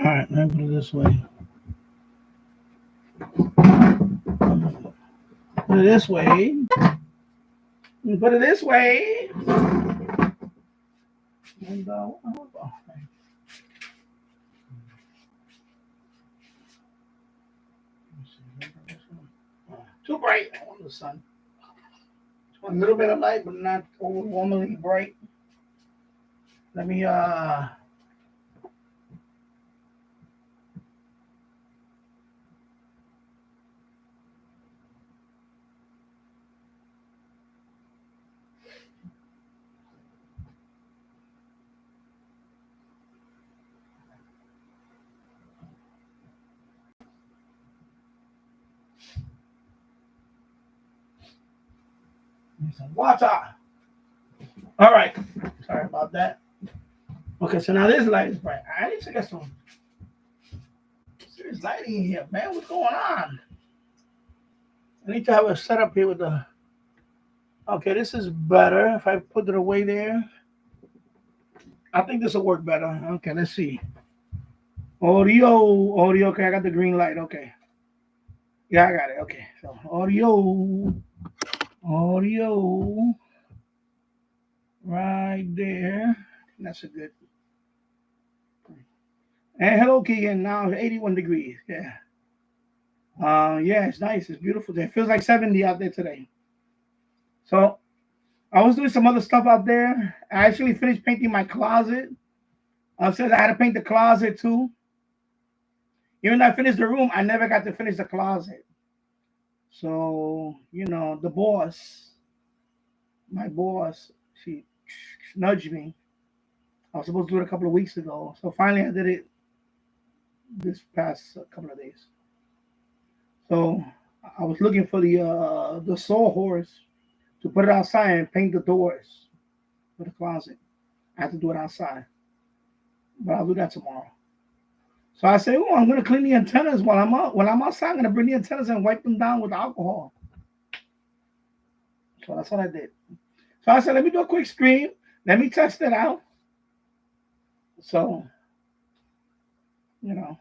All right, let me put it this way. Put it this way. Put it this way. And too bright. I want the sun. A little bit of light, but not overwhelmingly bright. Let me need some water. All right. Sorry about that. Okay, so now this light is bright. I need to get some serious lighting in here, man. What's going on? I need to have a setup here with the. Okay, this is better. If I put it away there, I think this will work better. Okay, let's see. Audio. Okay, I got the green light. Okay. Yeah, I got it. Okay, so audio. Right there. That's a good. And hello, Keegan. Now 81 degrees. Yeah. Yeah, it's nice. It's beautiful. It feels like 70 out there today. So I was doing some other stuff out there. I actually finished painting my closet. I said I had to paint the closet too. Even though I finished the room, I never got to finish the closet. So, the boss, my boss, she nudged me. I was supposed to do it a couple of weeks ago. So finally I did it this past couple of days. So I was looking for the sawhorse to put it outside and paint the doors for the closet. I have to do it outside. But I'll do that tomorrow. So I say, I'm going to clean the antennas while I'm out. When I'm outside, I'm going to bring the antennas and wipe them down with alcohol. So that's what I did. So I said, let me do a quick stream. Let me test it out. So, I'm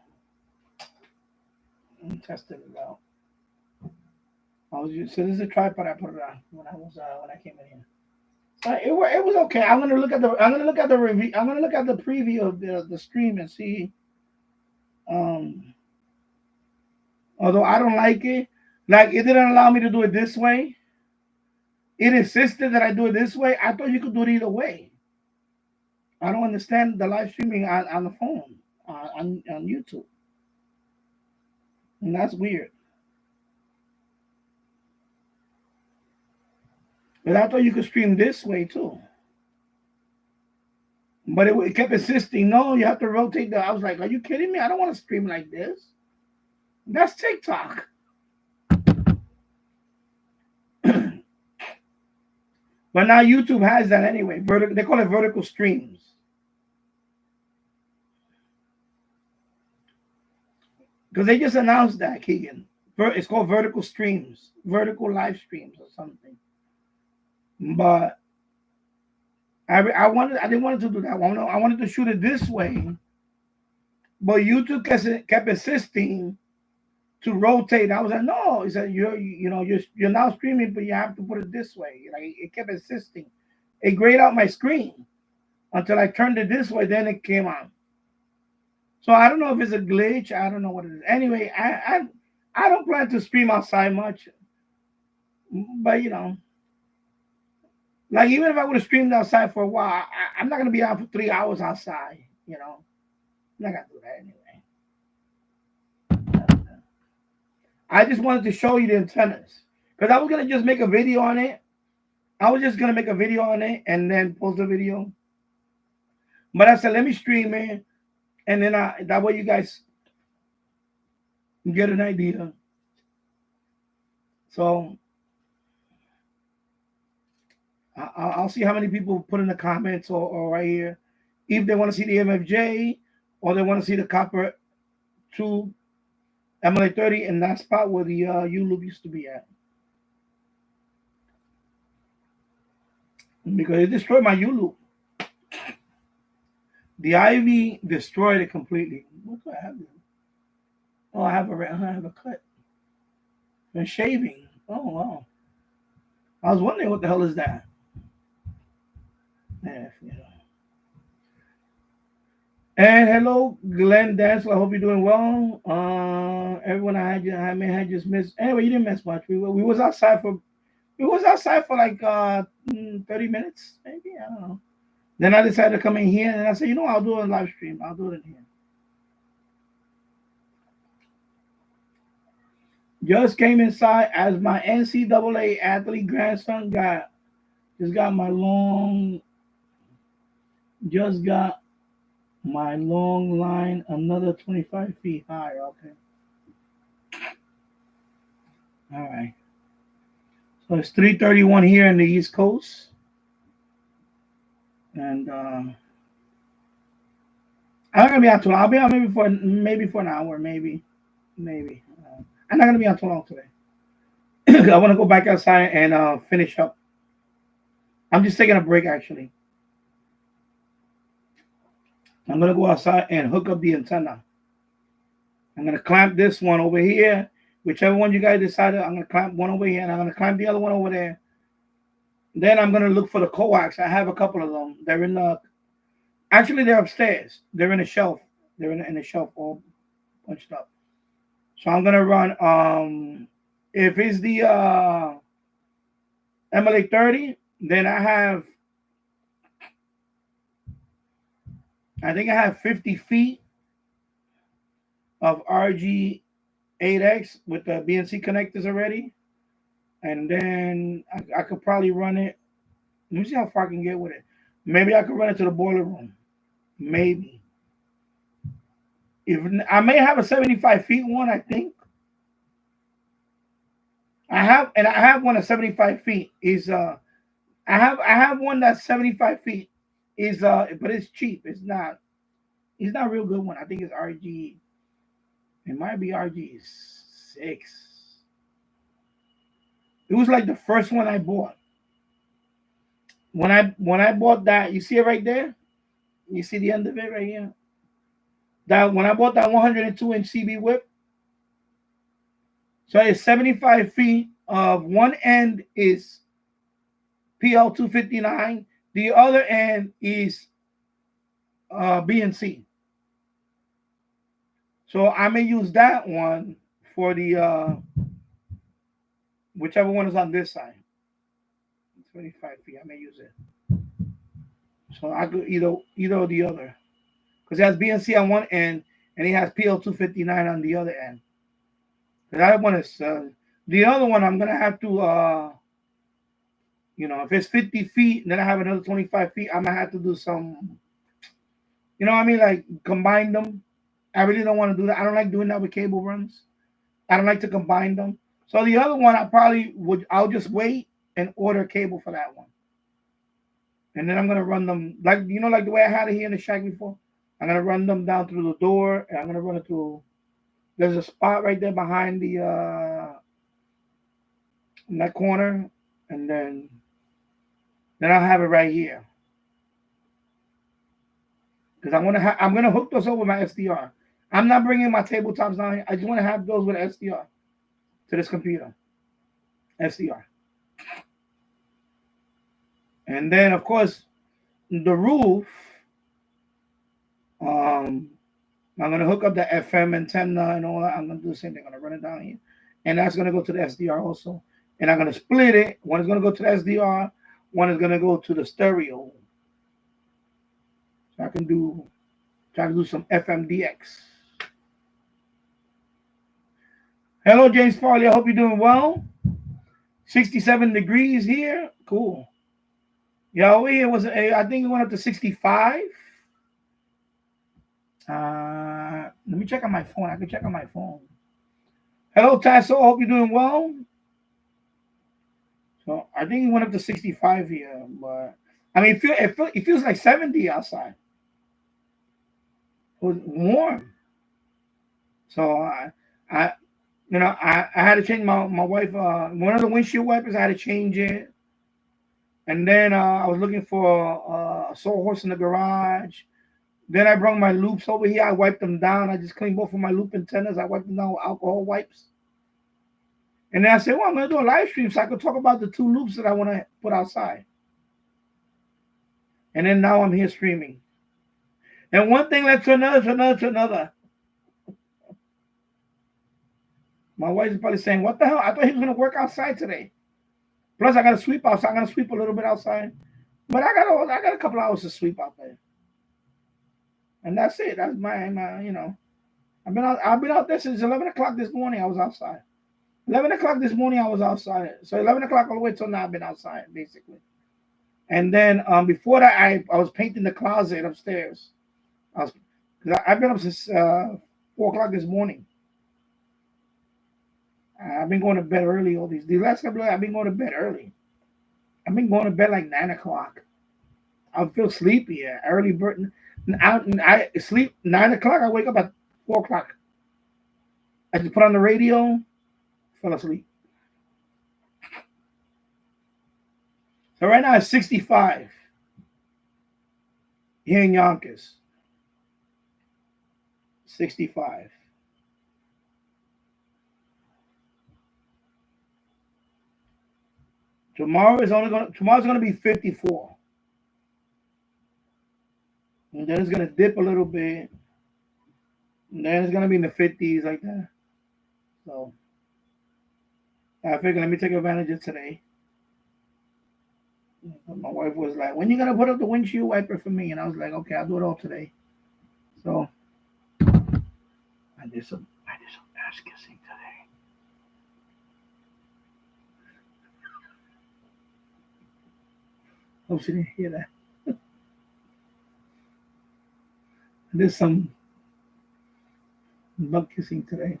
testing it out. So this is a tripod I put it on when I came in here. It was okay. I'm gonna look at the review. I'm gonna look at the preview of the stream and see. Although I don't like it, like it didn't allow me to do it this way. It insisted that I do it this way. I thought you could do it either way. I don't understand the live streaming on the phone on YouTube, and that's weird. But I thought you could stream this way too. But it kept insisting, no, you have to rotate I was like, are you kidding me? I don't want to stream like this. That's TikTok. But now YouTube has that anyway. They call it vertical streams. Because they just announced that, Keegan. It's called vertical streams, vertical live streams or something. But I didn't want to do that. I wanted to shoot it this way. But YouTube kept insisting to rotate. I was like, no. He said, you're now streaming, but you have to put it this way. Like it kept insisting. It grayed out my screen until I turned it this way. Then it came on. So I don't know if it's a glitch. I don't know what it is. Anyway, I don't plan to stream outside much. But like even if I would have streamed outside for a while, I'm not gonna be out for 3 hours outside. I'm not gonna do that anyway. I just wanted to show you the antennas because I was gonna just make a video on it. I was just gonna make a video on it and then post the video. But I said, let me stream it, and then that way you guys get an idea. So I'll see how many people put in the comments or right here if they want to see the MFJ or they want to see the copper 2 MLA 30 in that spot where the U-loop used to be at. Because it destroyed my U-loop. The ivy destroyed it completely. What do I have there? Oh, I have a cut. And shaving. Oh wow. I was wondering what the hell is that. Yeah, you know. And hello, Glenn Dancel. I hope you're doing well. Everyone I may have just missed. Anyway, you didn't miss much. We was outside for like 30 minutes, maybe. I don't know. Then I decided to come in here and I said, I'll do a live stream. I'll do it in here. Just came inside as my NCAA athlete grandson just got my long line another 25 feet high. Okay. All right. So it's 3:31 here in the East Coast. And I'm not gonna be on too long. I'll be on maybe for an hour, maybe. I'm not gonna be on too long today. I want to go back outside and finish up. I'm just taking a break actually. I'm gonna go outside and hook up the antenna. I'm gonna clamp this one over here. Whichever one you guys decided, I'm gonna clamp one over here and I'm gonna clamp the other one over there. Then I'm gonna look for the coax. I have a couple of them. They're upstairs. They're in a shelf. They're in a shelf all bunched up. So I'm gonna run. If it's the MLA 30, then I think I have 50 feet of RG8X with the BNC connectors already. And then I could probably run it. Let me see how far I can get with it. Maybe I could run it to the boiler room. Maybe. If I may have a 75 feet one, I think. I have one at 75 feet. I have one that's 75 feet. But it's cheap. It's not a real good one. I think it's RG. It might be RG6. It was like the first one I bought. When I bought that, you see it right there? You see the end of it right here? When I bought that 102-inch CB whip, so it's 75 feet of one end is PL259, the other end is BNC. So I may use that one for the whichever one is on this side. 25 feet, I may use it. So I could either or the other. Because it has BNC on one end and it has PL259 on the other end. That one is the other one. I'm gonna have to, if it's 50 feet, then I have another 25 feet. I'm gonna have to do some, what I mean, like combine them. I really don't want to do that. I don't like doing that with cable runs. I don't like to combine them. So the other one, I'll just wait and order cable for that one. And then I'm gonna run them like the way I had it here in the shack before. I'm gonna run them down through the door, and I'm gonna run it through. There's a spot right there behind the in that corner, and then I'll have it right here. Because I'm gonna hook those up with my SDR. I'm not bringing my tabletops down here. I just want to have those with SDR to this computer. SDR. And then of course the roof. I'm gonna hook up the FM antenna and all that. I'm gonna do the same thing. I'm gonna run it down here, and that's gonna go to the SDR also. And I'm gonna split it. One is gonna go to the SDR. One is gonna go to the stereo. So I can try to do some FMDX. Hello, James Farley. I hope you're doing well. 67 degrees here. Cool. Yeah, over here I think it went up to 65. Let me check on my phone. I can check on my phone. Hello, Tasso. Hope you're doing well. So I think it went up to 65 here, but I mean, it feels like 70 outside. It was warm. So I had to change my wife. One of the windshield wipers, I had to change it. And then I was looking for a sawhorse in the garage. Then I brought my loops over here. I wiped them down. I just cleaned both of my loop antennas. I wiped them down with alcohol wipes. And then I said, well, I'm going to do a live stream so I can talk about the 2 loops that I want to put outside. And then now I'm here streaming. And one thing led to another. My wife is probably saying, what the hell? I thought he was going to work outside today. Plus, I got to sweep outside. I'm going to sweep a little bit outside. But I got a couple hours to sweep out there. And that's it. That's my you know. I've been out there since 11 o'clock this morning. I was outside. 11 o'clock this morning, I was outside. So 11 o'clock all the way till now, I've been outside, basically. And then before that, I was painting the closet upstairs. I've been up since 4 o'clock this morning. I've been going to bed early all these last couple of days. I've been going to bed early. I've been going to bed like 9 o'clock. I feel sleepy. Early bird. I sleep 9 o'clock. I wake up at 4 o'clock. I just put on the radio, fell asleep. So right now it's 65 here in Yonkers. 65. Tomorrow's gonna be 54. And then it's gonna dip a little bit. And then it's gonna be in the 50s like that. So I figured let me take advantage of today. My wife was like, when you gonna put up the windshield wiper for me? And I was like, okay, I'll do it all today. So I did some ass kissing today. Hope she didn't hear that. I did some butt kissing today.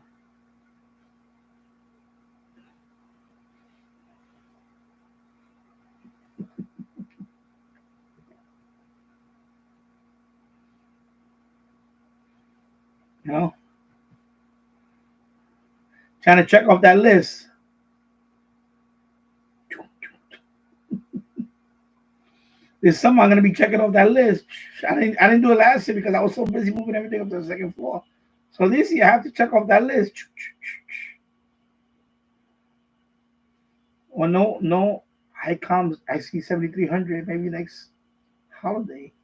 You know, trying to check off that list. There's something I'm gonna be checking off that list. I didn't do it last year because I was so busy moving everything up to the second floor. So this year I have to check off that list. Well, no, ICOMs. I see 7300 maybe next holiday.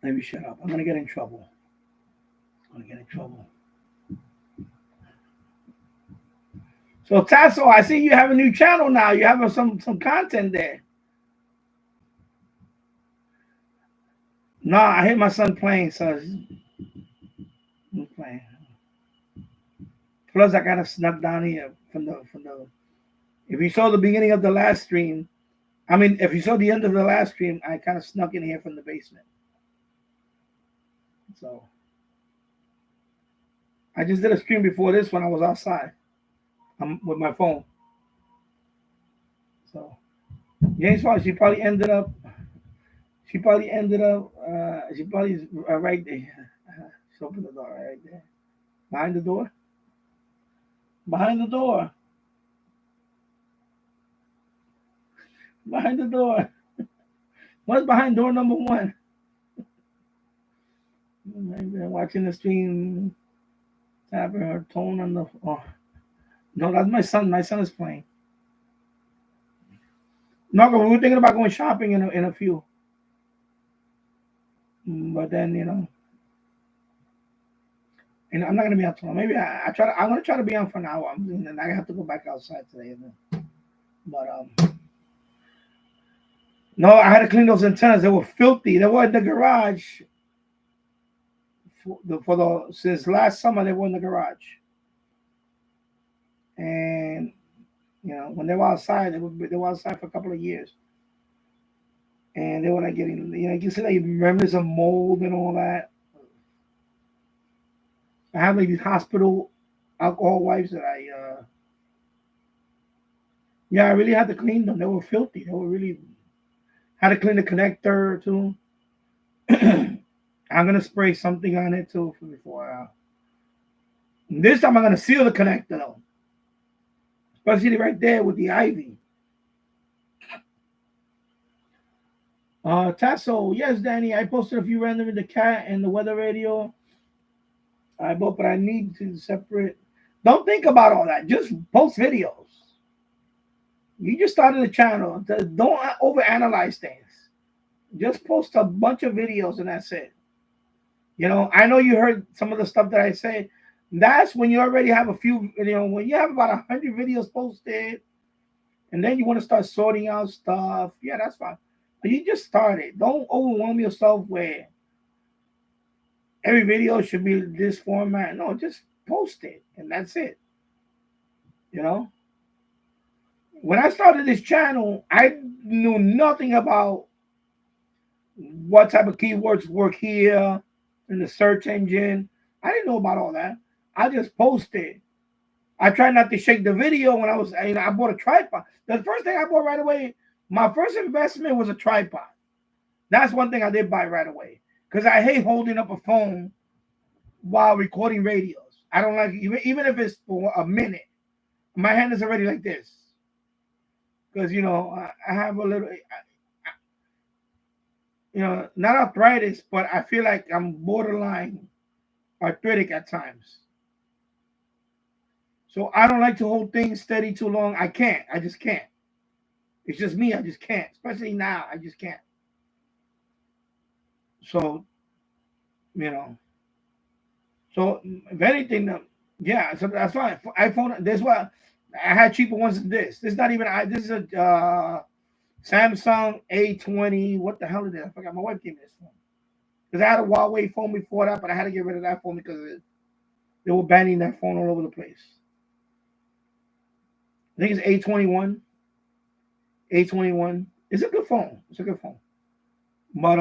Let me shut up. I'm gonna get in trouble. So Tasso, I see you have a new channel now. You have some content there. No, I hear my son playing, so I'm playing. Plus, I kind of snuck down here from the. If you saw the beginning of the last stream, if you saw the end of the last stream, I kind of snuck in here from the basement. So I just did a stream before this when I was outside. With my phone. So James Fox, she probably ended up right there. She opened the door right there. Behind the door. What's behind door number 1? Maybe watching the stream, tapping her tone on the. Oh. No, that's my son. My son is playing. No, we were thinking about going shopping in a few. But then, and I'm not gonna be on too long. Maybe I'm gonna try to be on for an hour. And then I have to go back outside today. But no, I had to clean those antennas. They were filthy. They were in the garage. Since last summer, they were in the garage. And when they were outside, they were outside for a couple of years, and they were not getting. You can see like remnants of mold and all that. I have like these hospital alcohol wipes that I really had to clean them. They were filthy. They were really had to clean the connector too. I'm gonna spray something on it too before. This time I'm gonna seal the connector though. especially right there with the ivy. Tasso, yes, Danny, I posted a few random in the cat and the weather radio. But I need to separate. Don't think about all that. Just post videos. You just started a channel. Don't overanalyze things. Just post a bunch of videos and that's it. You know, I know you heard some of the stuff that I say. That's when you already have a few, you know, when you have about 100 videos posted and then you want to start sorting out stuff. Yeah, that's fine. But you just started. Don't overwhelm yourself where every video should be this format. No, just post it and that's it. You know? When I started this channel, I knew nothing about what type of keywords work here in the search engine. I didn't know about all that. I just posted. I tried not to shake the video when I bought a tripod. The first thing I bought right away, my first investment was a tripod. That's one thing I did buy right away because I hate holding up a phone while recording radios. I don't like it, even if it's for a minute. My hand is already like this because, you know, I have a little, you know, not arthritis, but I feel like I'm borderline arthritic at times. So I don't like to hold things steady too long. I can't. I just can't. It's just me. I just can't. Especially now. I just can't. So, you know. So if anything, yeah, so that's fine. iPhone, this one, I had cheaper ones than this. This is not even, this is a Samsung A20. What the hell is that? I forgot. My wife gave me this phone. Because I had a Huawei phone before that, but I had to get rid of that phone because they were banning that phone all over the place. I think it's A21. A21. It's a good phone. It's a good phone. But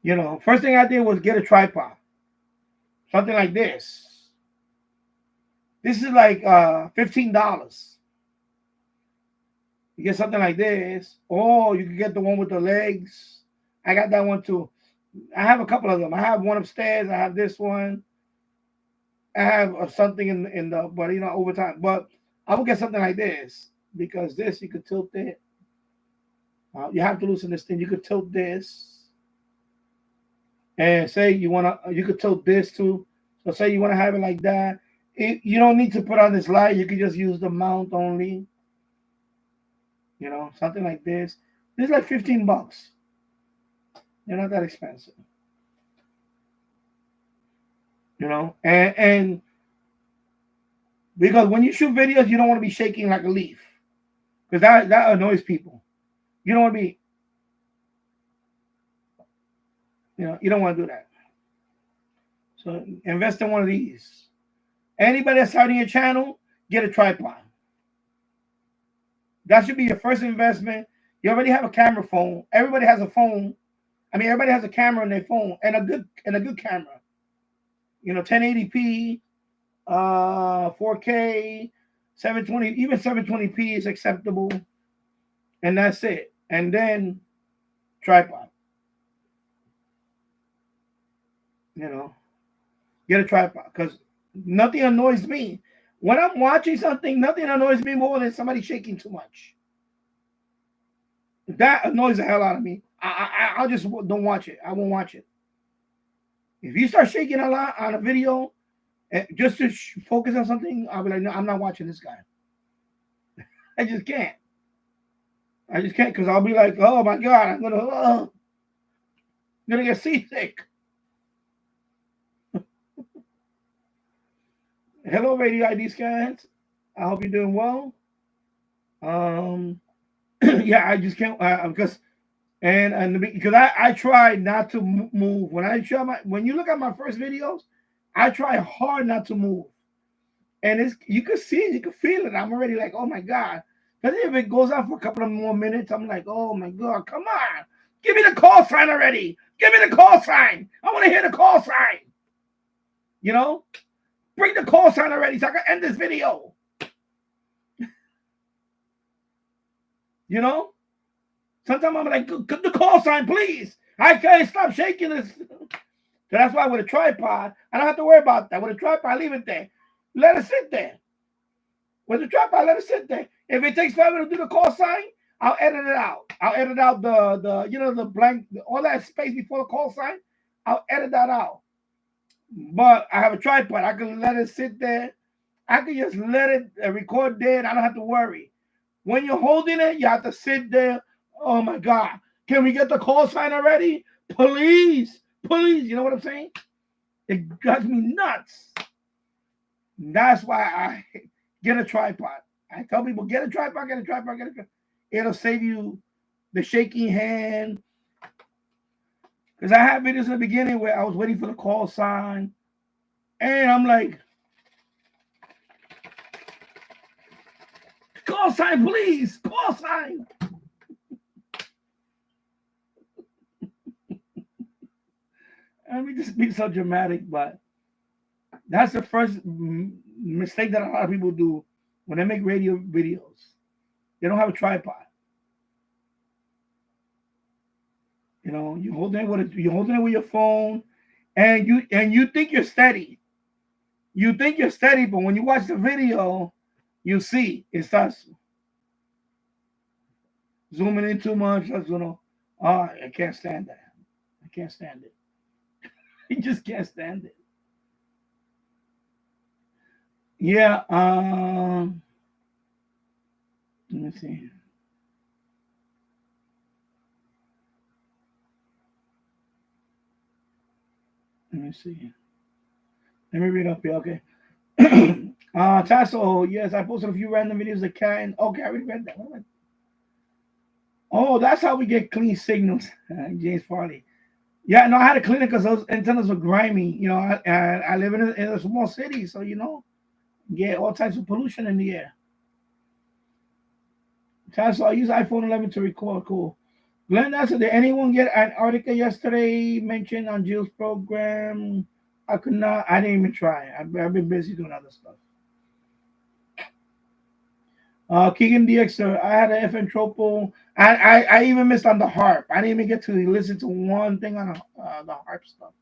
you know, first thing I did was get a tripod. Something like this. This is like $15. You get something like this. Or you can get the one with the legs. I got that one too. I have a couple of them. I have one upstairs. I have this one. I have something in the, but you know, over time. But I will get something like this because this you could tilt it. You have to loosen this thing. You could tilt this, and say you could tilt this too. So say you want to have it like that. You don't need to put on this light. You can just use the mount only. You know, something like this. This is like $15. They're not that expensive. You know, and because when you shoot videos, you don't want to be shaking like a leaf because that annoys people. You don't want to be, you know, you don't want to do that. So invest in one of these. Anybody that's starting a channel, get a tripod. That should be your first investment. You already have a camera phone. Everybody has a phone. I mean, everybody has a camera on their phone and a good camera. You know, 1080p, 4K, 720, even 720p is acceptable. And that's it. And then tripod. You know, get a tripod because nothing annoys me. When I'm watching something, nothing annoys me more than somebody shaking too much. That annoys the hell out of me. I just don't watch it. I won't watch it. If you start shaking a lot on a video, just to focus on something, I'll be like, no, I'm not watching this guy. I just can't. I just can't because I'll be like, oh my God, I'm gonna get seasick. Hello, Radio ID scans. I hope you're doing well. Yeah, I just can't because I try not to move when you look at my first videos, I try hard not to move, and you can see it, you can feel it. I'm already like, oh my God. Because if it goes on for a couple of more minutes, I'm like, oh my God, come on. Give me the call sign already. Give me the call sign. I want to hear the call sign. You know? Bring the call sign already so I can end this video. You know? Sometimes I'm like, the call sign, please. I can't stop shaking this. So that's why with a tripod, I don't have to worry about that. With a tripod, I leave it there. Let it sit there. With the tripod, let it sit there. If it takes forever to do the call sign, I'll edit it out. I'll edit out the blank, all that space before the call sign. I'll edit that out. But I have a tripod. I can let it sit there. I can just let it record there, and I don't have to worry. When you're holding it, you have to sit there. Oh my God. Can we get the call sign already? Please. You know what I'm saying? It got me nuts. That's why I get a tripod. I tell people, get a tripod. It'll save you the shaking hand. Because I had videos in the beginning where I was waiting for the call sign. And I'm like, call sign, please. Call sign. I mean, just be so dramatic, but that's the first mistake that a lot of people do when they make radio videos. They don't have a tripod. You know, you're holding it with your phone, and you think you're steady. You think you're steady, but when you watch the video, you see it starts zooming in too much. That's I can't stand that. I can't stand it. You just can't stand it. Yeah. Let me see. Let me read up here. Okay. Tasso, yes, I posted a few random videos of the cat. And okay, I already read that one. Oh, that's how we get clean signals. James Farley. Yeah, no, I had to clean it because those antennas were grimy. You know, I live in a small city, so get all types of pollution in the air. So I use iPhone 11 to record. Cool. Glenn asked, did anyone get Antarctica yesterday mentioned on Jill's program? I could not. I didn't even try. I've been busy doing other stuff. Keegan DX, I had an FM Tropo. I even missed on the harp. I didn't even get to listen to one thing on the harp stuff.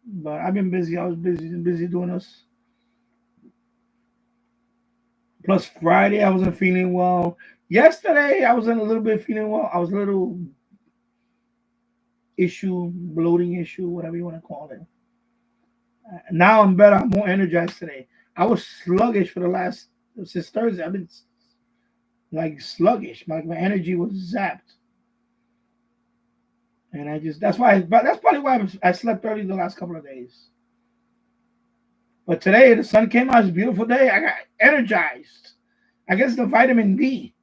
But I've been busy. I was busy doing this. Plus Friday, I wasn't feeling well. Yesterday, I wasn't a little bit feeling well. I was a little bloating issue, whatever you want to call it. Now I'm better. I'm more energized today. I was sluggish since Thursday. I've been like sluggish. My energy was zapped. And that's probably why I slept early the last couple of days. But today, the sun came out. It's a beautiful day. I got energized. I guess the vitamin D.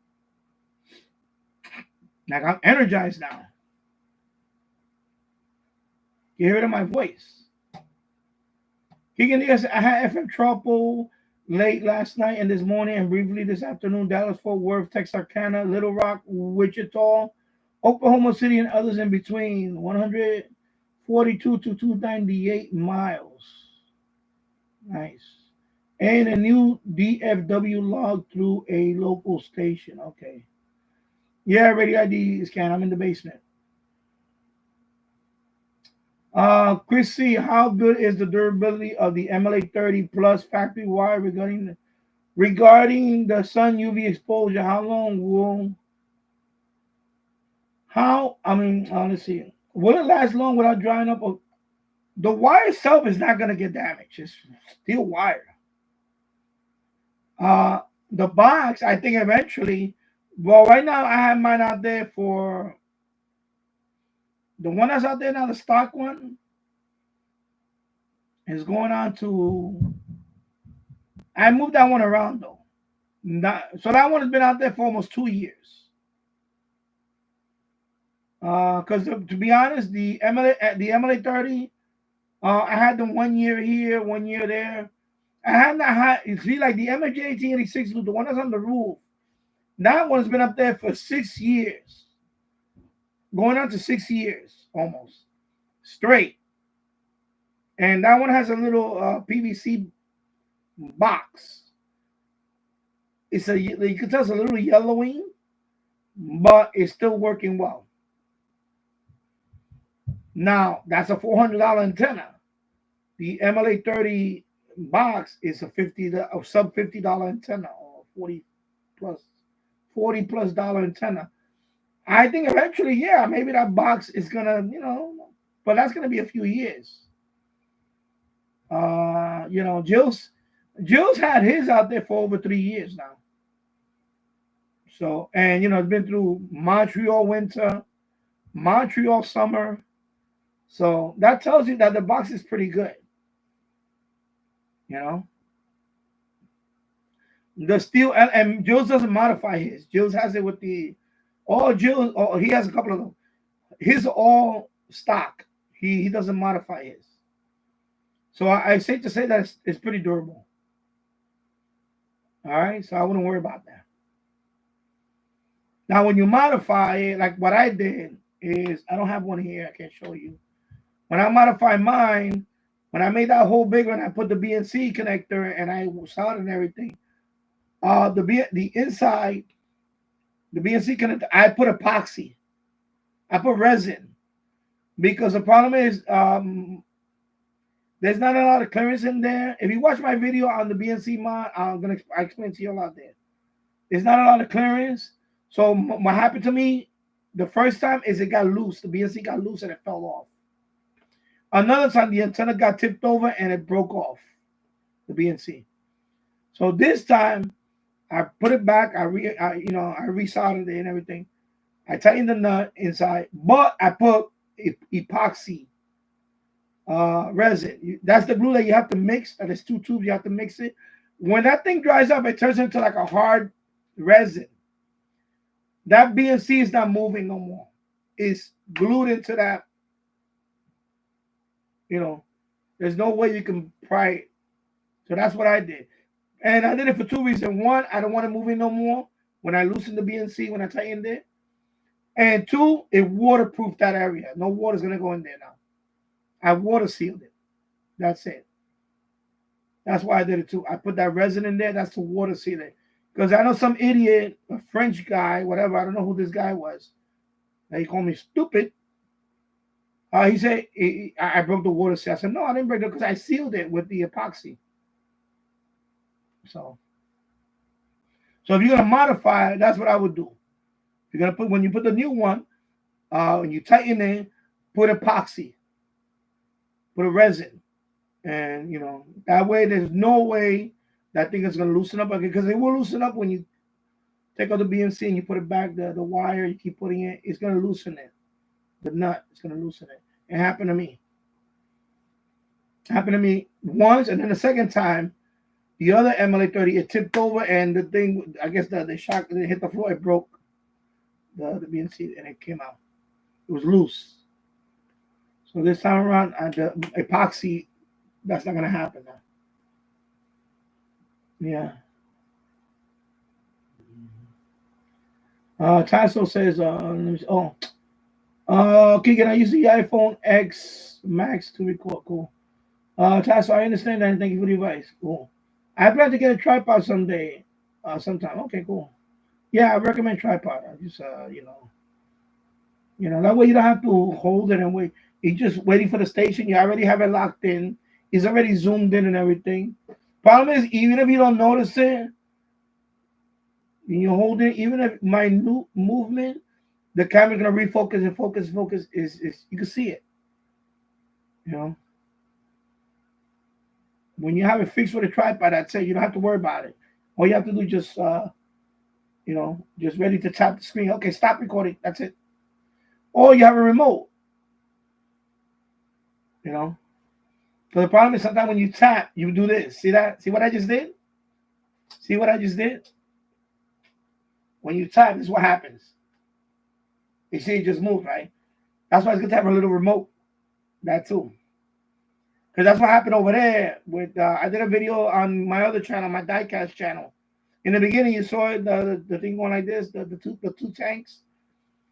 Like, I'm energized now. You hear it in my voice. I had FM trouble late last night and this morning and briefly this afternoon. Dallas, Fort Worth, Texarkana, Little Rock, Wichita, Oklahoma City, and others in between. 142 to 298 miles. Nice. And a new DFW log through a local station. Okay. Yeah, radio ID scan. I'm in the basement. Chris C, how good is the durability of the MLA 30 plus factory wire regarding the sun UV exposure? How long let's see. Will it last long without drying up? The wire itself is not going to get damaged. It's steel wire. The box, I think eventually, well, right now I have mine out there for the one that's out there now, the stock one, is going on to, I moved that one around though. So that one has been out there for almost 2 years. Because to be honest, the MLA 30, I had them 1 year here, 1 year there. I have not had, you see, like the MJ 1886, the one that's on the roof, that one's been up there for 6 years. Going on to 6 years, almost. Straight. And that one has a little PVC box. You can tell it's a little yellowing, but it's still working well. Now, that's a $400 antenna. The MLA 30 box is a sub $50 antenna, or 40 plus dollar antenna. I think eventually, yeah, maybe that box is gonna, but that's gonna be a few years. Jill's had his out there for over 3 years now. So, and it's been through Montreal winter, Montreal summer. So that tells you that the box is pretty good. The steel, and Jules doesn't modify his. Jules has it with he has a couple of them. His all stock. He doesn't modify his. So I say to say that it's pretty durable. All right, so I wouldn't worry about that. Now, when you modify it, like what I did is, I don't have one here. I can't show you. When I modify mine, when I made that hole bigger and I put the BNC connector and I soldered and everything, the inside, the BNC connector, I put epoxy. I put resin, because the problem is there's not a lot of clearance in there. If you watch my video on the BNC mod, I explain to you a lot there. There's not a lot of clearance. So what happened to me the first time is it got loose. The BNC got loose and it fell off. Another time the antenna got tipped over and it broke off, the BNC. So this time I put it back. I resoldered it and everything. I tightened the nut inside, but I put epoxy resin. That's the glue that you have to mix. That is 2 tubes. You have to mix it. When that thing dries up, it turns into like a hard resin. That BNC is not moving no more. It's glued into that. There's no way you can pry it. So that's what I did. And I did it for 2 reasons. One, I don't want to move it no more when I loosened the BNC, when I tightened it. And 2, it waterproofed that area. No water's going to go in there now. I water sealed it. That's it. That's why I did it too. I put that resin in there. That's to water seal it. Because I know some idiot, a French guy, whatever, I don't know who this guy was. He called me stupid. He said, I broke the water seal. I said, no, I didn't break it because I sealed it with the epoxy. So if you're going to modify it, that's what I would do. You're going to put, when you put the new one, when you tighten it, put epoxy. Put a resin. And, that way there's no way that thing is going to loosen up again, because it will loosen up when you take out the BNC and you put it back, the wire, you keep putting it, it's going to loosen it. The nut is going to loosen it. It happened to me. It happened to me once, and then the second time, the other MLA 30, it tipped over, and the thing, I guess the shock, it hit the floor, it broke the BNC, and it came out. It was loose. So this time around, the epoxy, that's not going to happen now. Yeah. Tasso says, let me see. Okay, can I use the iPhone X Max to record? Cool. Tasso, I understand that, and thank you for the advice. Cool. I plan to get a tripod someday, sometime. Okay, cool. Yeah, I recommend tripod. I just, that way you don't have to hold it and wait. You're just waiting for the station. You already have it locked in. It's already zoomed in and everything. Problem is, even if you don't notice it, when you hold it, even if minute movement, the camera's gonna refocus and focus. Is you can see it. When you have it fixed with a tripod, that's it. You don't have to worry about it. All you have to do is just just ready to tap the screen. Okay, stop recording. That's it. Or you have a remote. So the problem is sometimes when you tap, you do this. See that? See what I just did? See what I just did? When you tap, this is what happens. You see it just moved, right? That's why it's good to have a little remote. That too. Because that's what happened over there with, I did a video on my other channel, my diecast channel. In the beginning, you saw the thing going like this, the two tanks.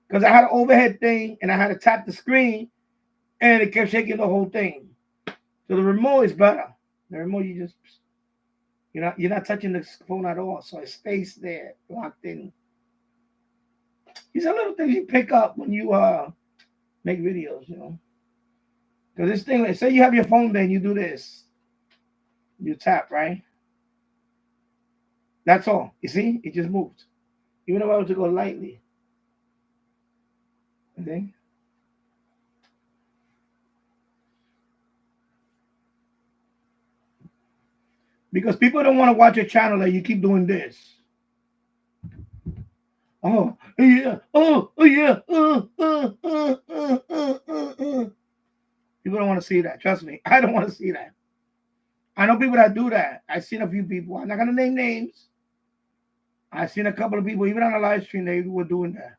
Because I had an overhead thing, and I had to tap the screen, and it kept shaking the whole thing. So the remote is better. The remote, you're not touching the phone at all, so it stays there, locked in. These are little things you pick up when you make videos, Because this thing, say you have your phone there and you do this. You tap, right? That's all. You see? It just moved. Even if I was to go lightly. Okay? Because people don't want to watch a channel that you keep doing this. Oh, yeah. Oh, yeah. People don't want to see that. Trust me. I don't want to see that. I know people that do that. I've seen a few people. I'm not going to name names. I've seen a couple of people, even on a live stream, they were doing that.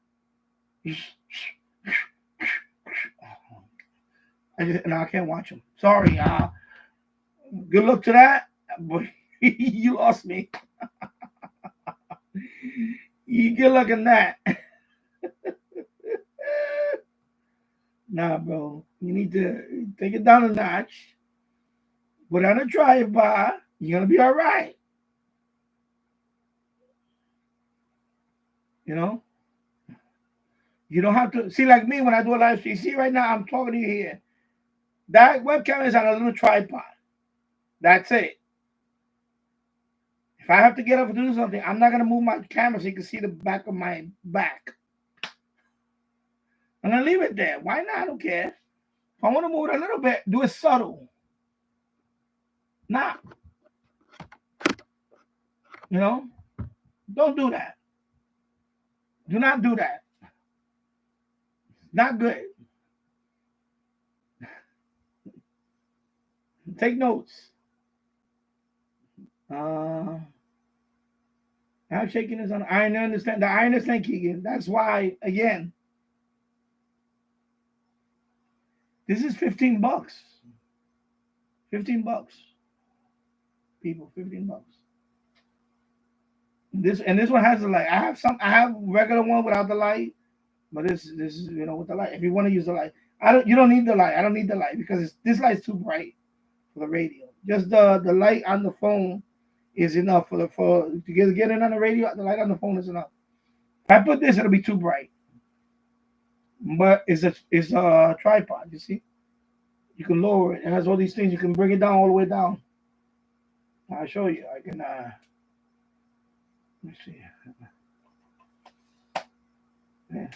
I can't watch them. Sorry. Good luck to that. But you lost me. You good luck in that. Nah, bro. You need to take it down a notch. Put on a drive-by. You're going to be all right. You know? You don't have to. See, like me, when I do a live stream, see right now, I'm talking to you here. That webcam is on a little tripod. That's it. If I have to get up and do something, I'm not going to move my camera so you can see the back of my back. I'm going to leave it there. Why not? I don't care. If I want to move it a little bit, do it subtle. Nah. You know? Don't do that. Do not do that. Not good. Take notes. I'm shaking this on. I understand. I understand, Keegan. That's why, again, this is $15. $15. People, $15. This one has the light. I have regular one without the light, but this is with the light. If you want to use the light, you don't need the light. I don't need the light because this light's too bright for the radio. Just the light on the phone is enough for to get it on the radio. The light on the phone is enough. If I put this, it'll be too bright. But it's a tripod. You see, you can lower it. It has all these things. You can bring it down all the way down. I'll show you. I can. Let me see. Yeah.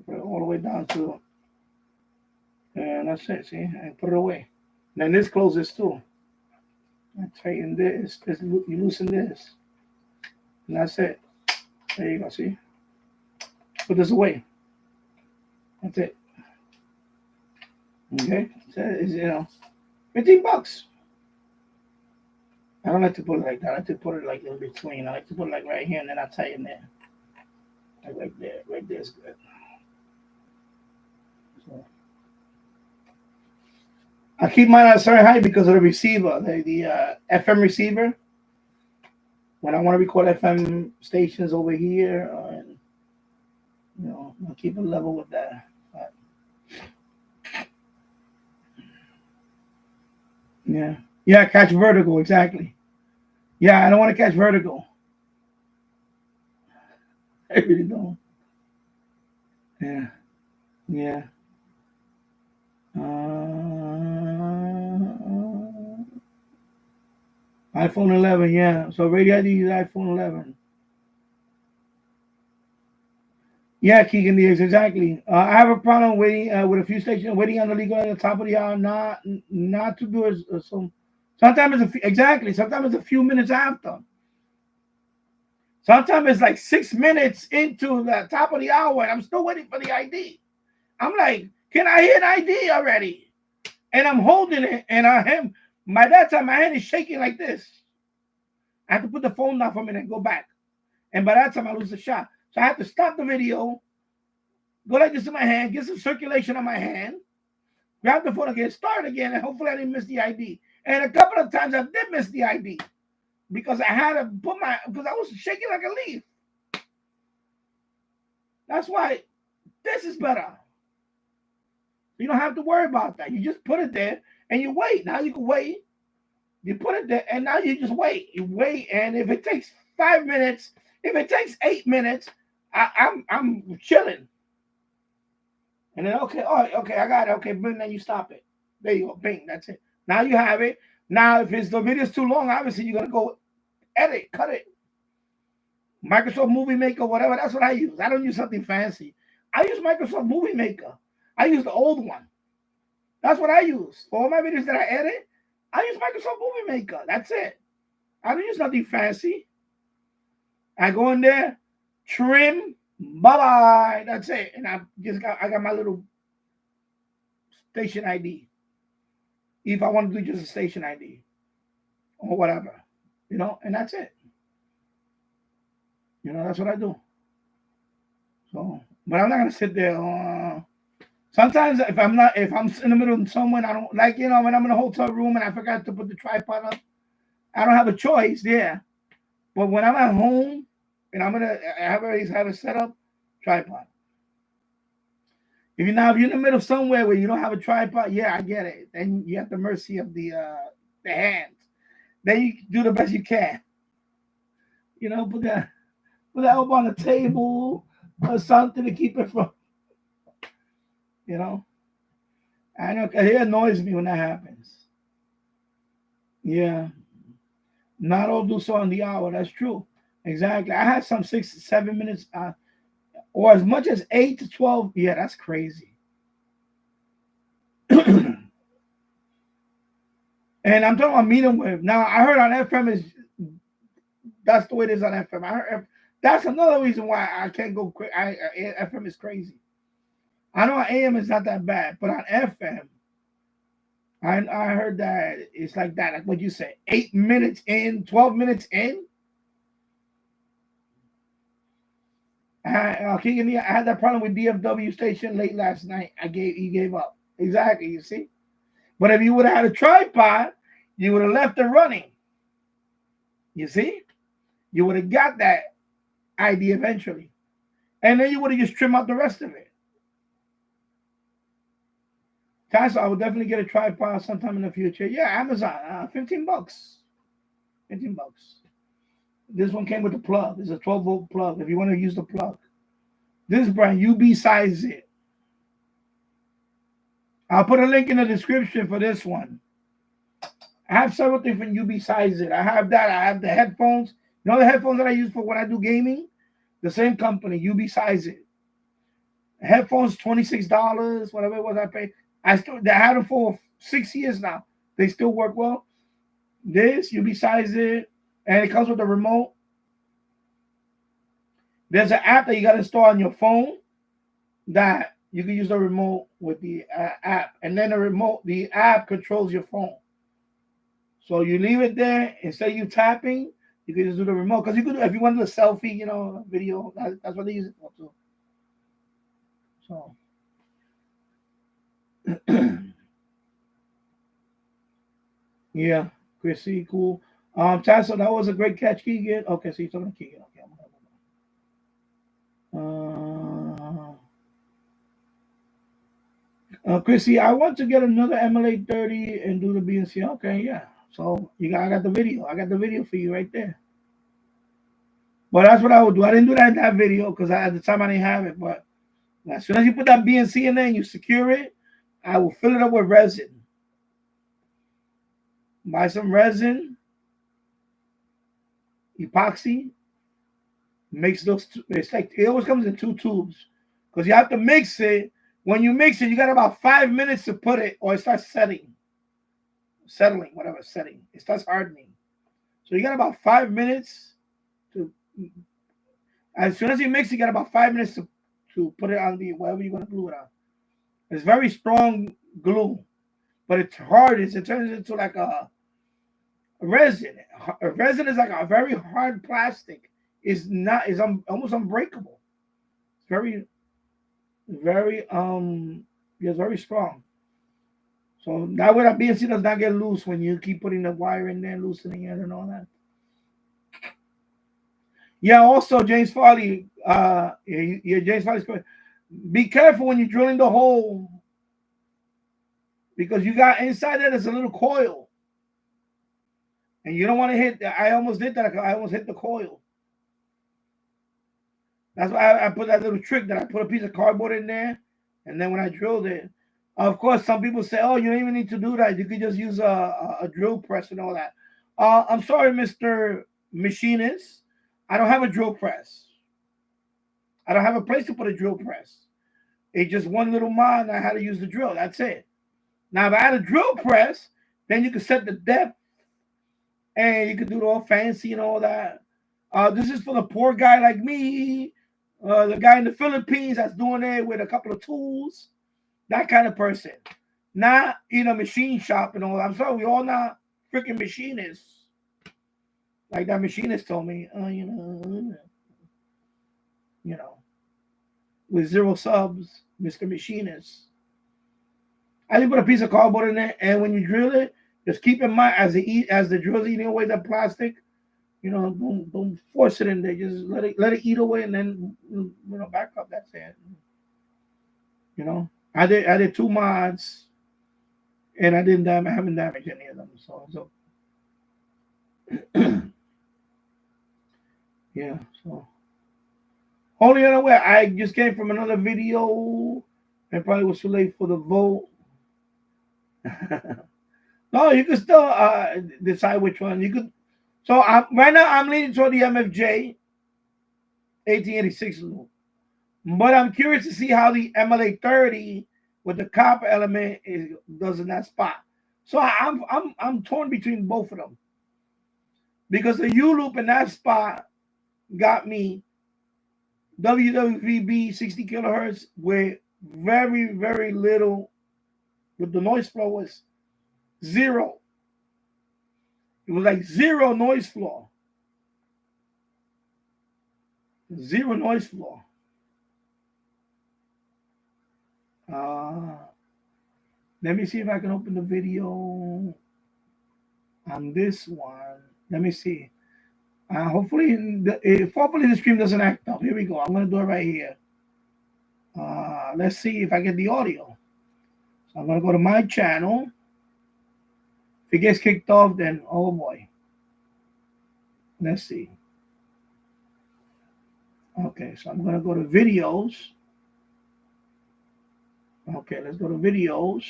Put it all the way down to, and that's it. See, and put it away. Then this closes too. I tighten this. You loosen this, and that's it. There you go. See, put this away. That's it. Okay, so it's, $15. I don't like to put it like that. I like to put it like in between. I like to put it like right here, and then I tighten it. Like right there. Right there is good. So I keep mine at a certain height because of the receiver, the FM receiver. When I want to record FM stations over here, and I'll keep it level with that. But, yeah, catch vertigo exactly. Yeah, I don't want to catch vertigo. I really don't. Yeah. iPhone 11, yeah. So radio ID is iPhone 11. Yeah, Keegan Diaz, exactly. I have a problem waiting with a few stations, waiting on the legal at the top of the hour, not to do it. Sometimes Sometimes it's a few minutes after. Sometimes it's like 6 minutes into the top of the hour, and I'm still waiting for the ID. I'm like, can I hit ID already? And I'm holding it, and by that time, my hand is shaking like this. I have to put the phone down for a minute and go back. And by that time, I lose the shot. So I have to stop the video, go like this in my hand, get some circulation on my hand, grab the phone again, start again, and hopefully I didn't miss the ID. And a couple of times I did miss the ID because I had to because I was shaking like a leaf. That's why this is better. You don't have to worry about that. You just put it there and you wait. Now you can wait. You put it there and now you just wait. You wait, and if it takes 5 minutes, if it takes 8 minutes, I'm chilling. And then okay, I got it. Okay, bing, then you stop it. There you go, bing, that's it. Now you have it. Now, if the video's too long, obviously you're gonna go edit, cut it. Microsoft Movie Maker, whatever. That's what I use. I don't use something fancy. I use Microsoft Movie Maker. I use the old one. That's what I use. For all my videos that I edit, I use Microsoft Movie Maker. That's it. I don't use nothing fancy. I go in there, trim, bye-bye. That's it. And I got my little station ID. If I want to do just a station ID or whatever, and that's it. That's what I do. So, but I'm not gonna sit there. Sometimes if I'm in the middle of somewhere, I don't like, when I'm in a hotel room and I forgot to put the tripod up, I don't have a choice there. But when I'm at home and I already have a setup, tripod. If you're in the middle of somewhere where you don't have a tripod, yeah, I get it. Then you have the mercy of the hands. Then you do the best you can. Put the elbow on the table or something to keep it from. I know it annoys me when that happens. Yeah. Not all do so on the hour. That's true. Exactly. I had some 6 to 7 minutes, or as much as 8 to 12. Yeah, that's crazy. And I'm talking about medium wave. Now, I heard on FM that's the way it is on FM. I heard that's another reason why I can't go quick. FM is crazy. I know on AM is not that bad, but on FM, I heard that it's like that. Like what you said, 8 minutes in, 12 minutes in. I had that problem with DFW station late last night. He gave up. Exactly, you see. But if you would have had a tripod, you would have left it running. You see? You would have got that ID eventually. And then you would have just trimmed out the rest of it. Tasha, I would definitely get a tripod sometime in the future. Yeah, Amazon, $15. $15. This one came with a plug. It's a 12-volt plug if you want to use the plug. This brand, UB size it. I'll put a link in the description for this one. I have several things from UB size it. I have that. I have the headphones. The headphones that I use for when I do gaming? The same company, UB size it. Headphones, $26, whatever it was I paid. I had them for 6 years now. They still work well. This, UB size it. And it comes with a remote. There's an app that you got to install on your phone that you can use the remote with the app. And then the app controls your phone. So you leave it there. Instead of you tapping, you can just do the remote. Because you could, if you want to do a selfie, video, that's what they use it for too. So. Yeah, Chrissy, cool. Tasso, that was a great catch, Keegan. Okay, so you're talking to Keegan. Okay, Chrissy, I want to get another MLA 30 and do the BNC. Okay, yeah. So I got the video. I got the video for you right there. But that's what I would do. I didn't do that in that video because at the time I didn't have it. But as soon as you put that BNC in there and you secure it, I will fill it up with resin. Buy some resin, epoxy, mix those. It's like it always comes in 2 tubes because you have to mix it. When you mix it, you got about 5 minutes to put it, or it starts settling, it starts hardening. So you got about 5 minutes to. As soon as you mix it, you got about 5 minutes to put it on the whatever you're gonna glue it on. It's very strong glue, but it's hard. It turns into like a resin. A resin is like a very hard plastic. It's almost unbreakable. It's very very strong. So that way that BNC does not get loose when you keep putting the wire in there, loosening it and all that. Yeah, also James Farley, James Farley's good. Be careful when you're drilling the hole because you got inside there's a little coil. And you don't want to hit. I almost did that. I almost hit the coil. That's why I put that little trick that I put a piece of cardboard in there. And then when I drilled it, Of course, some people say, "Oh, you don't even need to do that. You could just use a drill press and all that." I'm sorry, Mr. Machinist. I don't have a drill press. I don't have a place to put a drill press. It's just one little mod, and I had to use the drill. That's it. Now, if I had a drill press, then you could set the depth, and you could do it all fancy and all that. This is for the poor guy like me, the guy in the Philippines that's doing it with a couple of tools, that kind of person. Not in a machine shop and all that. I'm sorry, we all not freaking machinists. Like that machinist told me, with 0 subs, Mr. Machinist. I just put a piece of cardboard in there, and when you drill it, just keep in mind as the drill's eating away the plastic, don't force it in there. Just let it eat away, and then back up. That's it. I did 2 mods, and I haven't damaged any of them. So yeah. So only other way, I just came from another video, and probably was too late for the vote. No, you can still decide which one you could. So right now I'm leaning toward the MFJ 1886 loop, but I'm curious to see how the MLA 30 with the copper element does in that spot. So I'm torn between both of them, because the U loop in that spot got me WWVB 60 kilohertz with very, very little, with the noise floor was 0. It was like 0 noise floor. 0 noise floor. Let me see if I can open the video on this one. Let me see. Hopefully the stream doesn't act up. Here we go. I'm going to do it right here. Let's see if I get the audio. So I'm going to go to my channel. If it gets kicked off, then oh boy. Let's see. Okay, so I'm going to go to videos. Okay, let's go to videos.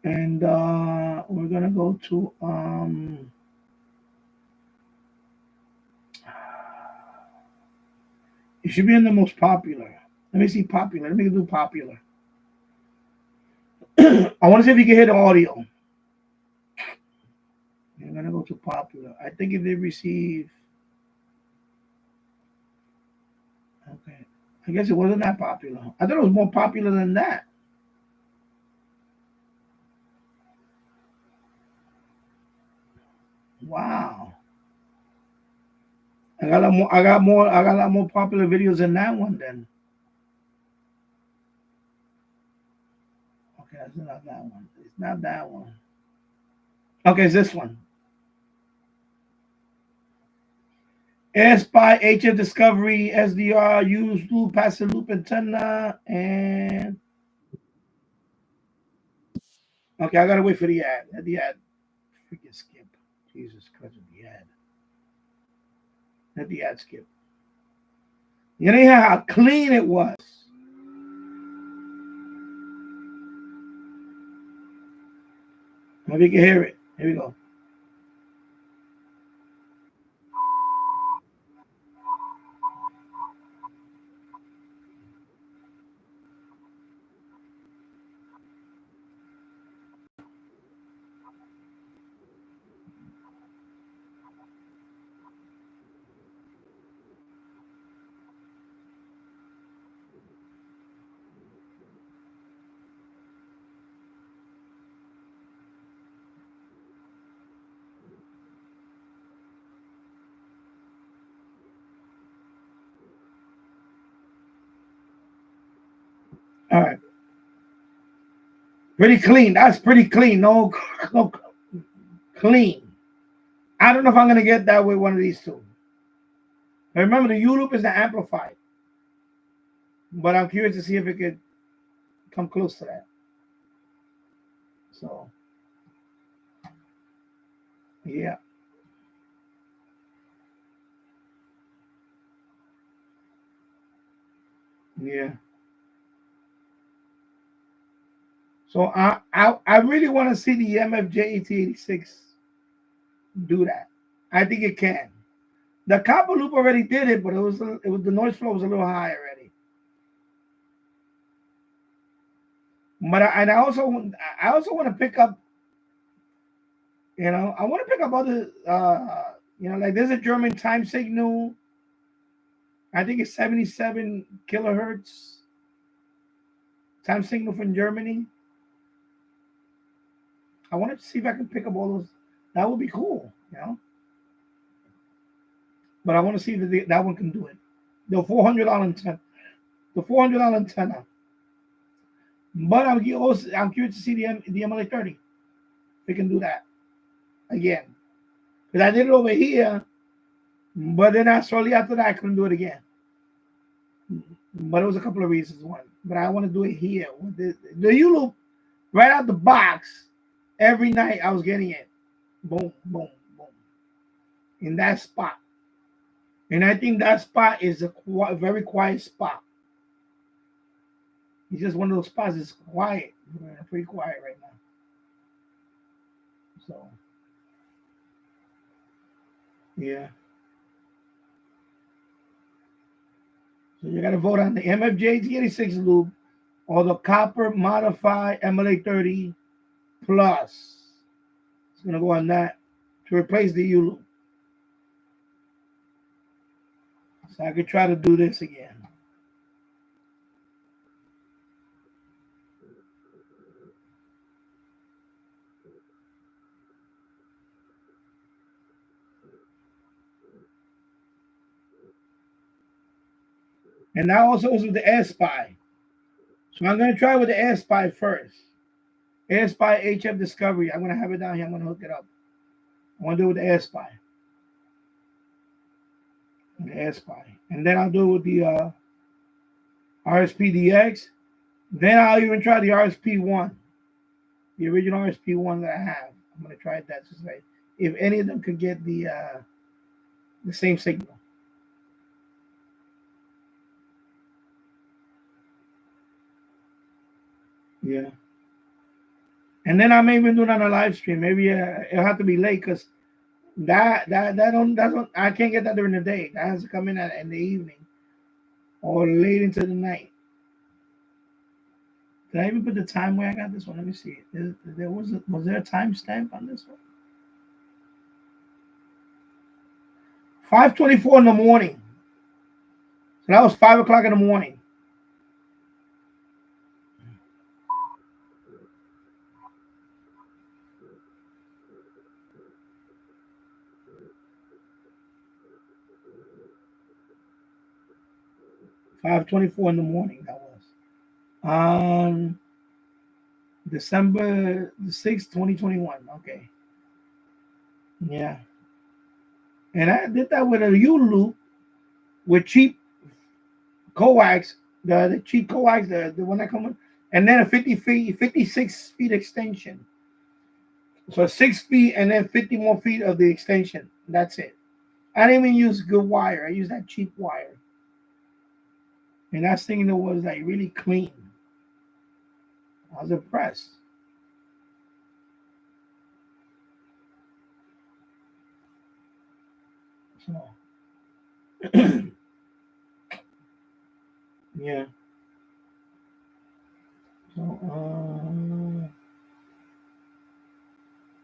And we're going to go to it should be in the most popular. Let me see popular. Let me do popular. I want to see if you can hear the audio. I'm going to go to popular. I think if they receive. Okay. I guess it wasn't that popular. I thought it was more popular than that. Wow. I got a lot more popular videos than that one then. Okay, that's not that one. It's not that one. Okay, it's this one. SPY, HF Discovery, SDR, use loop, passive loop antenna, and okay, I gotta wait for the ad. The ad, freaking skip. Jesus Christ, the ad. Let the ad skip. You know how clean it was. Maybe you can hear it. Here we go. All right. Pretty clean. That's pretty clean. No clean. I don't know if I'm gonna get that with one of these two. Now remember, the U loop is the amplified, but I'm curious to see if it could come close to that. So, yeah. Yeah. So I really want to see the MFJ 8086 do that. I think it can. The copper loop already did it, but it was the noise floor was a little high already. But I also want to pick up. I want to pick up other. Like there's a German time signal. I think it's 77 kilohertz time signal from Germany. I wanted to see if I can pick up all those. That would be cool, But I want to see if that one can do it. The $400 antenna. The $400 antenna. But I'm curious to see the MLA 30. If they can do that again. Because I did it over here, but then shortly after that I couldn't do it again. But it was a couple of reasons. One, but I want to do it here. The U-loop right out the box. Every night I was getting it. Boom, boom, boom. In that spot. And I think that spot is a very quiet spot. It's just one of those spots that's quiet. Pretty quiet right now. So, yeah. So you got to vote on the MFJ 86 loop or the copper modified MLA 30 plus. It's going to go on that to replace the U loop. So I could try to do this again. And that also is with the AirSpy. So I'm going to try with the AirSpy first. AirSpy HF Discovery. I'm going to have it down here. I'm going to hook it up. I want to do it with the AirSpy. The AirSpy. And then I'll do it with the RSPdx. Then I'll even try the RSP1. The original RSP1 that I have. I'm going to try that to say if any of them could get the same signal. Yeah. And then I may even do it on a live stream. Maybe it'll have to be late because that don't I can't get that during the day. That has to come in in the evening or late into the night. Did I even put the time where I got this one? Let me see. Was there a timestamp on this one? 5:24 in the morning. So that was 5 o'clock in the morning. $5:24 in the morning. That was December the 6th, 2021. Okay. Yeah. And I did that with a U loop with cheap coax, the cheap coax, the one that comes, and then a 56 feet extension. So 6 feet and then 50 more feet of the extension. That's it. I didn't even use good wire. I used that cheap wire. And that thing that was like really clean. I was impressed. So, yeah. So,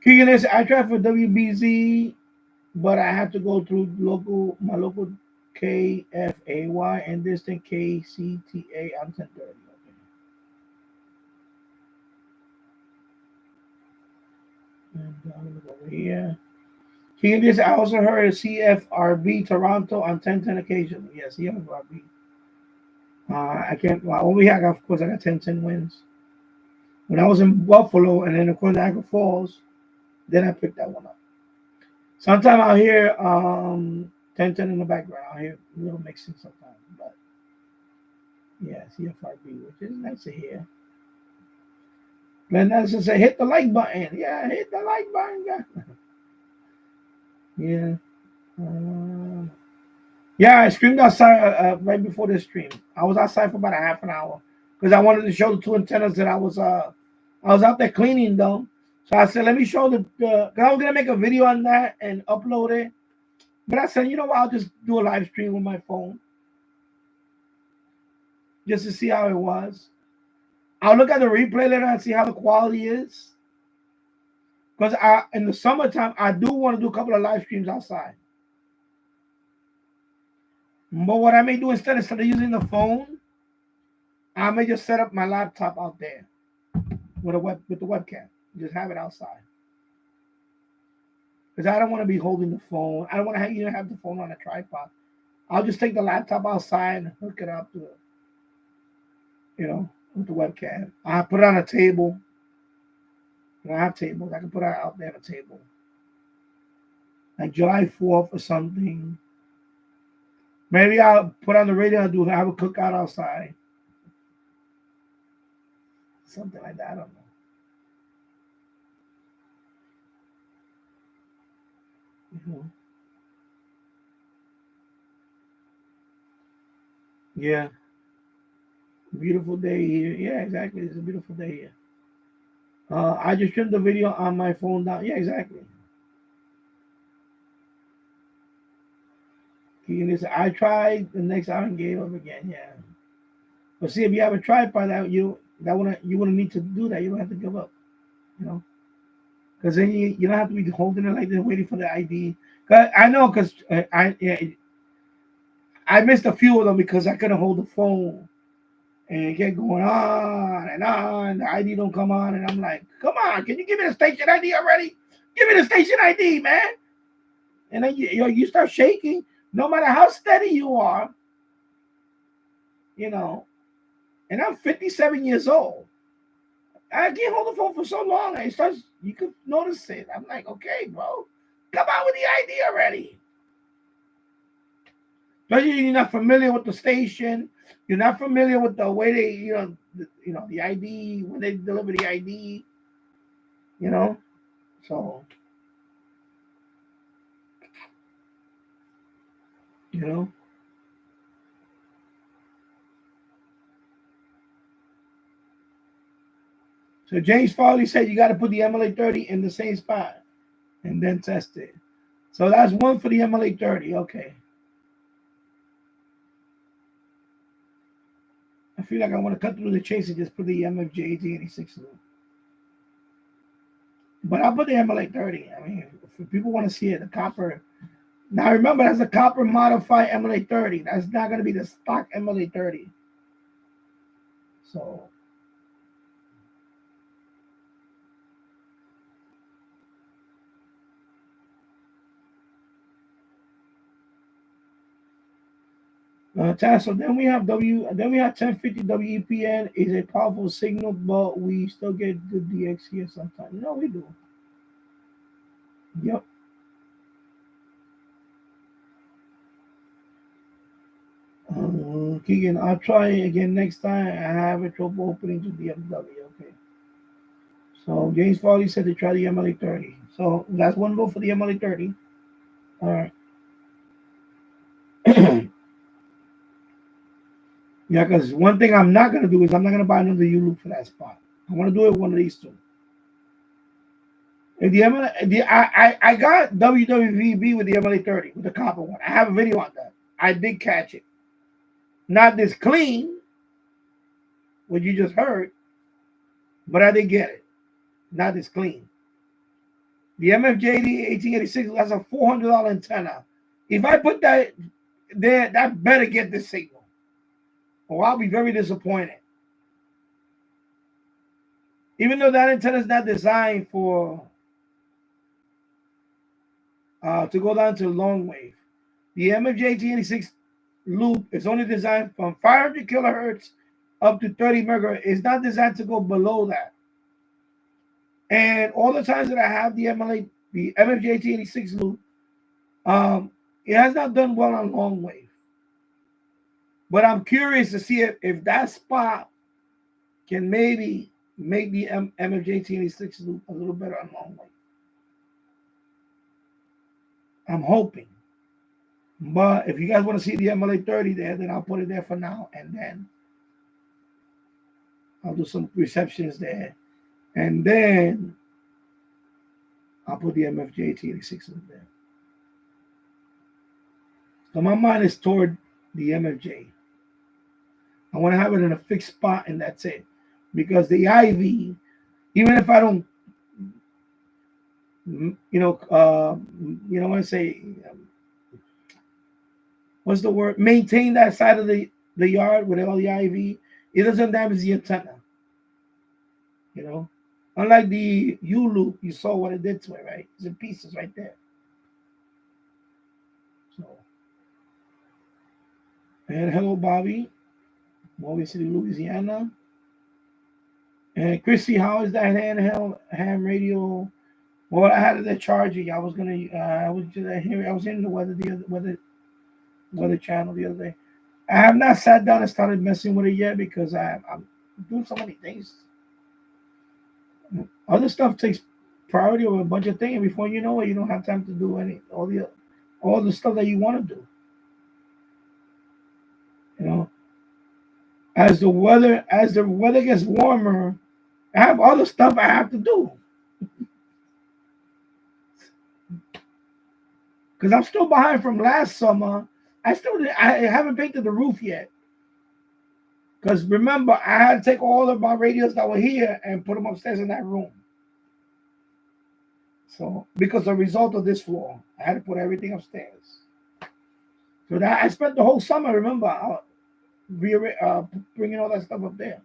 I tried for WBZ, but I have to go through my local KFAY and distant KCTA on 1030. And over here. I also heard of CFRB Toronto on 1010 occasionally. Yeah, CFRB. I can't. Well, over here, of course, I got 1010 wins. When I was in Buffalo and then of course Niagara Falls, then I picked that one up. Sometimes I'll hear 1010 in the background. I'll hear a little mixing sometimes, but yeah, CFRB, which is nice to hear. Then that's just say hit the like button. Yeah, hit the like button. Yeah. Yeah, I streamed outside right before this stream. I was outside for about a half an hour because I wanted to show the two antennas that I I was out there cleaning though. So I said, let me show cause I was gonna make a video on that and upload it. But I said, you know what, I'll just do a live stream with my phone. Just to see how it was. I'll look at the replay later and see how the quality is. Because in the summertime, I do want to do a couple of live streams outside. But what I may do instead of using the phone, I may just set up my laptop out there with the webcam. Just have it outside. Because I don't want to be holding the phone. I don't want to have the phone on a tripod. I'll just take the laptop outside and hook it up to with the webcam. I'll put it on a table. I have tables. I can put it out there on a table. Like July 4th or something. Maybe I'll put on the radio and have a cookout outside. Something like that. I don't know. Yeah. Beautiful day here. Yeah, exactly. It's a beautiful day here. I just trimmed the video on my phone down. Yeah, exactly. I tried the next hour and gave up again. Yeah. But see, if you have a tripod, you wouldn't need to do that. You don't have to give up. Because then you don't have to be holding it like this, waiting for the ID. I know, because I missed a few of them because I couldn't hold the phone. And it kept going on and on. The ID don't come on. And I'm like, come on, can you give me the station ID already? Give me the station ID, man. And then you start shaking. No matter how steady you are, and I'm 57 years old. I can't hold the phone for so long. You could notice it. I'm like, okay, bro, come on with the ID already. Especially you're not familiar with the station. You're not familiar with the way they, the ID, when they deliver the ID, so, So James Farley said you got to put the MLA 30 in the same spot and then test it. So that's one for the MLA 30. Okay. I feel like I want to cut through the chase and just put the MFJ 1886 loop. But I'll put the MLA 30. I mean, if people want to see it, the copper. Now remember, that's a copper modified MLA 30. That's not going to be the stock MLA 30. So. So then we have 1050 WEPN is a powerful signal, but we still get the DX here sometimes. No, we do. Yep. Keegan, I'll try again next time. I have a trouble opening to DFW. Okay. So James Farley said to try the MLA 30. So that's one vote for the MLA 30. All right. Yeah, because one thing I'm not going to do is I'm not going to buy another U loop for that spot. I want to do it one of these two. If the MLA, I got WWVB with the MLA 30, with the copper one. I have a video on that. I did catch it. Not this clean, what you just heard, but I did get it. Not this clean. The MFJD 1886 has a $400 antenna. If I put that there, that better get this signal, or I'll be very disappointed. Even though that antenna is not designed for to go down to long wave, the MFJ 1886 loop is only designed from 500 kilohertz up to 30 megahertz. It's not designed to go below that. And all the times that I have the MFJ 1886 loop, it has not done well on long wave. But I'm curious to see if that spot can maybe make the MFJ 1886 loop a little better on long wave. I'm hoping. But if you guys want to see the MLA 30 there, then I'll put it there for now. And then I'll do some receptions there And then I'll put the MFJ T86 in there. So my mind is toward the MFJ. I want to have it in a fixed spot, and that's it. Because the IV, even if I don't, what I say, what's the word? Maintain that side of the yard with all the IV. It doesn't damage the antenna. Unlike the U loop, you saw what it did to it, right? It's in pieces right there. So, and hello, Bobby, Bobby City, Louisiana. And Chrissy, how is that handheld ham radio? Well, I had it charging. I was gonna. I was in the weather channel the other day. I have not sat down and started messing with it yet because I'm doing so many things. Other stuff takes priority over a bunch of things. Before you know it, you don't have time to do all the stuff that you want to do. As the weather gets warmer, I have other stuff I have to do. Because I'm still behind from last summer. I haven't painted the roof yet. Because remember, I had to take all of my radios that were here and put them upstairs in that room. So, because the result of this floor, I had to put everything upstairs. So that I spent the whole summer, remember, bringing all that stuff up there.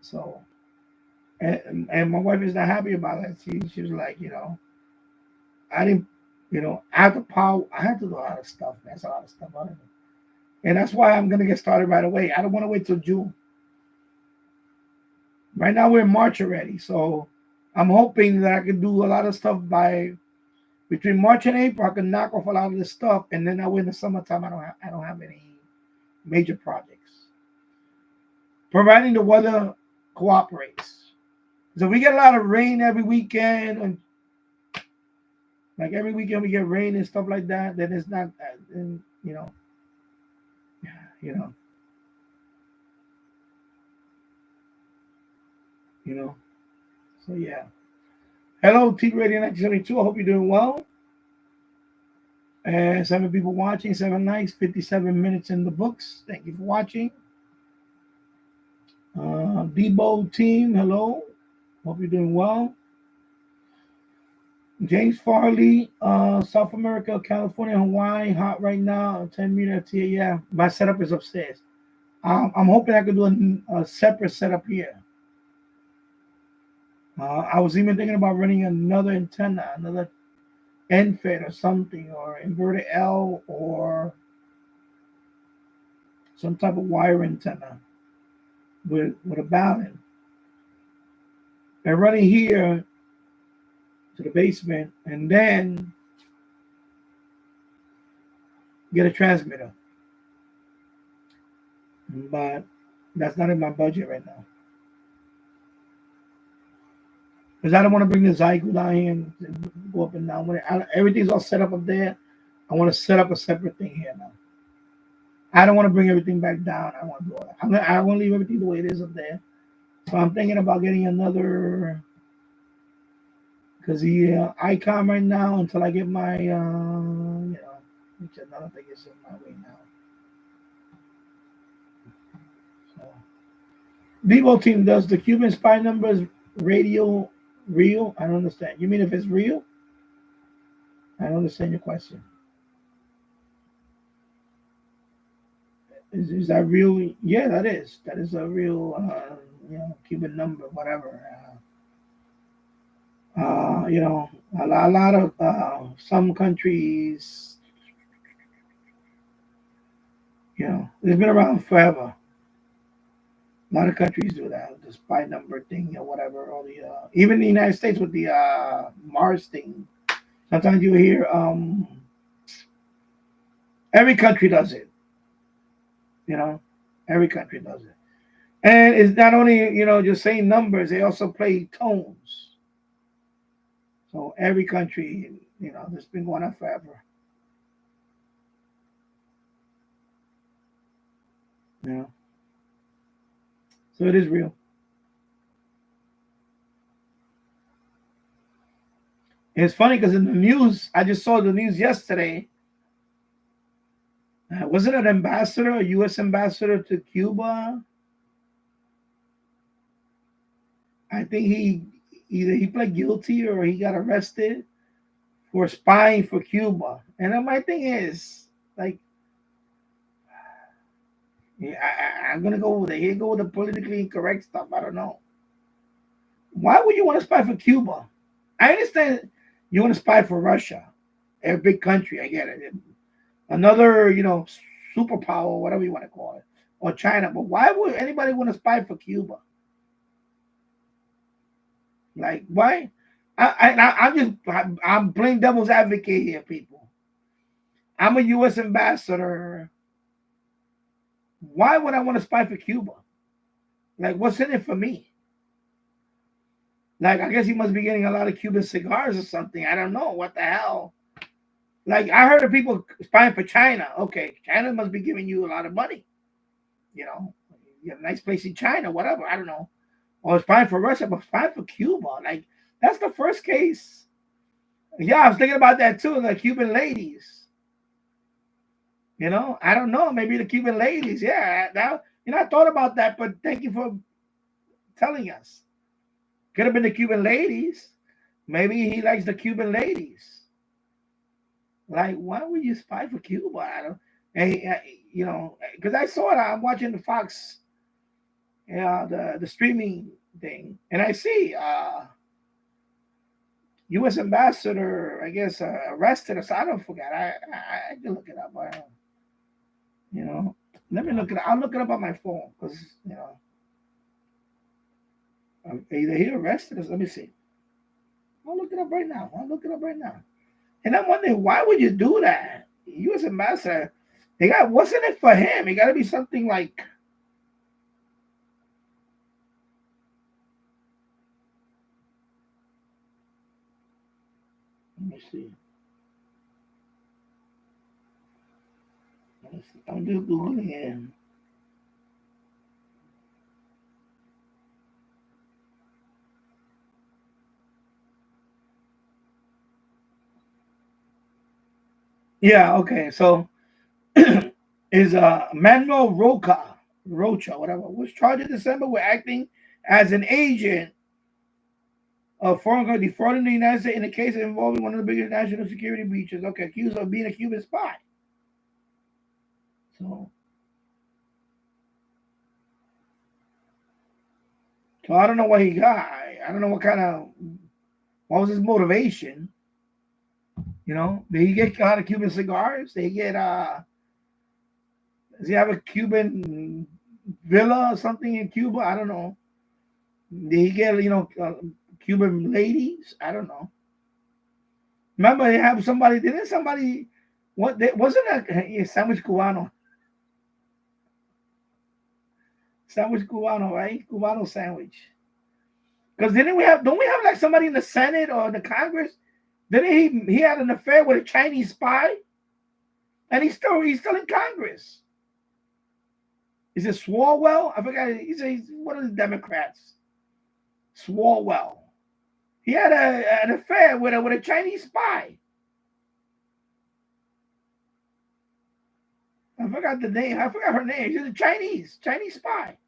So, and my wife is not happy about it. She was like, I didn't, I have to do a lot of stuff. That's a lot of stuff. And that's why I'm going to get started right away. I don't want to wait till June. Right now we're in March already. So I'm hoping that I can do a lot of stuff between March and April. I can knock off a lot of this stuff. And then in the summertime, I don't have any major projects. Providing the weather cooperates. So if we get a lot of rain every weekend, and like every weekend we get rain and stuff like that, then it's not, So yeah. Hello, T Radio 1972. I hope you're doing well. And 7 people watching, 7 likes, 57 minutes in the books. Thank you for watching. Debo team, hello. Hope you're doing well. James Farley, South America, California, Hawaii, hot right now. 10-meter FTA. Yeah, my setup is upstairs. I'm hoping I could do a separate setup here. I was even thinking about running another antenna, another NFET or something, or inverted L, or some type of wire antenna with a balun. And running here to the basement, and then get a transmitter. But that's not in my budget right now. Because I don't want to bring the Zygo down here and go up and down with it. Everything's all set up there. I want to set up a separate thing here now. I don't want to bring everything back down. I want to do all that. I want to leave everything the way it is up there. So I'm thinking about getting another, because the icon right now, until I get my, which another thing is in my way now. So, Devo team, does the Cuban spy numbers radio real? I don't understand. You mean if it's real? I don't understand your question. Is that real? Yeah, that is. That is a real, Cuban number, whatever. A lot of some countries, it's been around forever. A lot of countries do that, the spy number thing or whatever, or the even the United States with the Mars thing. Sometimes you hear every country does it. Every country does it. And it's not only, just saying numbers, they also play tones. So every country, that's been going on forever. So it is real. It's funny because in the news, I just saw the news yesterday. Was it an ambassador, a U.S. ambassador to Cuba? I think either he pled guilty or he got arrested for spying for Cuba. And then my thing is, like, I'm gonna go with it. Here go with the politically incorrect stuff. I don't know. Why would you want to spy for Cuba? I understand you want to spy for Russia, a big country. I get it. Another, superpower, whatever you want to call it, or China. But why would anybody want to spy for Cuba? Like, why? I'm playing devil's advocate here, people. I'm a U.S. ambassador. Why would I want to spy for Cuba? Like, what's in it for me? Like, I guess he must be getting a lot of Cuban cigars or something. I don't know. What the hell? Like, I heard of people spying for China. Okay, China must be giving you a lot of money. You have a nice place in China, whatever. I don't know. Or spying for Russia, but spying for Cuba. Like, that's the first case. Yeah, I was thinking about that too, the Cuban ladies. I don't know. Maybe the Cuban ladies. Yeah, I thought about that, but thank you for telling us. Could have been the Cuban ladies. Maybe he likes the Cuban ladies. Like, why would you spy for Cuba? I don't, because I saw it. I'm watching the Fox, the streaming thing, and I see U.S. ambassador, I guess, arrested. So I don't forget. I can look it up. Let me look it up. I'll look it up on my phone because either he arrested us. Let me see. I'll look it up right now. And I'm wondering, why would you do that? U.S. ambassador, what's in it for him? It got to be something like. Let me see. I'm just Googling it. Yeah, okay. So is Manuel Rocha, whatever, was charged in December with acting as an agent of foreign country defrauding the United States in a case involving one of the biggest national security breaches. Okay, accused of being a Cuban spy. So I don't know what he got. I don't know what was his motivation. Did he get a lot of Cuban cigars? Did he get does he have a Cuban villa or something in Cuba? I don't know. Did he get Cuban ladies? I don't know. Remember, they have somebody. Didn't somebody? Wasn't a sandwich cubano? Sandwich cubano, right? Cubano sandwich. Because don't we have like somebody in the Senate or the Congress? Didn't he had an affair with a Chinese spy? And he's still in Congress. Is it Swalwell? I forgot. He's one of the Democrats. Swalwell. He had an affair with a Chinese spy. I forgot the name. I forgot her name. She's a Chinese spy.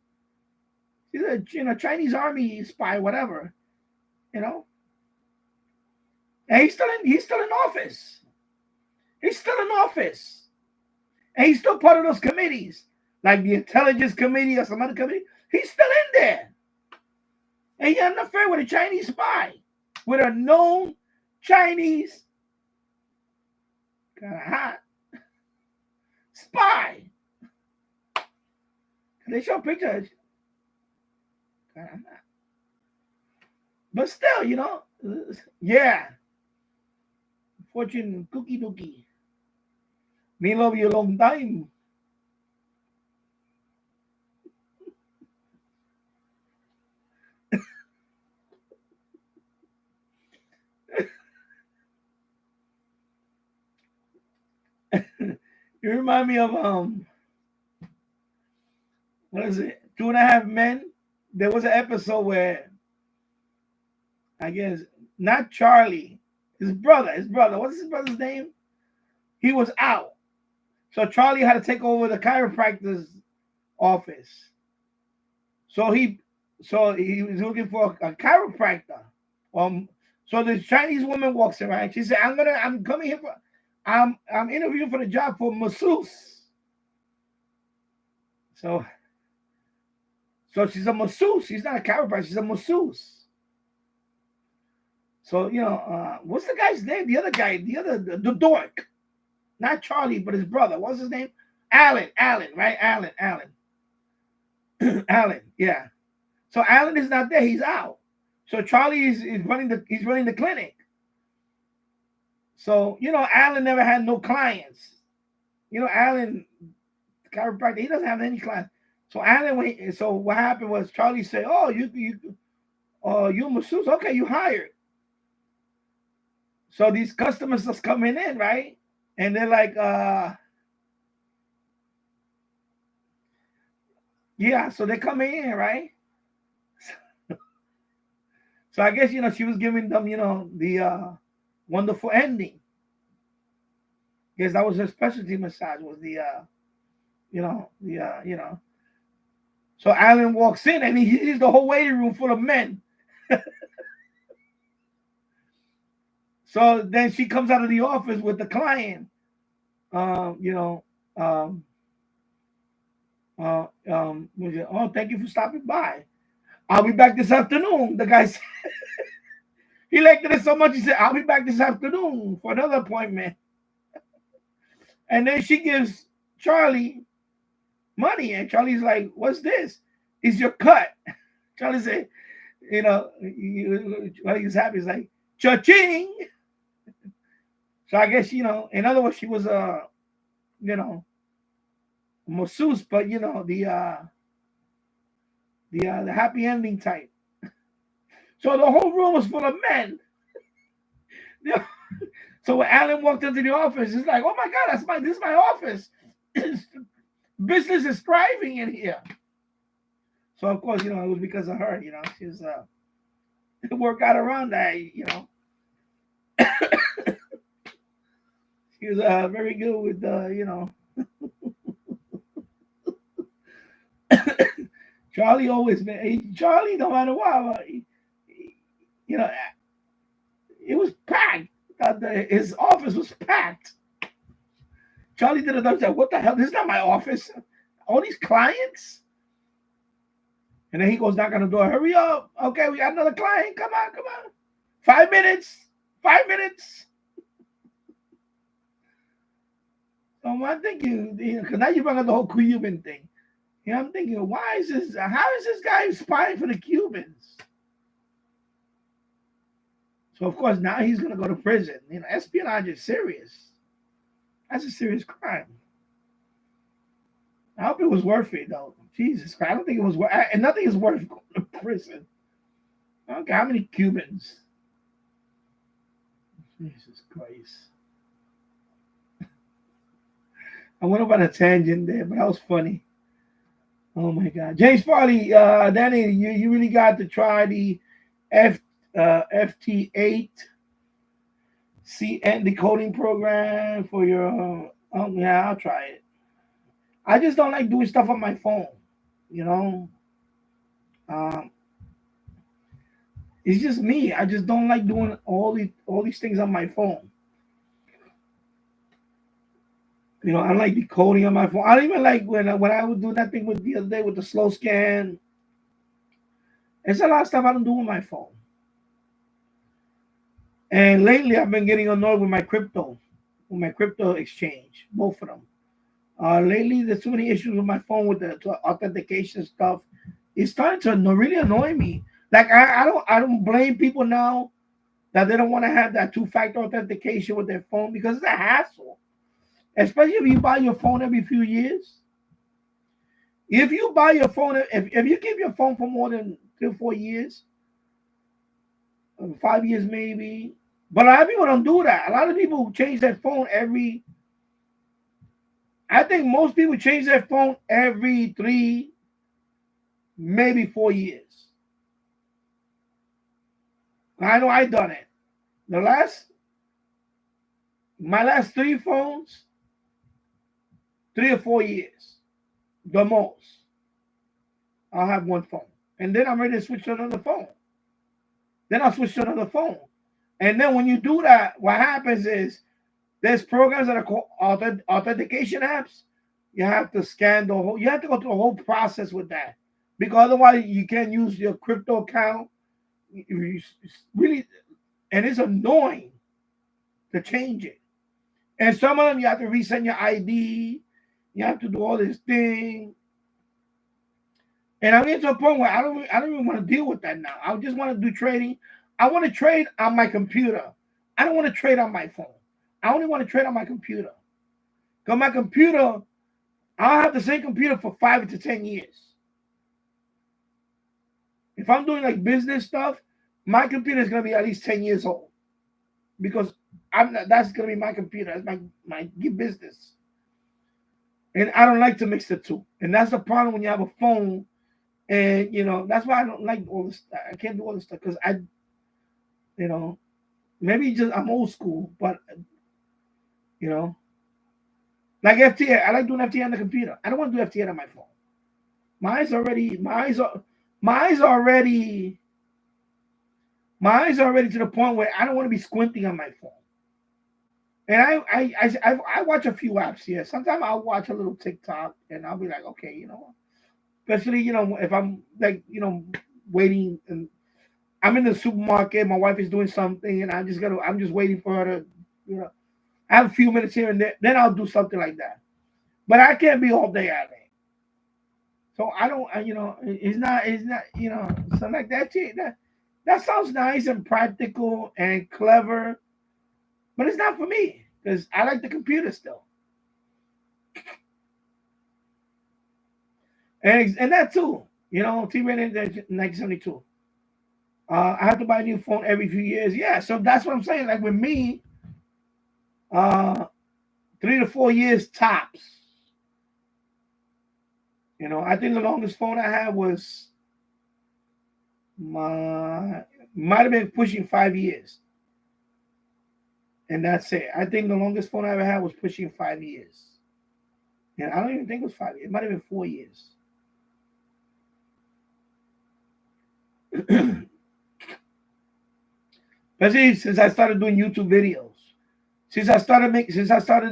She's a Chinese army spy, whatever. And he's still in office. He's still in office. And he's still part of those committees, like the Intelligence Committee or some other committee. He's still in there. And he had an affair with a Chinese spy, with a known Chinese kind of hot spy. They show pictures. Kind of hot. But still, yeah. Fortune cookie dookie. Me love you a long time. You remind me of what is it? 2.5 Men. There was an episode where I guess not Charlie. His brother. What's his brother's name? He was out. So Charlie had to take over the chiropractor's office. So he was looking for a chiropractor. So the Chinese woman walks in, right? She said, I'm coming here for I'm interviewing for the job for masseuse. So she's a masseuse. She's not a chiropractor, she's a masseuse. So, what's the guy's name? The other guy, the dork. Not Charlie, but his brother. What's his name? Alan, right? Alan. Alan, yeah. So Alan is not there, he's out. So Charlie is running the clinic. So, Alan never had no clients. Alan, the chiropractor, he doesn't have any clients. So Alan, so what happened was Charlie said, "Oh, you're masseuse. Okay, you hired." So these customers just coming in, right? And they're like, yeah, so they're coming in, right? So I guess, she was giving them, the wonderful ending. I guess that was her specialty massage, was the, So Alan walks in and he sees the whole waiting room full of men. So then she comes out of the office with the client. Oh, thank you for stopping by. I'll be back this afternoon. The guy said, he liked it so much, he said, I'll be back this afternoon for another appointment. And then she gives Charlie money, and Charlie's like, what's this? It's your cut. Charlie said, he was happy. He's like, cha-ching. So I guess, in other words, she was a, masseuse, but, the happy ending type. So the whole room was full of men. So when Alan walked into the office, it's like, oh my God, this is my office. Business is thriving in here. So of course, it was because of her. She was work out around that. She was very good with Charlie always been Charlie, no matter what, it was packed. His office was packed. Charlie did another job. What the hell? This is not my office. All these clients. And then he goes knock on the door. Hurry up. Okay, we got another client. Come on. 5 minutes. So I'm thinking, because now you bring up the whole Cuban thing. I'm thinking, how is this guy spying for the Cubans? So of course now he's gonna go to prison. Espionage is serious. That's a serious crime. I hope it was worth it though. Jesus Christ, I don't think it was worth. And nothing is worth going to prison. Okay, how many Cubans? Jesus Christ. I went up on a tangent there, but that was funny. Oh my God, James Farley, Danny, you really got to try the FT8 CN decoding program for your. Yeah, I'll try it. I just don't like doing stuff on my phone. It's just me. I just don't like doing all these things on my phone. I like decoding on my phone. I don't even like when I would do that thing with the other day with the slow scan. There's a lot of stuff I don't do on my phone. And lately, I've been getting annoyed with my crypto exchange, both of them. Lately, there's too many issues with my phone with the authentication stuff. It's starting to really annoy me. Like I don't blame people now that they don't want to have that 2-factor authentication with their phone because it's a hassle. Especially if you buy your phone every few years. If you buy your phone, if you keep your phone for more than 3 or 4 years, 5 years maybe, but a lot of people don't do that. A lot of people change their phone I think most people change their phone every 3, maybe 4 years. I know I've done it. The last My last 3 phones, 3 or 4 years, the most. I'll have 1 phone. And then I'm ready to switch to another phone. Then I'll switch to another phone. And then when you do that, what happens is there's programs that are called authentication apps. You have to scan the whole, you have to go through the whole process with that. Because otherwise you can't use your crypto account. It's really, and it's annoying to change it. And some of them you have to resend your ID. You have to do all this thing. And I'm getting to a point where I don't even want to deal with that now. I just want to do trading. I want to trade on my computer. I don't want to trade on my phone. I only want to trade on my computer. Because my computer, I'll have the same computer for 5 to 10 years. If I'm doing like business stuff, my computer is going to be at least 10 years old. Because that's going to be my computer. That's my business. And I don't like to mix the two. And that's the problem when you have a phone. And, that's why I don't like all this stuff. I can't do all this stuff because maybe just I'm old school, but, like FTA. I like doing FTA on the computer. I don't want to do FTA on my phone. My eyes are already to the point where I don't want to be squinting on my phone. And I watch a few apps here. Sometimes I'll watch a little TikTok and I'll be like, okay, especially, if I'm like, waiting and I'm in the supermarket, my wife is doing something and I'm just waiting for her to, I have a few minutes here and there, then I'll do something like that. But I can't be all day at it. So I don't, it's not, something like that. That sounds nice and practical and clever, but it's not for me because I like the computer still. And that too, T-Rated in 1972. I have to buy a new phone every few years. Yeah, so that's what I'm saying. Like with me, 3 to 4 years tops. I think the longest phone I had was might have been pushing 5 years. And that's it. I think the longest phone I ever had was pushing 5 years. And I don't even think it was 5 years. It might have been 4 years. Especially since I started doing YouTube videos. Since I started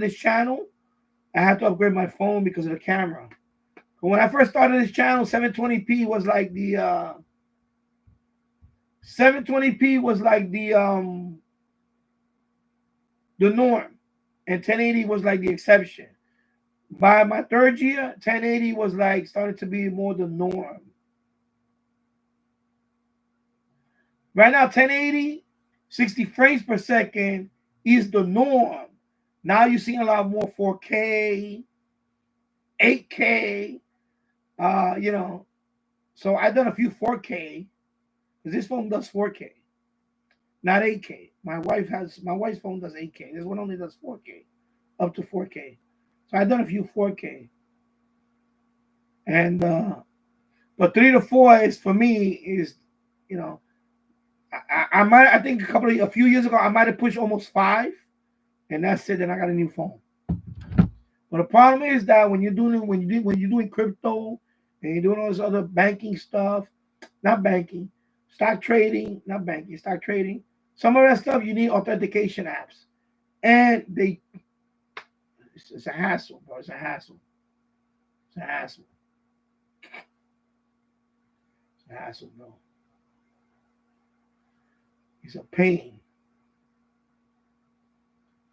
this channel, I had to upgrade my phone because of the camera. But when I first started this channel, 720p was like the 720p was like the norm, and 1080 was like the exception. By my 3rd year, 1080 was like started to be more the norm. Right now, 1080, 60 frames per second is the norm. Now you're seeing a lot more 4K, 8K, So I've done a few 4K because this phone does 4K, not 8K. My wife's phone does 8K. This one only does 4K, up to 4K. So I've done a few 4K. And but 3 to 4 is for me is, I think a few years ago I might have pushed almost 5, and that's it. Then I got a new phone. But the problem is that when you're doing crypto and you're doing all this other banking stuff, not banking, stock trading, not banking, stock trading, some of that stuff you need authentication apps, and it's a hassle, bro. It's a hassle. It's a hassle. It's a hassle, bro. It's a pain.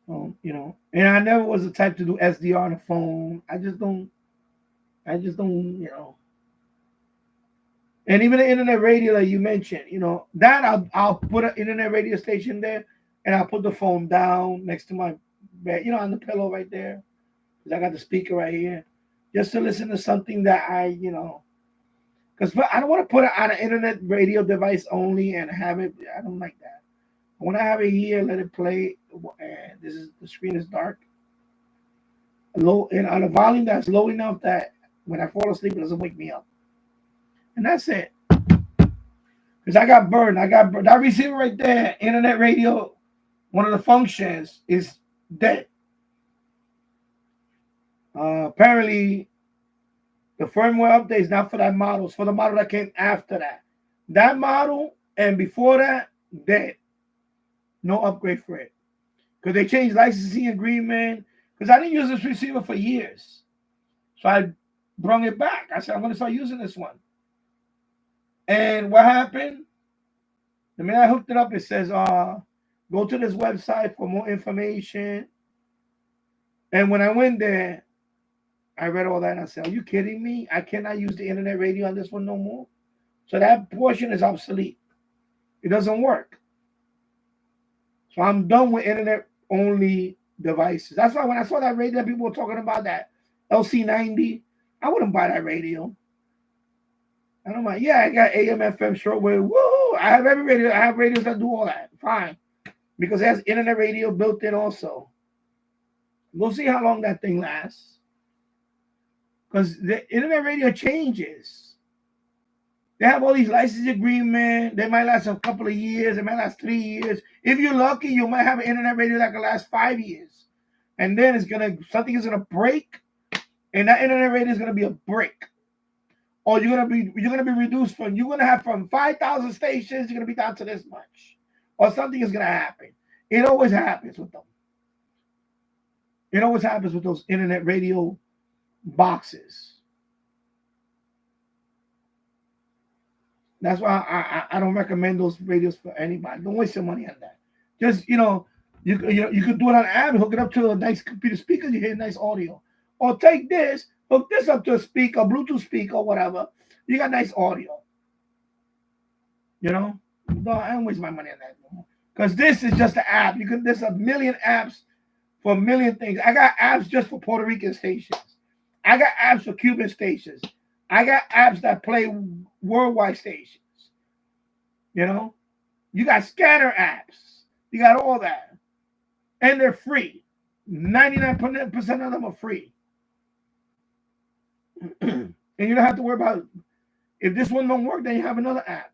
And I never was the type to do SDR on the phone. I just don't, And even the internet radio that you mentioned, that I'll put an internet radio station there, and I'll put the phone down next to my bed, on the pillow right there. Because I got the speaker right here, just to listen to something that because I don't want to put it on an internet radio device only and have it. I don't like that. When I have it here, let it play, and the screen is dark, low, and on a volume that's low enough that when I fall asleep, it doesn't wake me up. And that's it. Because I got burned. That receiver right there, internet radio, one of the functions is dead. Apparently, the firmware update is not for that model. It's for the model that came after that. That model and before that, dead. No upgrade for it. Because they changed licensing agreement. Because I didn't use this receiver for years. So I brought it back. I said, I'm going to start using this one. And what happened? The minute I hooked it up, it says, go to this website for more information. And when I went there, I read all that and I said, are you kidding me? I cannot use the internet radio on this one no more. So that portion is obsolete. It doesn't work. So I'm done with internet only devices. That's why when I saw that radio, people were talking about that LC90. I wouldn't buy that radio. I don't mind. Yeah, I got AM, FM, shortwave. Woo! I have every radio. I have radios that do all that. Fine. Because it has internet radio built in also. We'll see how long that thing lasts. Because the internet radio changes. They have all these license agreements. They might last a couple of years. They might last 3 years. If you're lucky, you might have an internet radio that can last 5 years. And then something is gonna break, and that internet radio is gonna be a brick. Or you're gonna be reduced from 5,000 stations, you're gonna be down to this much. Or something is gonna happen. It always happens with them. It always happens with those internet radio boxes. That's why I don't recommend those radios for anybody. Don't waste your money on that. Just you could do it on an app, hook it up to a nice computer speaker, you hear nice audio. Or take this, hook this up to a speaker, Bluetooth speaker, or whatever. You got nice audio. No, I don't waste my money on that anymore. Because this is just an app. There's a million apps for a million things. I got apps just for Puerto Rican stations. I got apps for Cuban stations. I got apps that play worldwide stations. You got scanner apps. You got all that. And they're free. 99% of them are free. And you don't have to worry about, if this one don't work, then you have another app.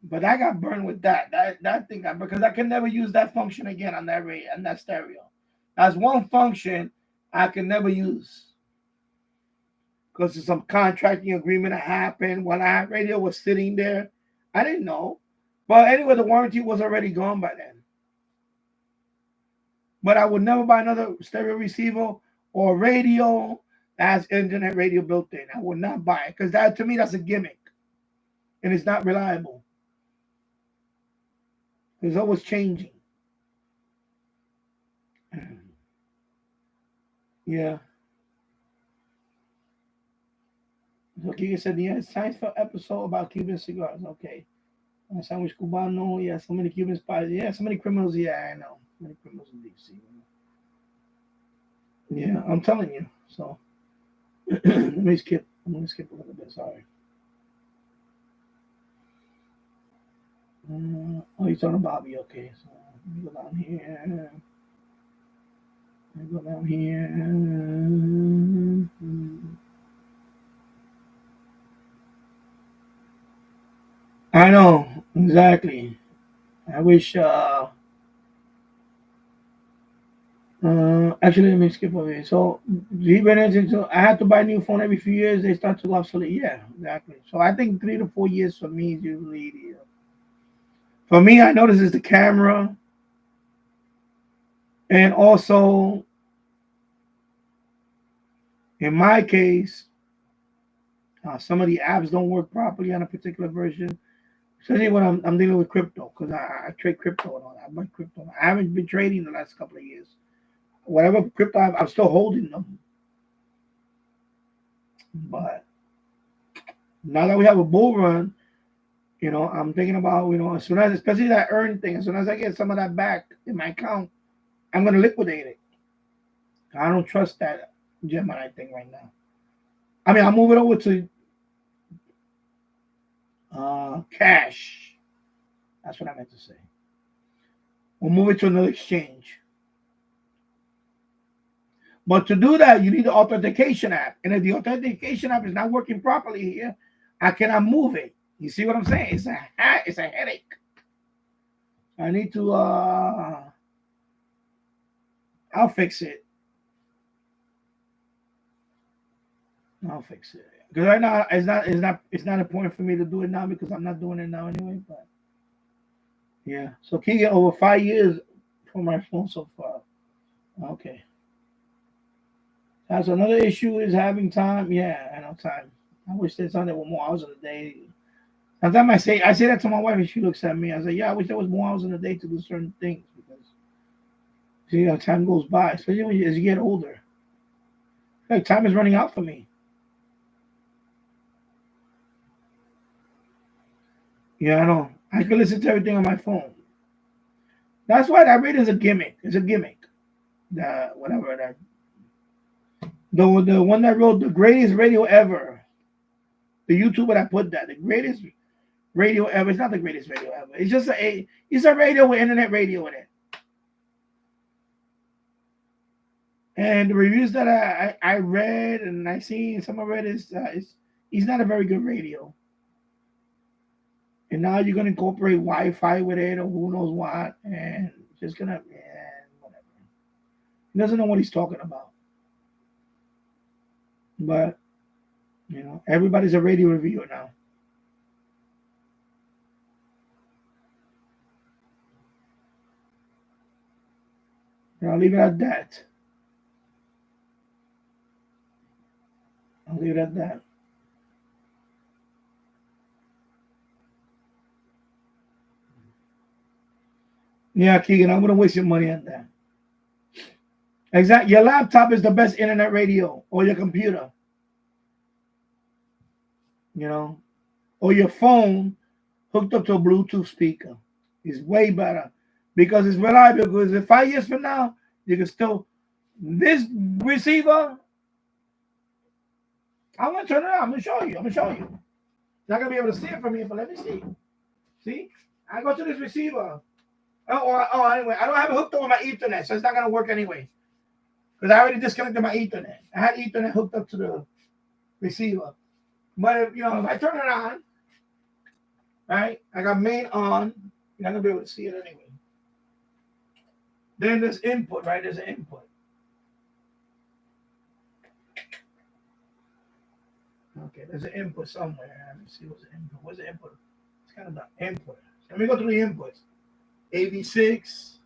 But I got burned with that thing, because I can never use that function again on that radio, on that stereo. That's one function I can never use. Because of some contracting agreement that happened when that radio was sitting there. I didn't know. But anyway, the warranty was already gone by then. But I would never buy another stereo receiver or radio that has internet radio built in. I would not buy it. Because that, to me, that's a gimmick. And it's not reliable. It's always changing. Yeah. So Kika said, yeah, science for episode about Cuban cigars. Okay. Sandwich Cubano. Yeah, so many Cuban spies. Yeah, so many criminals. Yeah, I know. So many criminals in DC. Yeah, I'm telling you. So let me skip. I'm going to skip a little bit. Sorry. You're talking about Bobby. Okay. So let me go down here. I know, exactly. I wish, actually, let me skip over here. So, I had to buy a new phone every few years. They start to go obsolete. Yeah, exactly. So, I think 3 to 4 years for me is usually the, for me, I notice is the camera. And also, in my case, some of the apps don't work properly on a particular version. Especially when I'm dealing with crypto, because I trade crypto and all that. I buy crypto. I haven't been trading the last couple of years. Whatever crypto I'm still holding them. But now that we have a bull run, I'm thinking about, as soon as, especially that earn thing, as soon as I get some of that back in my account, I'm going to liquidate it. I don't trust that Gemini thing right now. I mean, I'll move it over to cash. That's what I meant to say. We'll move it to another exchange. But to do that, you need the authentication app. And if the authentication app is not working properly here, I cannot move it. You see what I'm saying? It's a headache. I need to I'll fix it. Because right now it's not important for me to do it now because I'm not doing it now anyway. But yeah, so can you get over 5 years for my phone so far? Okay. That's another issue is having time. Yeah, I know time. I wish there's something with more hours in a day. Sometimes I say that to my wife and she looks at me. I say, yeah, I wish there was more hours in a day to do certain things because see how time goes by, especially as you get older. Like time is running out for me. Yeah, I know. I can listen to everything on my phone. That's why that radio is a gimmick. It's a gimmick. Whatever that. The one that wrote the greatest radio ever. The YouTuber that put that the greatest radio ever. It's not the greatest radio ever. It's just it's a radio with internet radio in it. And the reviews that I read and I seen some of it is he's not a very good radio. And now you're gonna incorporate Wi-Fi with it or who knows what, and just gonna whatever. He doesn't know what he's talking about. But everybody's a radio reviewer now. And I'll leave it at that. Yeah, Keegan, I'm gonna waste your money on that. Exactly. Your laptop is the best internet radio, or your computer. Or your phone hooked up to a Bluetooth speaker is way better because it's reliable. Because in 5 years from now, you can still this receiver. I'm gonna turn it on. I'm gonna show you. You're not gonna be able to see it from here, but let me see. See, I go to this receiver. Anyway, I don't have it hooked up with my Ethernet, so it's not gonna work anyway. Because I already disconnected my Ethernet. I had Ethernet hooked up to the receiver. But if I turn it on, right? I got main on. You're not gonna be able to see it anyway. Then there's input, right? There's an input. Okay, there's an input somewhere. Let me see what's the input. What's the input? It's kind of the input. Let me go through the inputs. AV6,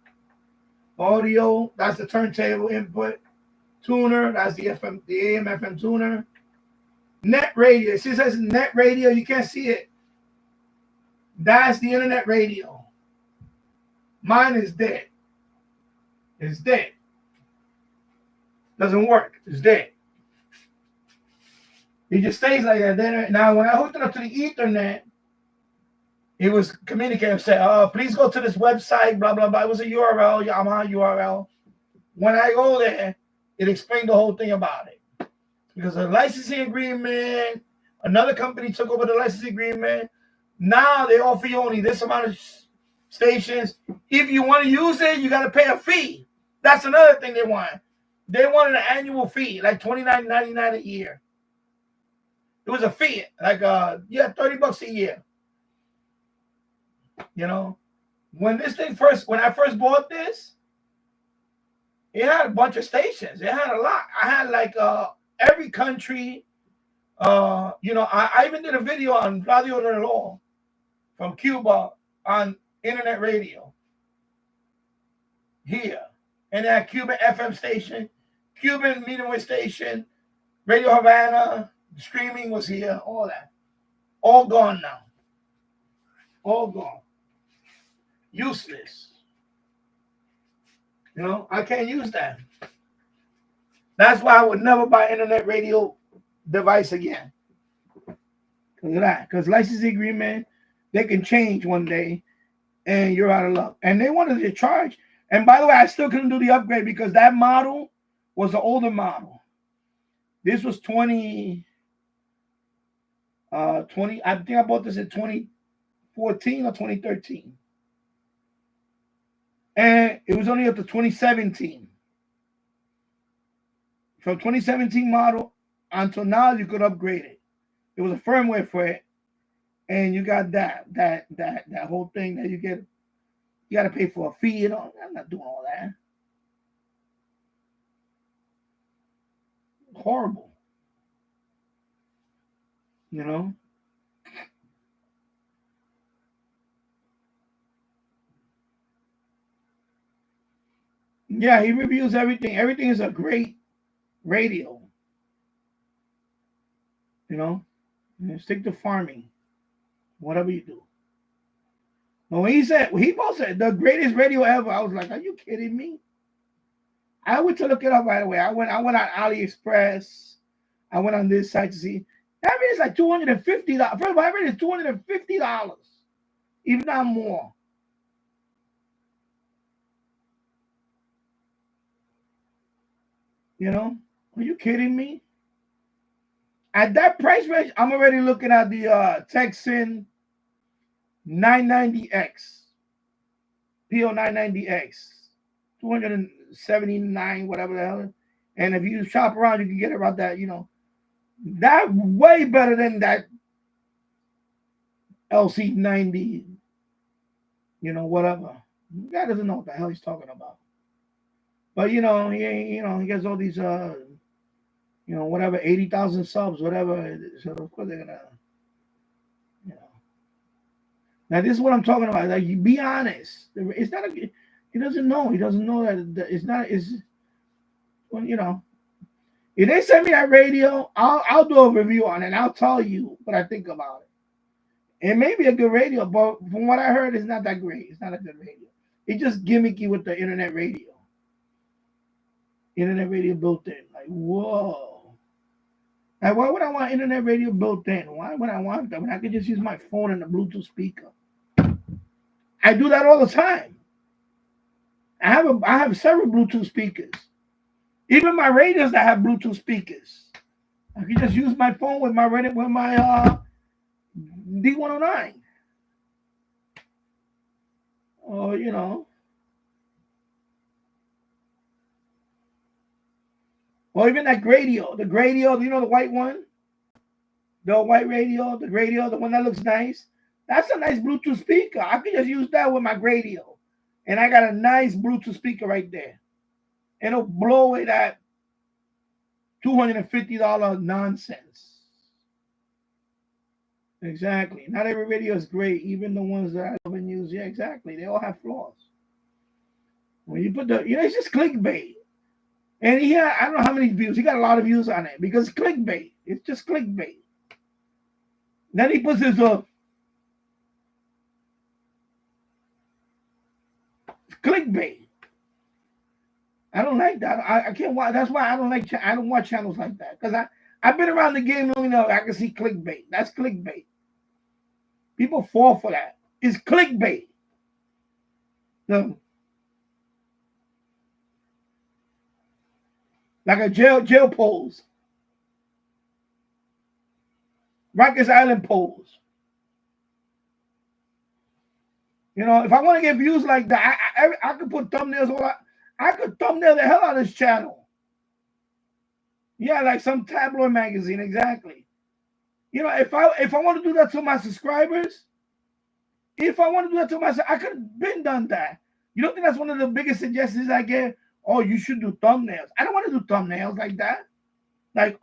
audio, that's the turntable input. Tuner, that's the FM, the AM FM tuner. Net radio. It says net radio. You can't see it. That's the internet radio. Mine is dead. It's dead. Doesn't work. It's dead. It just stays like that. Then now, when I hooked it up to the Ethernet, it was communicating. Said, please go to this website. Blah blah blah. It was a URL. Yamaha URL. When I go there, it explained the whole thing about it. Because a licensing agreement, another company took over the licensing agreement. Now they offer you only this amount of stations. If you want to use it, you got to pay a fee. That's another thing they want. They wanted an annual fee, like $29.99 a year. It was a fee, like $30 a year. When I first bought this, it had a bunch of stations. It had a lot. I had like every country. I even did a video on Radio Reloj from Cuba on internet radio here. And they had Cuban FM station, Cuban medium wave station, Radio Havana, streaming was here, all that. All gone now. All gone. Useless. I can't use that. That's why I would never buy internet radio device again. Because of that. Because licensing agreement, they can change one day and you're out of luck. And they wanted to charge. And by the way, I still couldn't do the upgrade because that model was the older model. This was 20. I think I bought this in 2014 or 2013. And it was only up to 2017. From 2017 model until now, you could upgrade it. It was a firmware for it, and you got that whole thing that you get. You got to pay for a fee. I'm not doing all that. horrible. You know? Yeah, he reviews everything. Everything is a great radio. You know? Stick to farming. Whatever you do. But when he posted the greatest radio ever, I was like, are you kidding me? I went to look it up right away. I went on AliExpress. I went on this site to see. That is like $250. First of all, I read it's $250, if not more. You know, are you kidding me? At that price range, I'm already looking at the Texan 990X, PO 990X, 279, whatever the hell. And if you shop around, you can get it about that. You know, that way better than that LC90. You know, whatever. The guy doesn't know what the hell he's talking about. But he gets all these whatever, 80,000 subs, whatever. So of course they're gonna, Now this is what I'm talking about. Like, you be honest. It's not he doesn't know. He doesn't know that it's not. It's if they send me that radio, I'll do a review on it. And I'll tell you what I think about it. It may be a good radio, but from what I heard, it's not that great. It's not a good radio. It's just gimmicky with the internet radio. Internet radio built in. Like, whoa. Like, why would I want internet radio built in? Why would I want that when I could just use my phone and a Bluetooth speaker? I do that all the time. I have several Bluetooth speakers. Even my radios that have Bluetooth speakers. I can just use my phone with my D109. Or or even that radio, the white one, the white radio, the one that looks nice. That's a nice Bluetooth speaker. I can just use that with my radio. And I got a nice Bluetooth speaker right there. And it'll blow away that $250 nonsense. Exactly. Not every radio is great, even the ones that I haven't used. Yeah, exactly. They all have flaws. When you put it's just clickbait. And I don't know how many views. He got a lot of views on it because clickbait. It's just clickbait. Then he puts his clickbait. I don't like that. I can't watch. That's why I don't watch channels like that, because I've been around the game long enough. I can see clickbait. That's clickbait. People fall for that. It's clickbait. No. Like a jail pose. Rikers Island pose. If I want to get views like that, I could put thumbnails all that. I could thumbnail the hell out of this channel. Yeah, like some tabloid magazine, exactly. If I want to do that to my subscribers, I could have been done that. You don't think that's one of the biggest suggestions I get? Oh, you should do thumbnails. I don't want to do thumbnails like that. Like,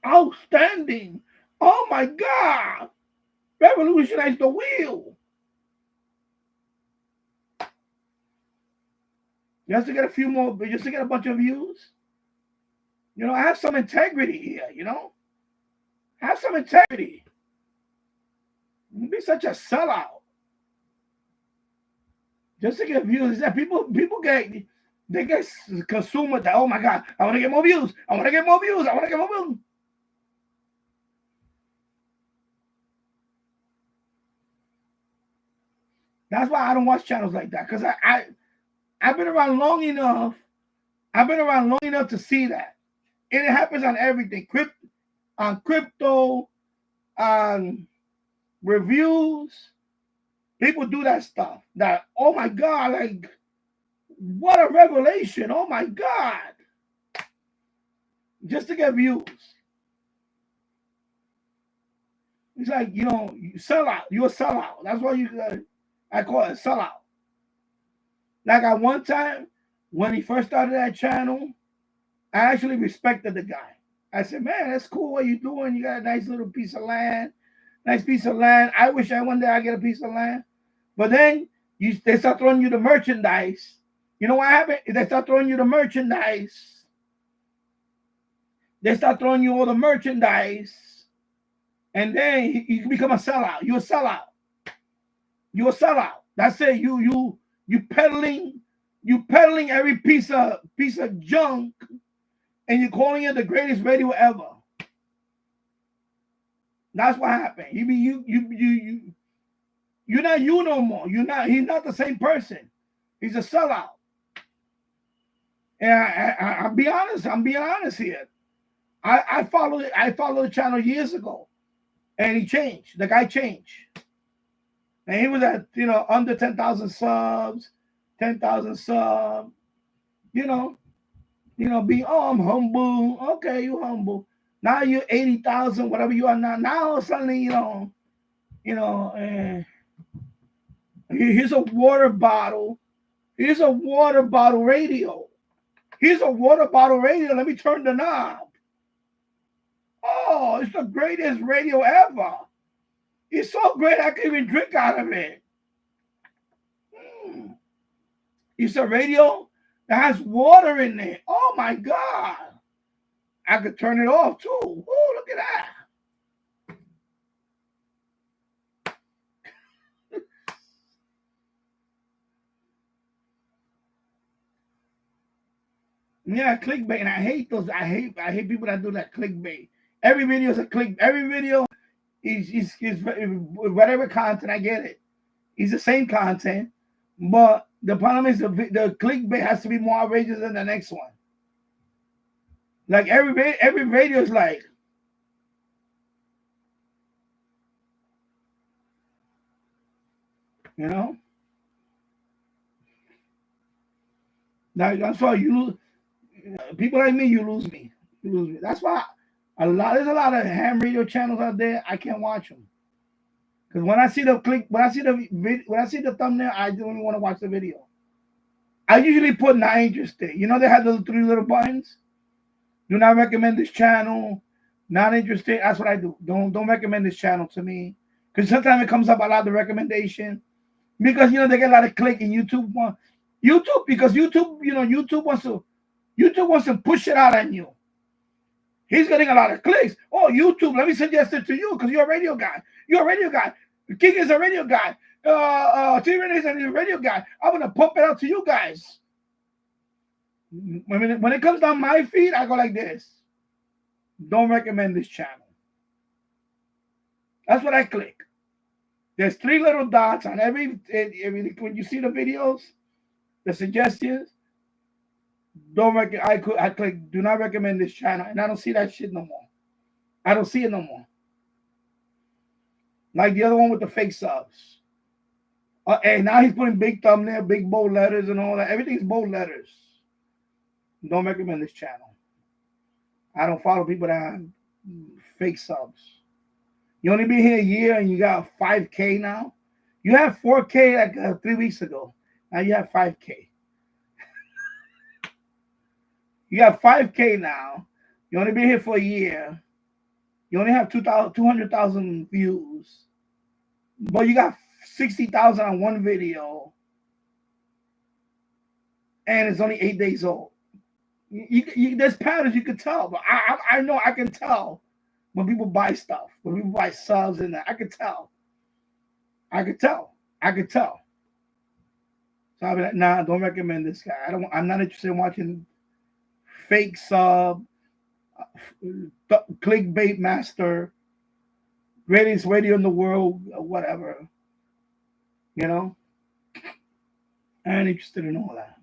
outstanding. Oh my God. Revolutionize the wheel. Just to get a bunch of views. I have some integrity here, Have some integrity. Don't be such a sellout. Just to get views. That people get consumed with that. Oh my God, I want to get more views. I want to get more views. That's why I don't watch channels like that, because I've been around long enough. To see that. And it happens on everything. Crypto, on reviews. People do that stuff. That, oh my God, like, what a revelation. Oh my God. Just to get views. It's like, you sell out. You're a sellout. That's why I call it a sellout. Like, at one time, When he first started that channel, I actually respected the guy. I said, man, that's cool what you doing. You got a nice little piece of land. Nice piece of land. I wish I one day I get a piece of land. But then they start throwing you the merchandise. You know what happened? They start throwing you the merchandise. They start throwing you all the merchandise. And then you become a sellout. You're a sellout. You're a sellout. That's it. You peddling every piece of junk, and you're calling it the greatest radio ever. That's what happened. You're not you no more. He's not the same person. He's a sellout. And I'll be honest. I'm being honest here. I followed the channel years ago, and he changed. The guy changed, and he was at under 10,000 subs, 10,000 subs. Being I'm humble. Okay, you humble. Now you're 80,000, whatever you are now. Now suddenly here's a water bottle. Here's a water bottle radio. Here's a water bottle radio. Let me turn the knob. Oh, it's the greatest radio ever. It's so great I can even drink out of it. It's a radio that has water in it. Oh my God. I could turn it off too. Oh, look at that. Yeah, clickbait. And I hate those. I hate people that do that clickbait. Every video is a click. Every video is whatever content. I get it. It's the same content, but the problem is the clickbait has to be more outrageous than the next one. Like every video is like, That's why you lose. People like me, you lose me. You lose me. That's why there's a lot of ham radio channels out there. I can't watch them because when I see the thumbnail, I don't even want to watch the video. I usually put not interested. They have the 3 little buttons. Do not recommend this channel. Not interested. That's what I do. Don't recommend this channel to me because sometimes it comes up a lot of recommendation because they get a lot of click in YouTube. Because YouTube wants to push it out on you. He's getting a lot of clicks. Oh, YouTube, let me suggest it to you because you're a radio guy. You're a radio guy. King is a radio guy. T-Ren is a radio guy. I'm going to pump it out to you guys. When it comes down my feed, I go like this. Don't recommend this channel. That's what I click. There's 3 little dots on every when you see the videos, the suggestions. I click do not recommend this channel, and I don't see that shit no more. I don't see it no more. Like the other one with the fake subs. And now he's putting big thumbnail, big bold letters and all that. Everything's bold letters. Don't recommend this channel. I don't follow people that have fake subs. You only been here a year and you got 5K now. You have 4K like 3 weeks ago. Now you have 5K. You got 5K now. You only been here for a year. You only have 200,000 views. But you got 60,000 on one video. And it's only 8 days old. There's patterns you can tell. But I know I can tell when people buy stuff. When people buy subs and that. I can tell. So I'll be like, nah, don't recommend this guy. I'm not interested in watching fake sub, clickbait master, greatest radio in the world, whatever. I ain't interested in all that.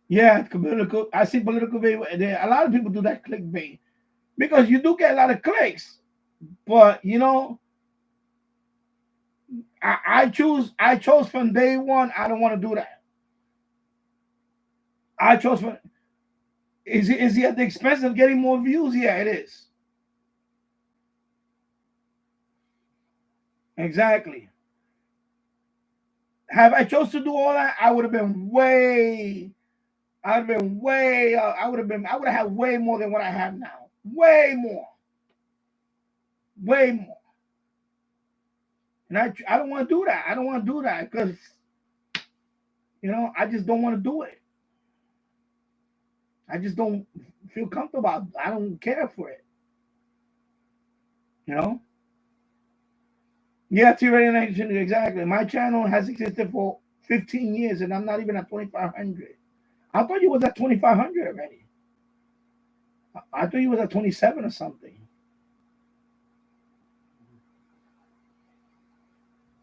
Yeah, political. I see political video. A lot of people do that clickbait because you do get a lot of clicks, but I chose from day one. I don't want to do that. I chose for. Is he at the expense of getting more views? Yeah, it is. Exactly. Have I chose to do all that, I would have been way. I would have been way. I would have had way more than what I have now. Way more. Way more. And I don't want to do that. I don't want to do that because, I just don't want to do it. I just don't feel comfortable. I don't care for it. Yeah, T-Radio Nation, exactly. My channel has existed for 15 years, and I'm not even at 2,500. I thought you was at 2,500 already. I thought you was at 27 or something.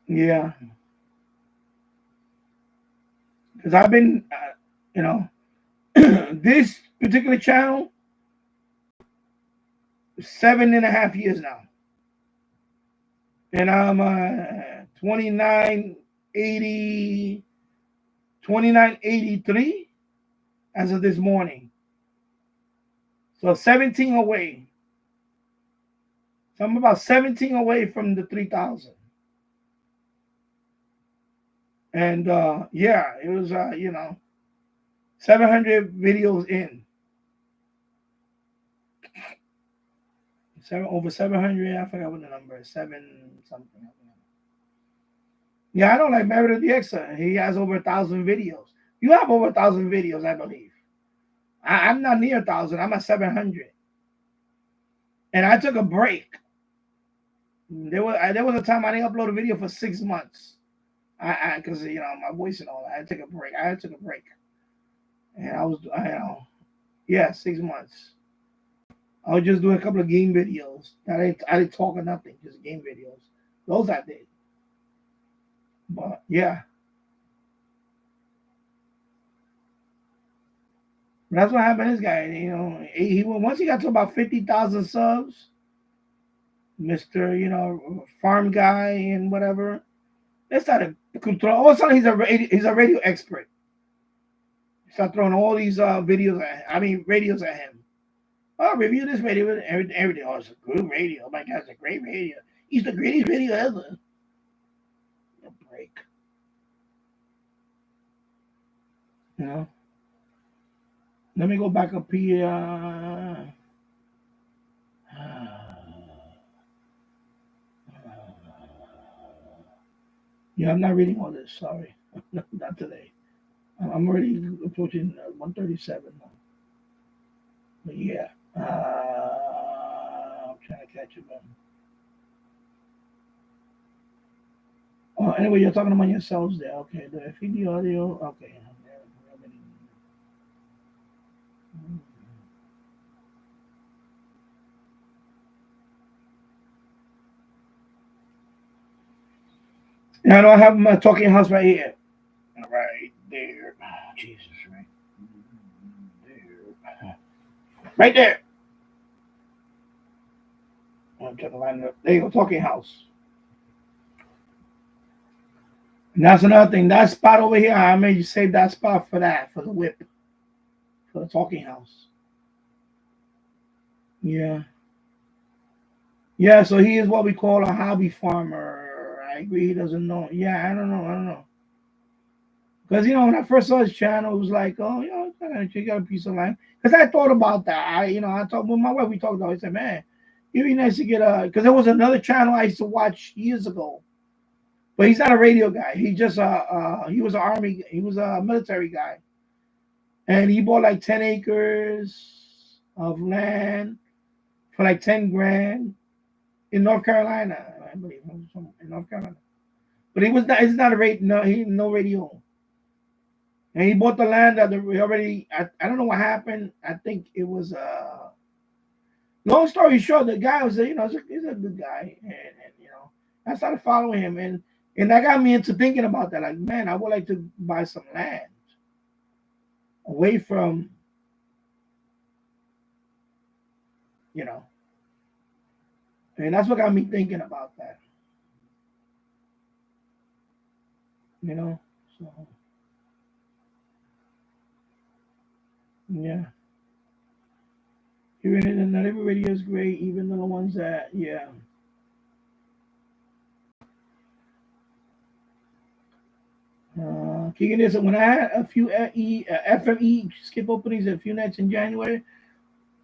Yeah. Because I've been, this particular channel, 7.5 years now. And I'm 2983 as of this morning. So 17 away. So I'm about 17 away from the 3,000. And yeah, it was 700 videos in. Over 700. I forgot what the number is. 7 something. Yeah, I don't like Meredith the Exer. He has over 1,000 videos. You have over 1,000 videos, I believe. I'm not near 1,000. I'm at 700. And I took a break. There was a time I didn't upload a video for 6 months. Because my voice and all that. I took a break. And I was 6 months. I was just doing a couple of game videos. I didn't talk or nothing, just game videos. Those I did. But yeah. But that's what happened to this guy. He once he got to about 50,000 subs, Mr. Farm guy and whatever, they started control. All of a sudden he's a radio expert. Start throwing all these radios at him. Oh, review this radio. Everything. Oh, it's a good radio. Oh my God, it's a great radio. He's the greatest radio ever. A break. Let me go back up here. Yeah, I'm not reading all this. Sorry. Not today. I'm already approaching 137 now. But yeah. I'm trying to catch up. Oh, anyway, you're talking among yourselves there. Okay, the feed the audio. Okay. Yeah, I don't have my talking house right here. Right there. Oh, Jesus, right there. Right there. I'm trying to line it up. There you go, talking house. And that's another thing. That spot over here, I made you save that spot for the whip. For the talking house. Yeah. Yeah, so he is what we call a hobby farmer. I agree, he doesn't know. Yeah, I don't know. Because, when I first saw his channel, it was like, oh, you got a piece of land. Because I thought about that. I talked with my wife, we talked about it. I said, man, it'd be nice to get because there was another channel I used to watch years ago. But he's not a radio guy. He just, he was a military guy. And he bought like 10 acres of land for like 10 grand in North Carolina, I believe. In North Carolina. But it's not a radio, no, he no radio. And he bought the land that we already, I don't know what happened. I think it was, long story short, the guy was, he's a good guy. And I started following him. And that got me into thinking about that. Like, man, I would like to buy some land away from, and that's what got me thinking about that. So. Yeah. Even not every radio is great, even the ones that, yeah. Keegan is when I had a few FME skip openings at a few nights in January.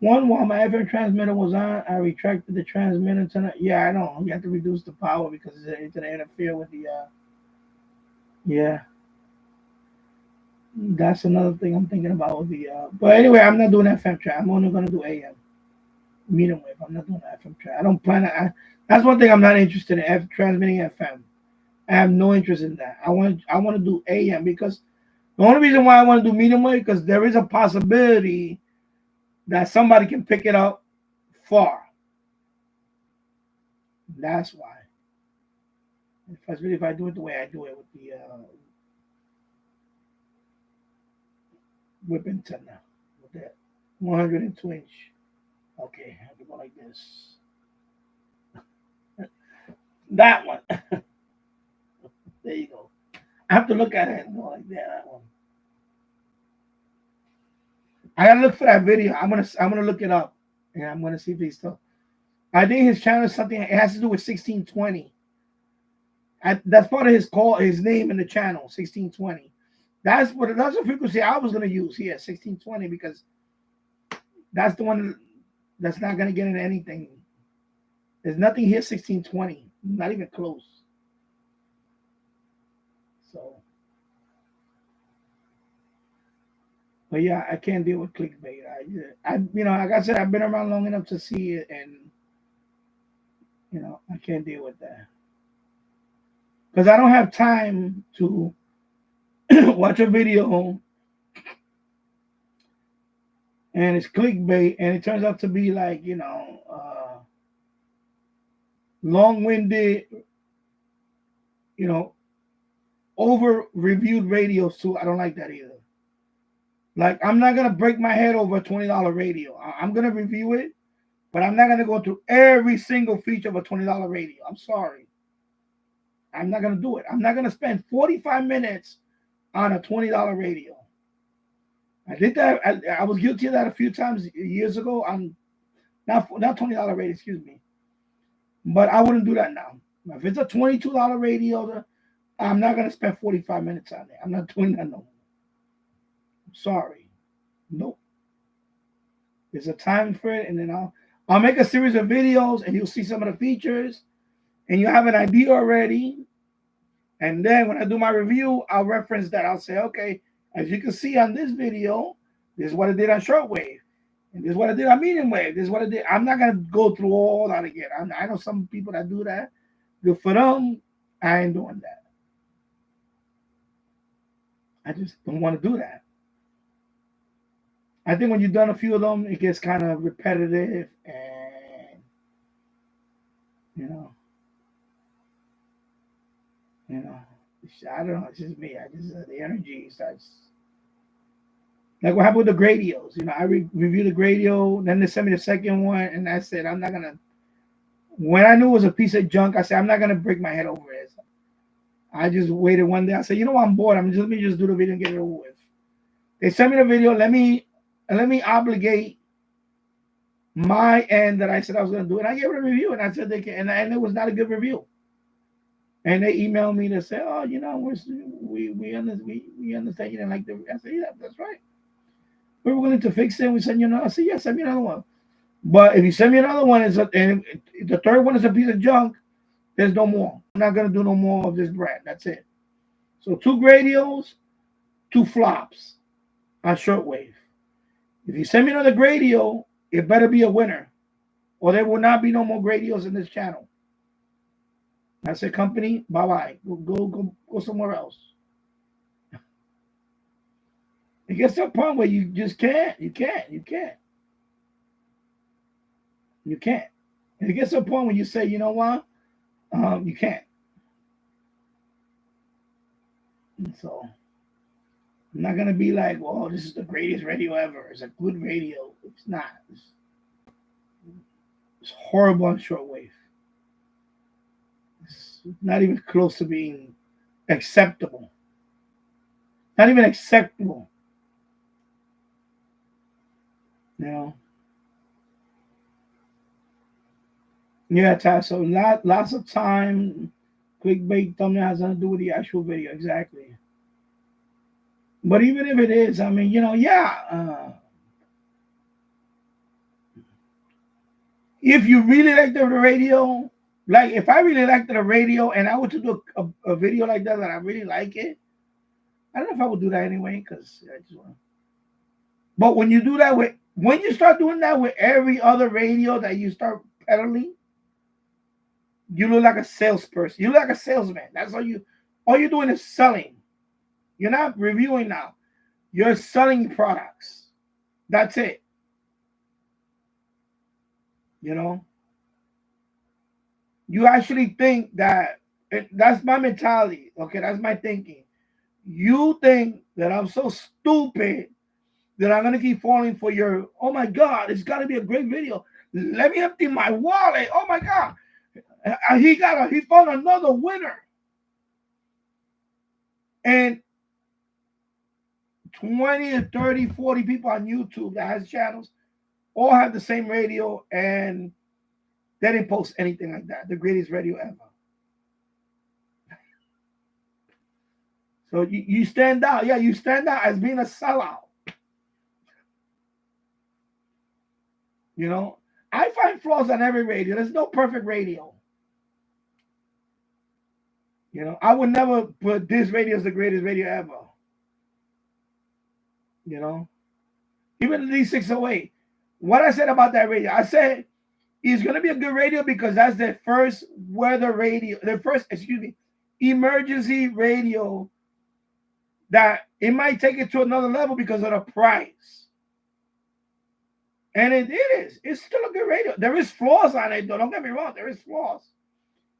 One, while my FM transmitter was on, I retracted the transmitter tonight. Yeah, I know. You have to reduce the power because it's going to interfere with the. Yeah, that's another thing I'm thinking about with the. But anyway, I'm not doing FM track. I'm only going to do AM, medium wave. I'm not doing FM track. I don't plan to. That's one thing I'm not interested in. Transmitting FM. I have no interest in that. I want to do AM because the only reason why I want to do medium wave because there is a possibility that somebody can pick it up far. That's why. Especially if I do it the way I do it with the whip antenna with that 102 inch. Okay, I have to go like this. That one. There you go. I have to look at it and go like that one. I gotta look for that video. I'm gonna look it up and I'm gonna see if he's still. I think his channel is something. It has to do with 1620. That's part of his name in the channel, 1620. That's the frequency I was gonna use here, 1620, because that's the one that's not gonna get into anything. There's nothing here, 1620, not even close. So, but yeah, I can't deal with clickbait. I like I said, I've been around long enough to see it, and I can't deal with that because I don't have time to watch a video and it's clickbait and it turns out to be like long-winded, over-reviewed radios too. I don't like that either. Like, I'm not going to break my head over a $20 radio. I'm going to review it, but I'm not going to go through every single feature of a $20 radio. I'm sorry. I'm not going to do it. I'm not going to spend 45 minutes on a $20 radio. I did that. I was guilty of that a few times years ago. I'm not $20 radio, excuse me. But I wouldn't do that now. If it's a $22 radio, I'm not going to spend 45 minutes on it. I'm not doing that no more. I'm sorry. Nope. There's a time for it, and then I'll make a series of videos, and you'll see some of the features, and you have an idea already. And then when I do my review, I'll reference that. I'll say, okay, as you can see on this video, this is what I did on shortwave, and this is what I did on medium wave. This is what I did. I'm not going to go through all that again. I know some people that do that. Good for them. I ain't doing that. I just don't want to do that. I think when you've done a few of them, it gets kind of repetitive, and I don't know. It's just me. The energy starts. Like what happened with the gradios. I reviewed the gradio, then they sent me the second one, and I said I'm not gonna. When I knew it was a piece of junk, I said I'm not gonna break my head over it. I just waited one day. I said, I'm bored. Let me just do the video and get it over with. They sent me the video. Let me obligate my end that I said I was going to do. And I gave it a review. And I said they can. And it was not a good review. And they emailed me to say, oh, we understand you didn't like the. I said, yeah, that's right. We were willing to fix it. We said, I said, yeah, send me another one. But if you send me another one, and the third one is a piece of junk, there's no more. I'm not going to do no more of this brand. That's it. So 2 gradios, 2 flops on shortwave. If you send me another gradio, it better be a winner, or there will not be no more gradios in this channel. That's it, company. Bye-bye. Go somewhere else. It gets to a point where you just can't. You can't. And it gets to a point where you say, you know what? You can't. And so I'm not gonna be like, well, this is the greatest radio ever. It's a good radio. It's not. It's horrible on shortwave. It's not even close to being acceptable. Not even acceptable. Yeah, Ty. So lots of time. Clickbait thumbnail has nothing to do with the actual video. Exactly. But even if it is, I mean, yeah. If you really like the radio, like if I really liked the radio and I were to do a video like that I really like it, I don't know if I would do that anyway because I just want. But when you do that when you start doing that with every other radio that you start peddling, you look like a salesperson. You look like a salesman. That's all you're doing is selling. You're not reviewing now. You're selling products. That's it. You know? You actually think that's my mentality. Okay, that's my thinking. You think that I'm so stupid that I'm gonna keep falling for your, oh my God, it's gotta be a great video. Let me empty my wallet. Oh my God. He found another winner. And 20 or 30, 40 people on YouTube that has channels all have the same radio and they didn't post anything like that. The greatest radio ever. So you stand out. Yeah, you stand out as being a sellout. You know, I find flaws on every radio. There's no perfect radio. You know, I would never put this radio as the greatest radio ever. You know, even the D608. What I said about that radio, I said it's going to be a good radio because that's the first weather radio, emergency radio that it might take it to another level because of the price. And it is. It's still a good radio. There is flaws on it, though. Don't get me wrong. There is flaws.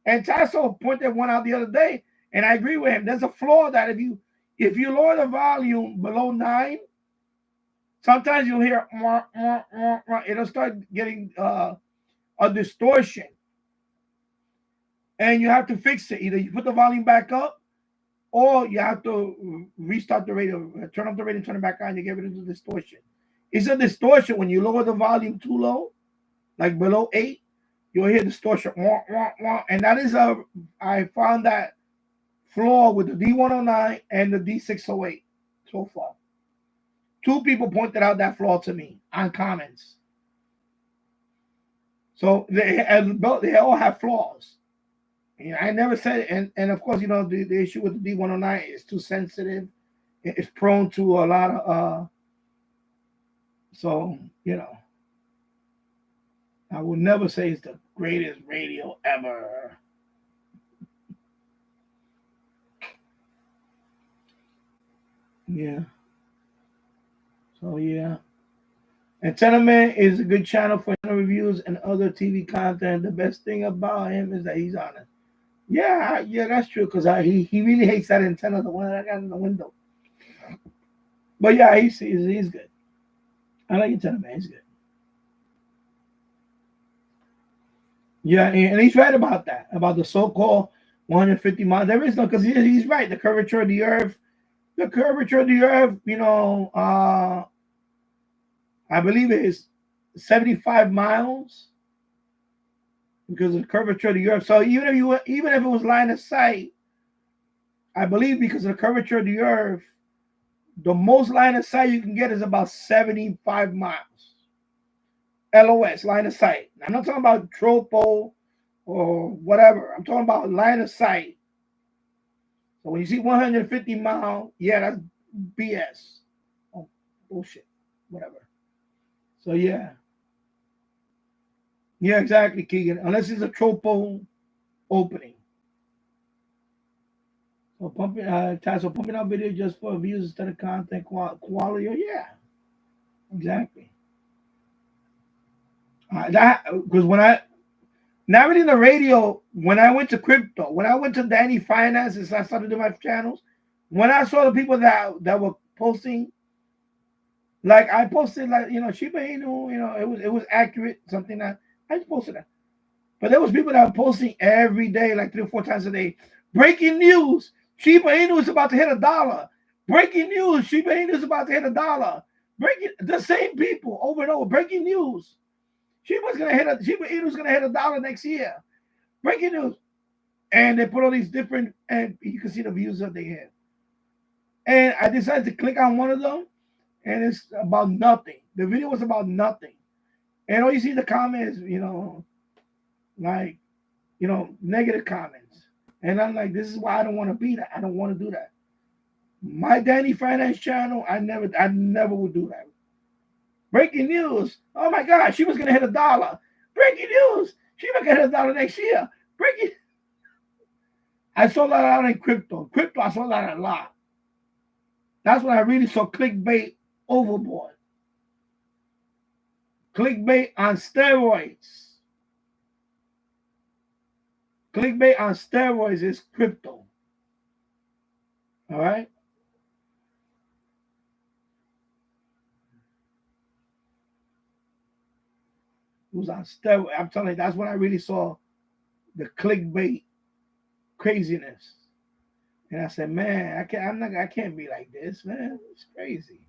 And Tasso pointed one out the other day, and I agree with him. There's a flaw that if you lower the volume below 9, sometimes you'll hear it'll start getting a distortion. And you have to fix it. Either you put the volume back up or you have to restart the radio, turn off the radio, turn it back on, you get rid of the distortion. It's a distortion when you lower the volume too low, like below 8, you'll hear distortion. And that is I found that flaw with the D109 and the D608 so far. 2 people pointed out that flaw to me on comments. So they all have flaws. And I never said it. And of course, the issue with the D109 is too sensitive. It's prone to a lot of so, I would never say it's the greatest radio ever. Yeah. So, yeah. And Tenement is a good channel for reviews and other TV content. The best thing about him is that he's honest. Yeah, that's true. Because he really hates that antenna, the one that I got in the window. But yeah, he's good. I like antenna, man. He's good. Yeah, and he's right about that, about the so-called 150 miles. There is no, because he's right. The curvature of the Earth, I believe it is 75 miles because of the curvature of the Earth. So even if it was line of sight, I believe because of the curvature of the Earth, the most line of sight you can get is about 75 miles. LOS, line of sight. I'm not talking about tropo or whatever. I'm talking about line of sight. So when you see 150 miles, yeah, that's BS. Oh, bullshit. Whatever. So yeah. Yeah, exactly, Keegan. Unless it's a tropo opening. So pumping out videos just for views instead of content quality. Yeah. Exactly. That because when not really the radio, when I went to crypto, when I went to Danny Finances, I started doing my channels. When I saw the people that were posting, like I posted, like Shiba Inu, it was accurate, something that I just posted that. But there was people that were posting every day, like 3 or 4 times a day. Breaking news: Shiba Inu is about to hit $1. Breaking news: Shiba Inu is about to hit $1. Breaking the same people over and over. Breaking news: Shiba Inu is gonna hit $1 next year. Breaking news. And they put all these different, and you can see the views that they have. And I decided to click on one of them, and it's about nothing. The video was about nothing. And all you see the comments, like, negative comments. And I'm like, this is why I don't want to be that. I don't want to do that. My Danny Finance channel, I never would do that. Breaking news. Oh my God, she was gonna hit $1. Breaking news. She was gonna hit $1 next year. Breaking. I saw that out in crypto. Crypto, I saw that a lot. That's when I really saw clickbait overboard. Clickbait on steroids. Clickbait on steroids is crypto. All right. It was on steroids. I'm telling you, that's when I really saw the clickbait craziness. And I said, man, I can't be like this, man. It's crazy.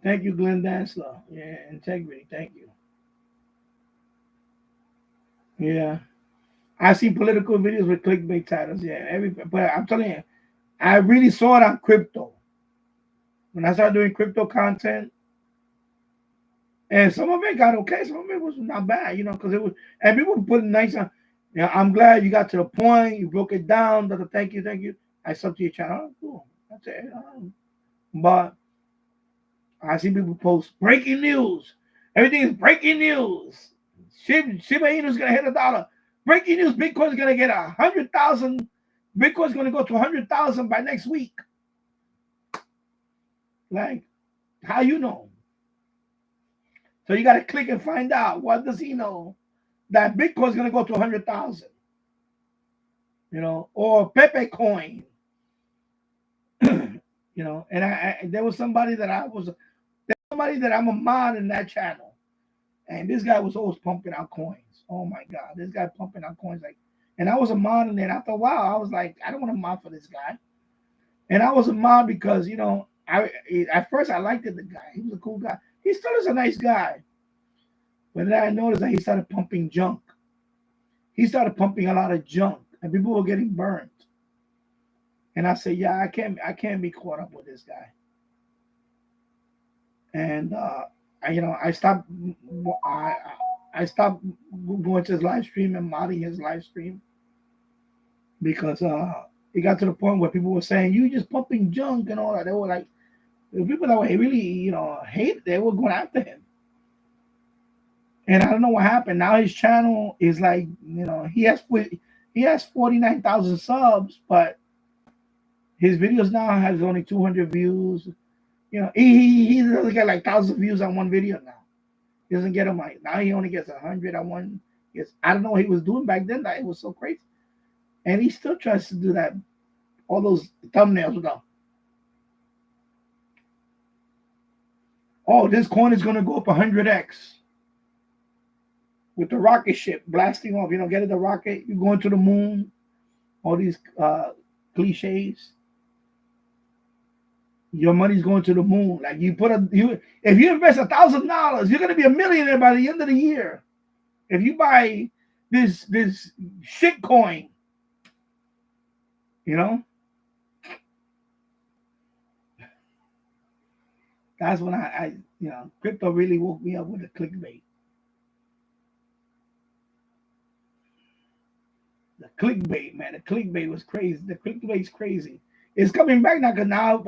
Thank you, Glenn Dansler. Yeah, integrity. Thank you. Yeah. I see political videos with clickbait titles. Yeah, but I'm telling you, I really saw it on crypto. When I started doing crypto content, and some of it got okay, some of it was not bad, because it was, and people put nice on. I'm glad you got to the point, you broke it down. Thank you. I sub to your channel. Oh, cool. That's it. But I see people post breaking news. Everything is breaking news. Shiba Inu is gonna hit $1. Breaking news: Bitcoin is gonna get 100,000. Bitcoin is gonna go to 100,000 by next week. Like, how you know? So you gotta click and find out. What does he know? That Bitcoin is gonna go to 100,000. Or Pepe Coin. And there was somebody that I'm a mod in that channel, and this guy was always pumping out coins. Oh my God, this guy pumping out coins and I was a mod in there. And I thought, wow, I was like, I don't want to mod for this guy, and I was a mod because at first I liked the guy. He was a cool guy. He still is a nice guy, but then I noticed that he started pumping junk. He started pumping a lot of junk, and people were getting burned. And I said, yeah, I can't be caught up with this guy. And I stopped going to his live stream and modding his live stream because it got to the point where people were saying, you just pumping junk and all that. They were like, the people that were really, hate, they were going after him. And I don't know what happened. Now his channel is like, he has 49,000 subs, but his videos now has only 200 views. He doesn't get like 1,000 views on one video now. He doesn't get them like, now he only gets 100 on one. Yes, I don't know what he was doing back then. That it was so crazy. And he still tries to do that. All those thumbnails with them. Oh, this coin is going to go up 100x. With the rocket ship blasting off. Get the rocket. You're going to the moon. All these cliches. Your money's going to the moon. Like if you invest $1,000, you're going to be a millionaire by the end of the year. If you buy this shit coin, that's when I crypto really woke me up with the clickbait. The clickbait, man. The clickbait was crazy. The clickbait's crazy. It's coming back now because now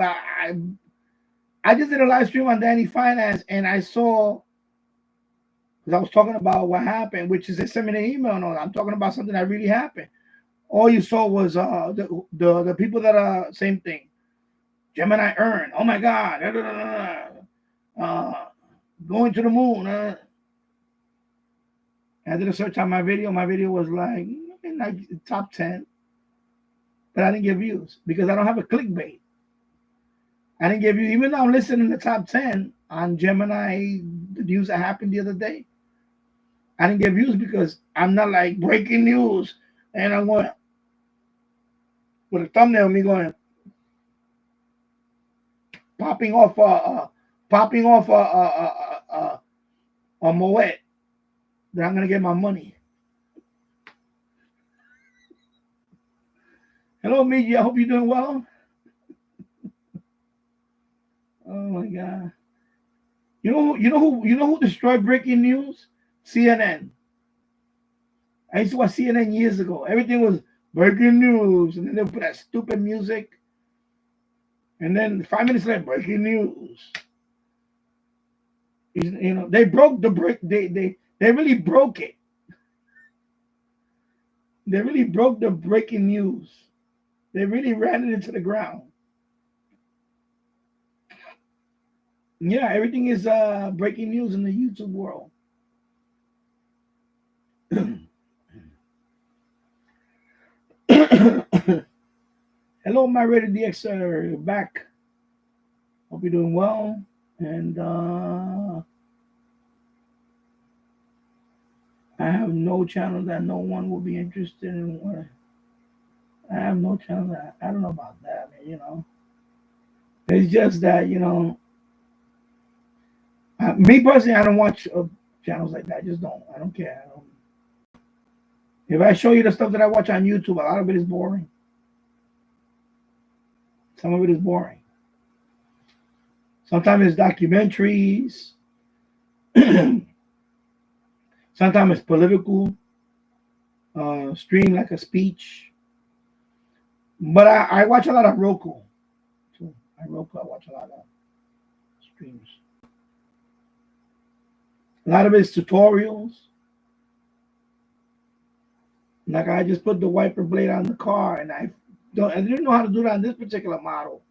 I just did a live stream on Danny Finance and I saw, because I was talking about what happened, which is they sent me an email and all that. I'm talking about something that really happened. All you saw was the people that are same thing. Gemini earn. Oh my God. Going to the moon. I did a search on my video. My video was like top 10. But I didn't get views because I don't have a clickbait. I didn't get views. Even though I'm listed in the top 10 on Gemini, the news that happened the other day, I didn't get views because I'm not like breaking news. And I'm going with a thumbnail of me going popping off a Moet that I'm gonna get my money. Hello, media. I hope you're doing well. Oh my God. You know who destroyed breaking news? CNN. I used to watch CNN years ago. Everything was breaking news, and then they put that stupid music, and then 5 minutes later, breaking news. They broke the break. They really broke it. They really broke the breaking news. They really ran it into the ground. Yeah, everything is breaking news in the YouTube world. Hello, my rated DX back. Hope you're doing well. And I have no channel that no one will be interested in. I have no channel that I don't know about that. It's just that me personally, I don't watch channels like that. I just don't. I don't care. If I show you the stuff that I watch on YouTube, a lot of it is boring. Some of it is boring. Sometimes it's documentaries. Sometimes it's political, stream like a speech. But I watch a lot of Roku. Too. I watch a lot of streams. A lot of it's tutorials. Like I just put the wiper blade on the car, and I didn't know how to do that on this particular model.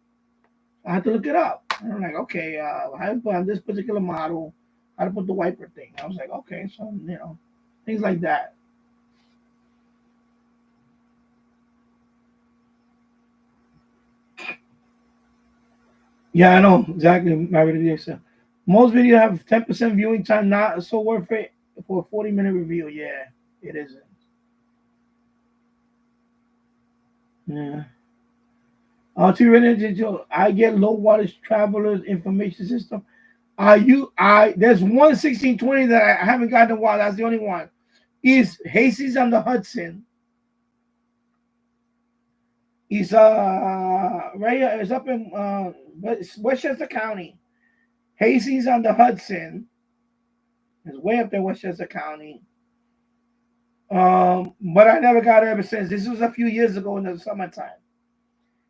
I had to look it up. And I'm like, okay, how to put on this particular model, how to put the wiper thing. I was like, okay, so things like that. Yeah, I know exactly. Most videos have 10% viewing time, not so worth it for a 40-minute review. Yeah, it isn't. Yeah. I get low wattage travelers information system. There's one 1620 that I haven't gotten in a while. That's the only one. Is Hastings on the Hudson. He's right here. It's up in Westchester County. Hastings on the Hudson. It's way up there, Westchester County. But I never got it ever since. This was a few years ago in the summertime.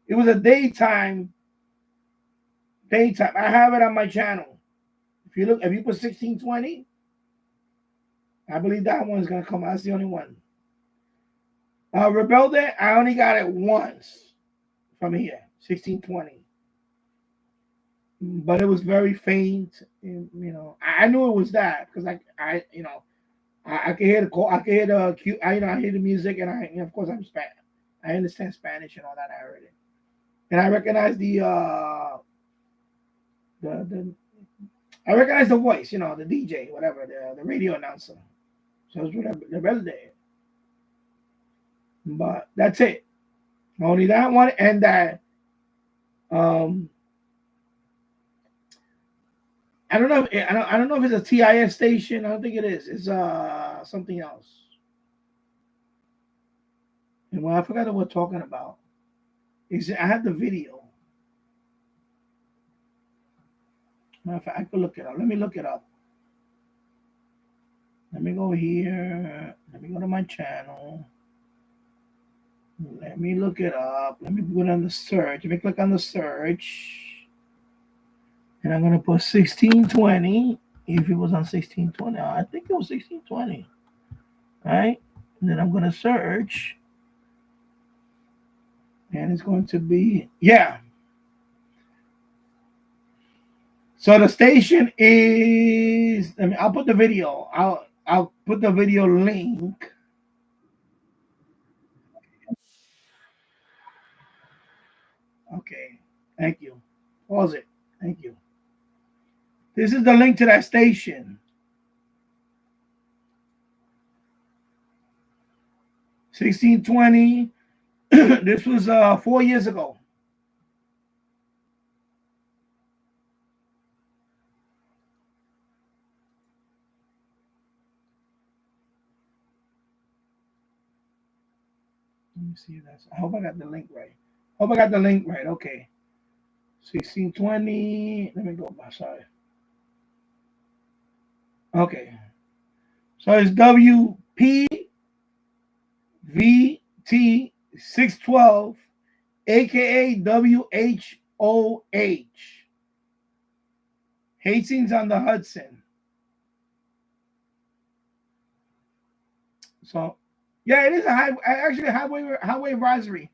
It was a daytime. I have it on my channel. If you put 1620, I believe that one's gonna come out. That's the only one. Rebelde, I only got it once from here, 1620. But it was very faint. And, I knew it was that because I can hear the call. I can hear the cue. I hear the music, and of course I'm Spanish. I understand Spanish and all that. I heard it, and I recognize the I recognize the voice. The DJ, whatever, the radio announcer. So it's the Rebelde. But that's it. Only that one and that. I don't know. I don't know if it's a TIS station. I don't think it is. It's something else. And well, I forgot what we're talking about. I have the video. Matter of fact, I could look it up. Let me look it up. Let me go here. Let me go to my channel. Let me look it up. Let me put on the search. Let me click on the search. And I'm going to put 1620. If it was on 1620. I think it was 1620. Right? And then I'm going to search. And it's going to be, yeah. So the station is, I'll put the video. I'll put the video link. Okay. Thank you. Pause it. Thank you. This is the link to that station. 1620. This was 4 years ago. me see if that's. I hope I got the link right. Hope I got the link right. Okay. 1620. Let me go back. Sorry. Okay. So it's WPVT612, aka WHOH. Hastings on the Hudson. So, yeah, it is actually a highway advisory.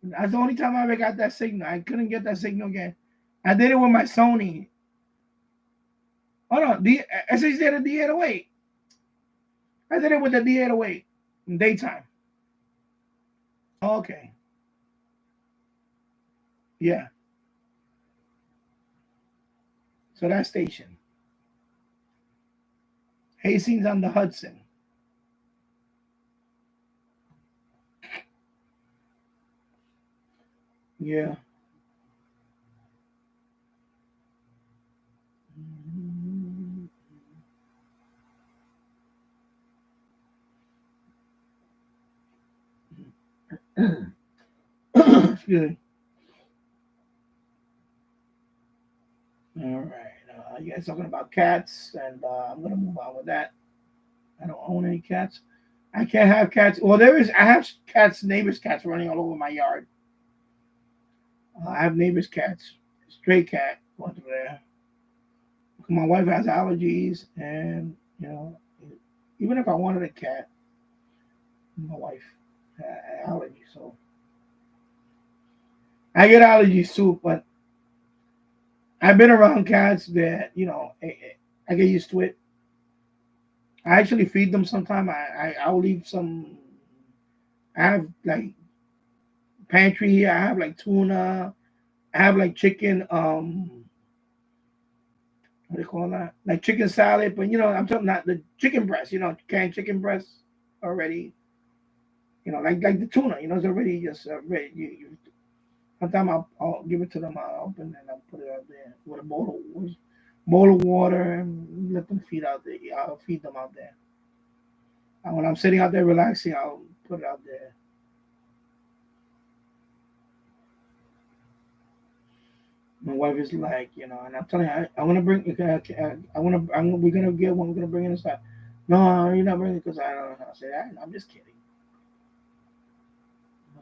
That's the only time I ever got that signal. I couldn't get that signal again. I did it with my Sony. Oh no, I said the D808. I did it with the D808 in daytime. Okay. Yeah. So that station. Hastings on the Hudson. Yeah. Excuse me. All right. You guys talking about cats, and I'm gonna move on with that. I don't own any cats. I can't have cats. Well, I have cats, neighbors' cats running all over my yard. I have neighbors' cats. Stray cat going through there. My wife has allergies, and even if I wanted a cat, my wife had allergies, so I get allergies too. But I've been around cats that I get used to it. I actually feed them sometimes. I'll leave some. I have like pantry here. I have like tuna. I have like chicken. What do you call that? Like chicken salad, but I'm talking not the chicken breast. Canned chicken breast already. Like the tuna. It's already just ready. Sometimes I'll give it to them. I'll open and I'll put it out there with a bowl of water and let them feed out there. I'll feed them out there. And when I'm sitting out there relaxing, I'll put it out there. My wife is like, and I'm telling her, I want to bring, we're gonna get one. We're gonna bring it inside. No, you're not bringing it because I don't know. I said, I'm just kidding.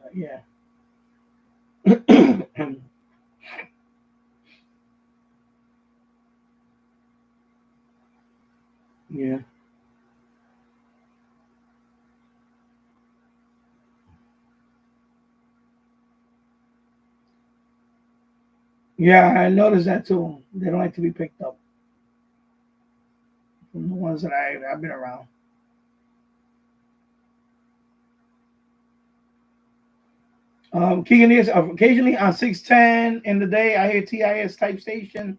But yeah. Yeah. Yeah, I noticed that too. They don't like to be picked up from the ones that I've been around. Keegan is occasionally on 610 in the day. I hear TIS type station.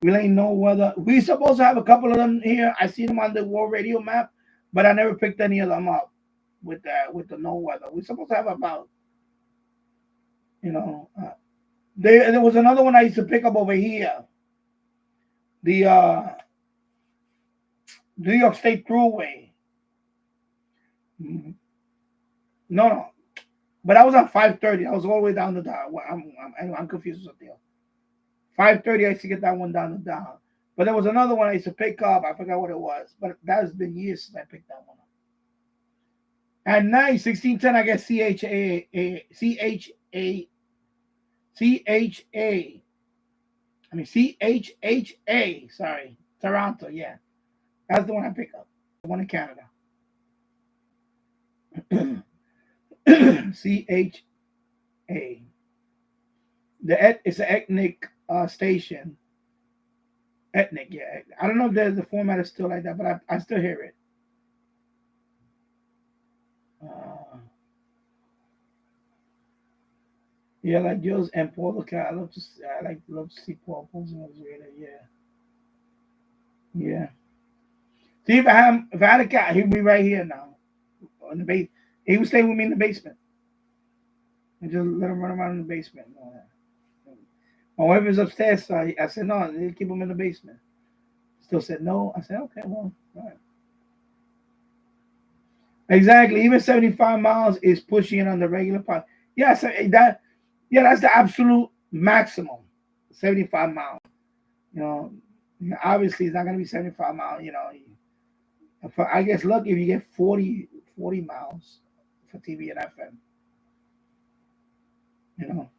We ain't know whether we supposed to have a couple of them here. I see them on the World Radio map, but I never picked any of them up with the no weather. We're supposed to have about you know. There was another one I used to pick up over here. The New York State Thruway. No, no, but I was on 530. I was all the way down the dial. I'm confused with something else. 530. I used to get that one down the dial. But there was another one I used to pick up. I forgot what it was, but that has been years since I picked that one up. At night, 1610, I get CHA. Sorry, Toronto. Yeah, that's the one I pick up. The one in Canada. CHA. It's an ethnic station. Ethnic, yeah. I don't know if the format is still like that, but I still hear it. Yeah, like Jules and Paul. Okay, I love to see Paul posing on his radar. Yeah, yeah. See, if I had a cat, he'd be right here now in the base. He would stay with me in the basement and just let him run around in the basement and all that. My wife is upstairs, so I said no, keep him in the basement. Still said no. I said okay, well, all right. Exactly. Even 75 miles is pushing it on the regular part. Yeah, so that's the absolute maximum. 75 miles. Obviously it's not gonna be 75 miles, I guess lucky if you get 40 miles for TV and FM.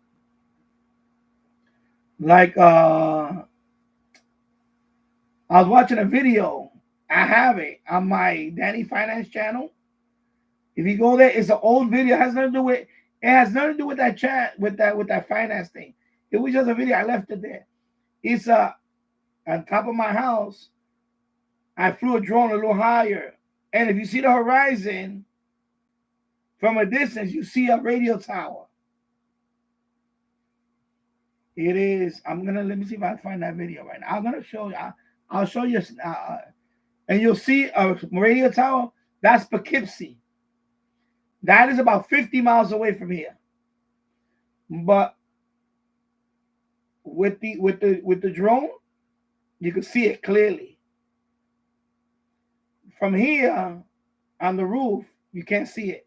Like I was watching a video. I have it on my Danny Finance channel. If you go there, it's an old video. It has nothing to do with that chat, with that finance thing. It was just a video. I left it there. It's on top of my house. I flew a drone a little higher. And if you see the horizon from a distance, you see a radio tower. It is. Let me see if I can find that video right now. I'm gonna show you. I'll show you, and you'll see a radio tower. That's Poughkeepsie. That is about 50 miles away from here. But with the drone, you can see it clearly. From here on the roof, you can't see it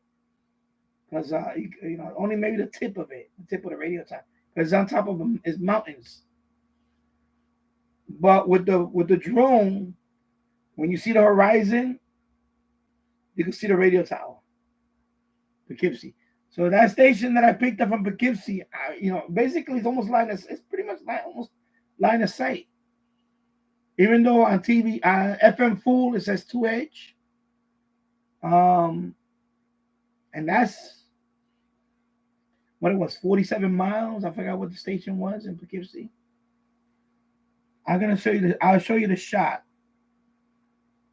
because only maybe the tip of the radio tower. Because on top of them is mountains. But with the drone, when you see the horizon, you can see the radio tower, Poughkeepsie. So that station that I picked up from Poughkeepsie, basically it's almost it's pretty much almost line of sight. Even though on TV, FM full, it says 2H. And that's what it was, 47 miles. I forgot what the station was in Poughkeepsie. I'll show you the shot.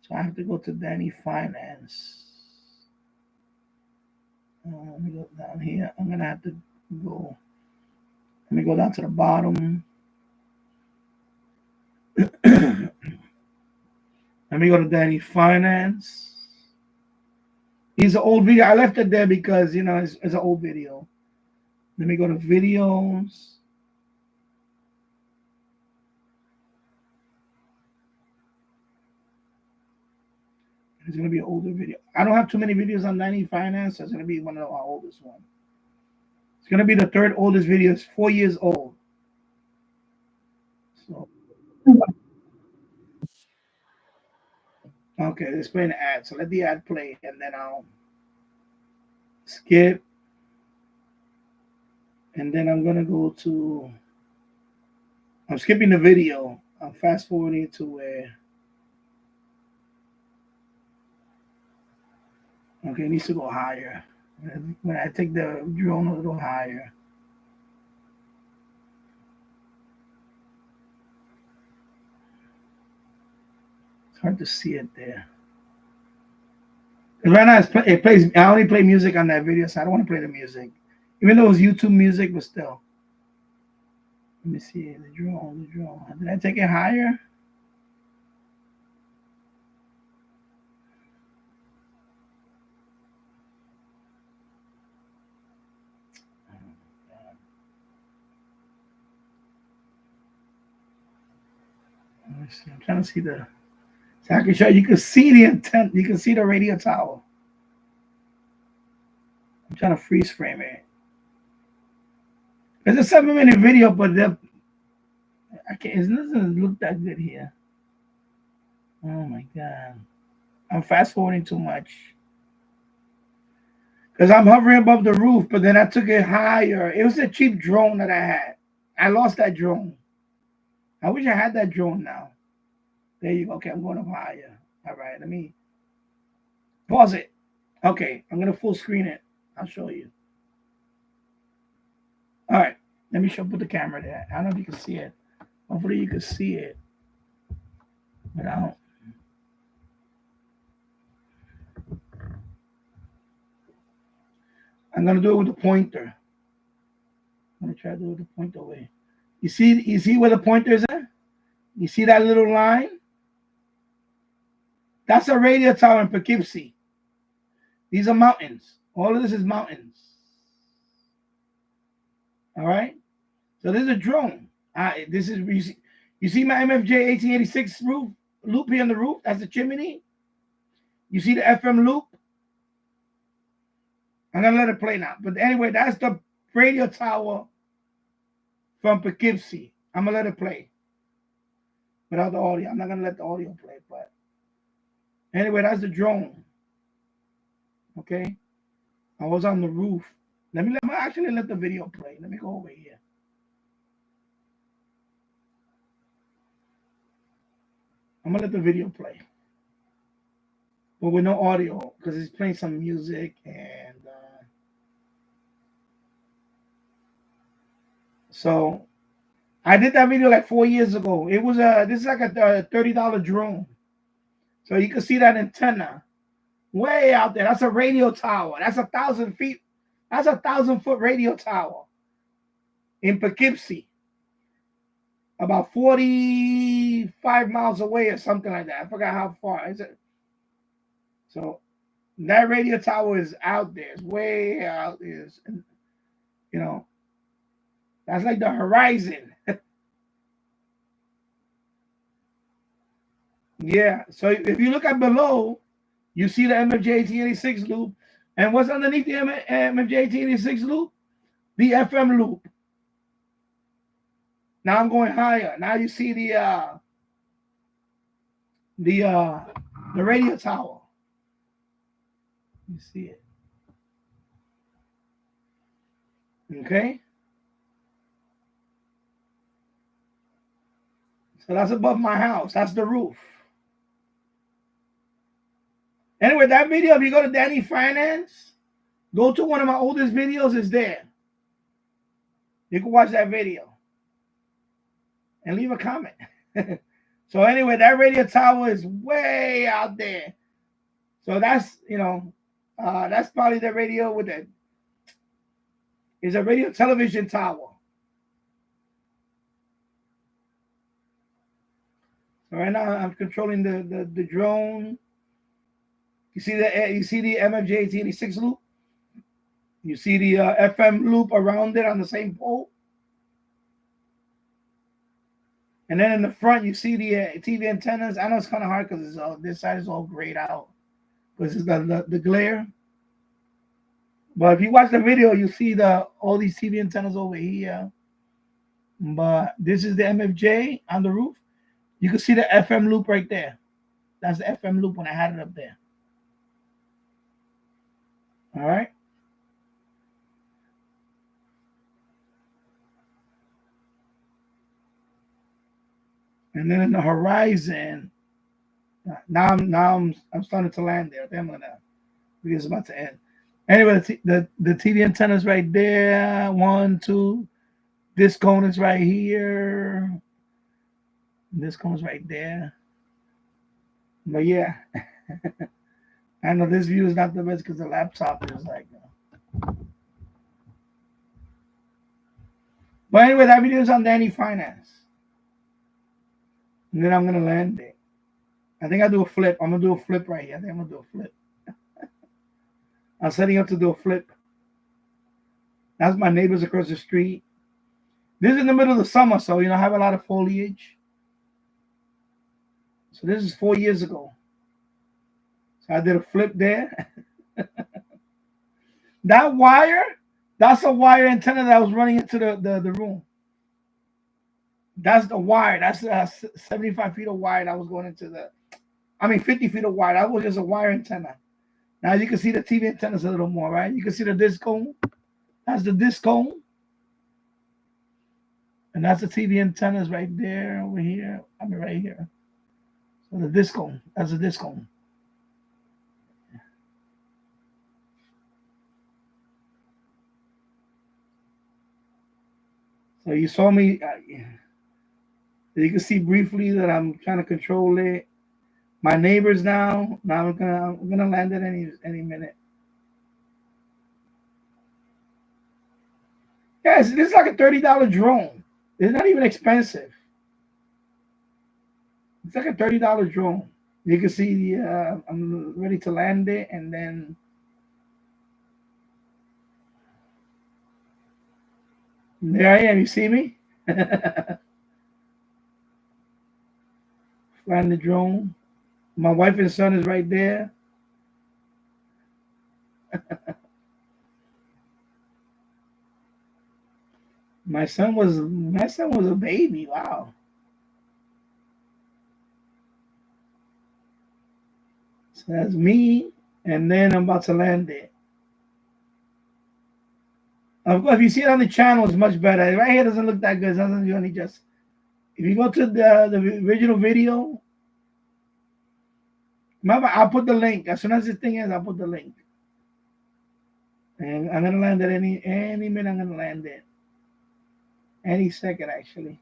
So I have to go to Danny Finance. Let me go down here. I'm gonna have to go. Let me go down to the bottom. Let me go to Danny Finance. It's an old video. I left it there because it's an old video. Let me go to videos. It's going to be an older video. I don't have too many videos on 90 Finance. So it's going to be one of our oldest ones. It's going to be the third oldest video. It's 4 years old. So, okay, let's play an ad. So let the ad play, and then I'll skip. And then I'm going to go to, I'm skipping the video. I'm fast forwarding to where, okay, it needs to go higher. When I take the drone a little higher. It's hard to see it there. Right now it plays, I only play music on that video, so I don't want to play the music. Even though it was YouTube music, but still. Let me see the drone. Did I take it higher? I'm trying to see so I can show you. You can see the intent. You can see the radio tower. I'm trying to freeze frame it. It's a 7-minute video, but I can't. It doesn't look that good here. Oh my god! I'm fast forwarding too much because I'm hovering above the roof, but then I took it higher. It was a cheap drone that I had. I lost that drone. I wish I had that drone now. There you go. Okay, I'm going up higher. All right, let me pause it. Okay, I'm going to full screen it. I'll show you. All right, let me put the camera there. I don't know if you can see it. Hopefully you can see it. But I don't. I'm going to do it with the pointer. I'm going to try to do it with the pointer away. You see where the pointer is at? You see that little line? That's a radio tower in Poughkeepsie. These are mountains. All of this is mountains. All right? So this is a drone. This is, you see my MFJ 1886 loop here on the roof? That's the chimney. You see the FM loop? gonna let it play now. But anyway, that's the radio tower from Poughkeepsie. I'm gonna let it play without the audio. I'm not gonna let the audio play, but anyway, that's the drone. Okay, I was on the roof. Let me actually let the video play. Let me go over here. I'm gonna let the video play, but with no audio because it's playing some music and so I did that video like 4 years ago. It was this is like a $30 drone, so you can see that antenna way out there. That's a radio tower. That's 1,000 feet. That's 1,000-foot radio tower in Poughkeepsie, about 45 miles away or something like that. I forgot how far is it. So that radio tower is out there. It's way out. Is that's like the horizon. Yeah. So if you look at below, you see the MFJ 1886 loop, and what's underneath the MFJ 1886 loop? The FM loop. Now I'm going higher. Now you see the radio tower. You see it. Okay. So that's above my house. That's the roof. Anyway, that video, if you go to Danny Finance, go to one of my oldest videos, it's there. You can watch that video and leave a comment. So anyway, that radio tower is way out there. So that's, that's probably the radio with it. It's a radio television tower. So right now I'm controlling the drone. You see the MFJ 1886 loop. You see the FM loop around it on the same pole. And then in the front, you see the TV antennas. I know it's kind of hard because this side is all grayed out because it's the glare. But if you watch the video, you see all these TV antennas over here. But this is the MFJ on the roof. You can see the FM loop right there. That's the FM loop when I had it up there. All right. And then in the horizon, now I'm starting to land there. Because it's about to end. Anyway, the TV antenna's right there. 1, 2. This cone is right here. This cone's right there. But yeah, I know this view is not the best because the laptop is like. But anyway, that video is on Danny Finance. And then I'm going to land it. I think I'll do a flip. I'm going to do a flip right here. I think I'm going to do a flip. I'm setting up to do a flip. That's my neighbors across the street. This is in the middle of the summer, so, I have a lot of foliage. So this is 4 years ago. So I did a flip there. That wire, that's a wire antenna that was running into the room. That's the wire. That's 75 feet of wire that was going into 50 feet of wire. That was just a wire antenna. Now you can see the TV antennas a little more, right? You can see the disc cone. That's the disc cone. And that's the TV antennas right there, over here. Right here. So the disc cone. That's the disc cone. So you saw me. You can see briefly that I'm trying to control it. My neighbors now. Now I'm gonna land it any minute. Yes, this is like a $30 drone. It's not even expensive. It's like a $30 drone. You can see I'm ready to land it, and then there I am. You see me? Flying the drone. My wife and son is right there. My son was a baby. Wow. So that's me, and then I'm about to land it. Of course, if you see it on the channel, it's much better. Right here doesn't look that good. It doesn't do any justice. If you go to the original video, remember, I'll put the link. As soon as this thing ends, I'll put the link. And I'm gonna land it any minute. I'm gonna land it. Any second, actually.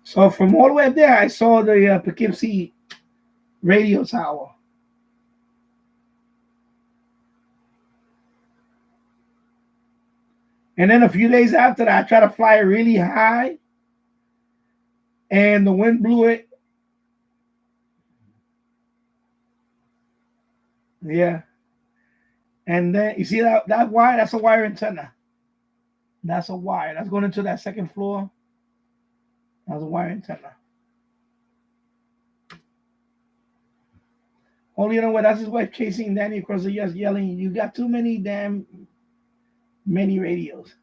So from all the way up there, I saw the Poughkeepsie radio tower. And then a few days after that, I tried to fly it really high, and the wind blew it. Yeah. And then you see that wire? That's a wire antenna. That's a wire. That's going into that second floor. That's a wire antenna. Only you know what? That's his wife chasing Danny across the US, yelling, "You got too many many radios."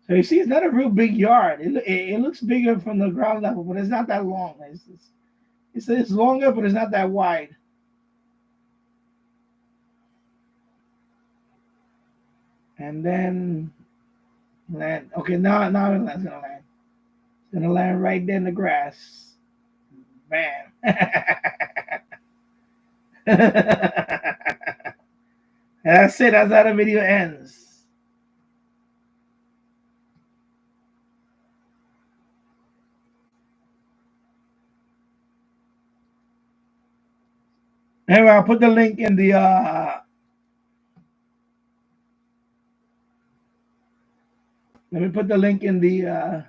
So you see, it's not a real big yard. It looks bigger from the ground level, but it's not that long. It's longer, but it's not that wide. And then land. Okay, now it's gonna land. It's gonna land right there in the grass. Bam. That's it. That's how the video ends. Anyway, I'll put the link in the let me put the link in the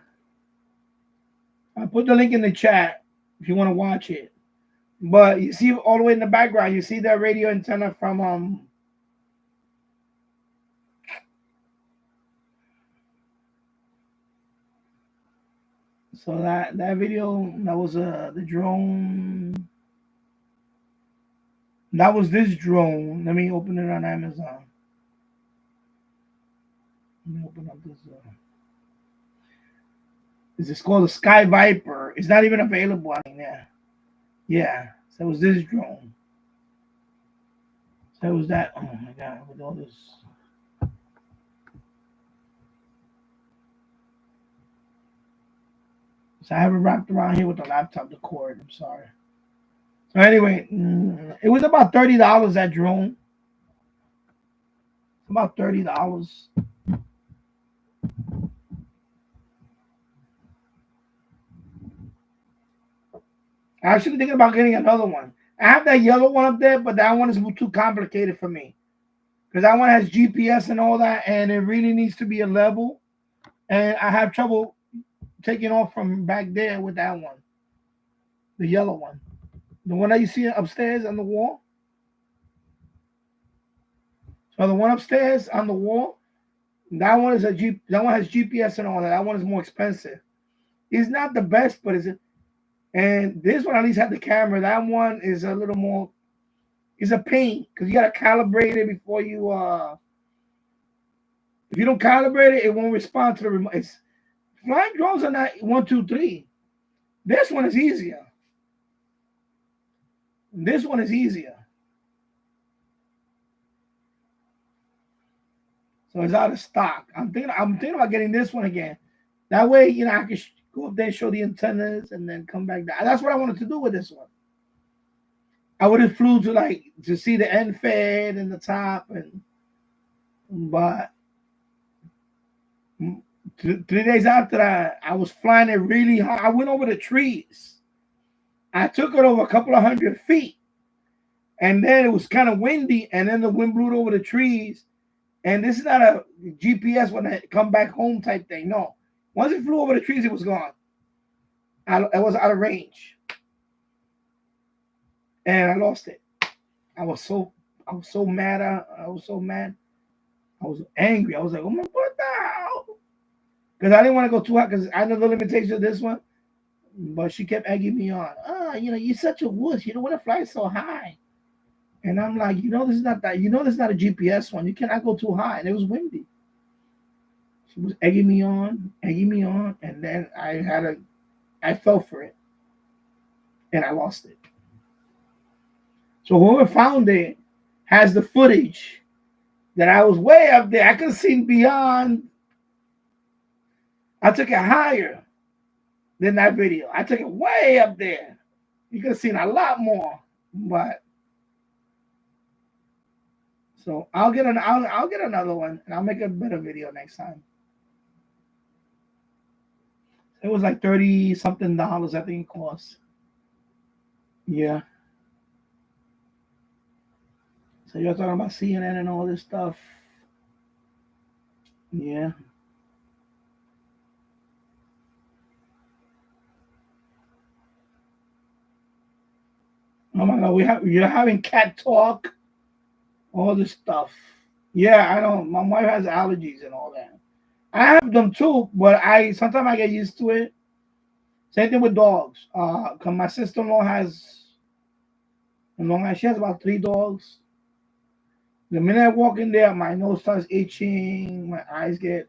I'll put the link in the chat if you want to watch it. But you see all the way in the background, you see that radio antenna from so that video, that was the drone. That was this drone. Let me open it on Amazon. Let me open up this. This is called a Sky Viper. It's not even available on there. Yeah. So it was this drone. So it was that. Oh my God! With all this. So I have it wrapped around here with the laptop, the cord. I'm sorry. So anyway, it was about $30 that drone. About $30. I'm actually thinking about getting another one. I have that yellow one up there, but that one is too complicated for me. Because that one has GPS and all that, and it really needs to be a level. And I have trouble taking off from back there with that one. The yellow one. The one that you see upstairs on the wall. So the one upstairs on the wall, that one has GPS and all that. That one is more expensive. It's not the best, but and this one at least had the camera. That one is a little more. It's a pain because you got to calibrate it before you. If you don't calibrate it, it won't respond to the remote. Flying drones are not 1, 2, 3. This one is easier. This one is easier. So it's out of stock. I'm thinking about getting this one again. That way, I can go up there and show the antennas and then come back down. That's what I wanted to do with this one. I would have flew to see the end fed and the top, but 3 days after that, I was flying it really high. I went over the trees. I took it over a couple of 100 feet, and then it was kind of windy, and then the wind blew it over the trees. And this is not a GPS when I come back home type thing. No, Once it flew over the trees, it was gone. I was out of range, and I lost it. I was so mad. I was so mad. I was angry. I was like, oh my, what the hell? Because I didn't want to go too high because I know the limitation of this one. But she kept egging me on. You're such a wuss. You don't want to fly so high. And I'm like, this is not that. This is not a GPS one. You cannot go too high. And it was windy. She was egging me on, and then I fell for it, and I lost it. So whoever found it has the footage that I was way up there. I could have seen beyond. I took it higher than that video. I took it way up there. You could have seen a lot more, but so I'll get another one, and I'll make a better video next time. It was like $30-something, I think it cost. Yeah. So you're talking about CNN and all this stuff. Yeah. Oh my God, you're having cat talk, all this stuff. Yeah, I know. My wife has allergies and all that. I have them too, but sometimes I get used to it. Same thing with dogs. Cause my sister-in-law has, she has about 3 dogs. The minute I walk in there, my nose starts itching. My eyes get,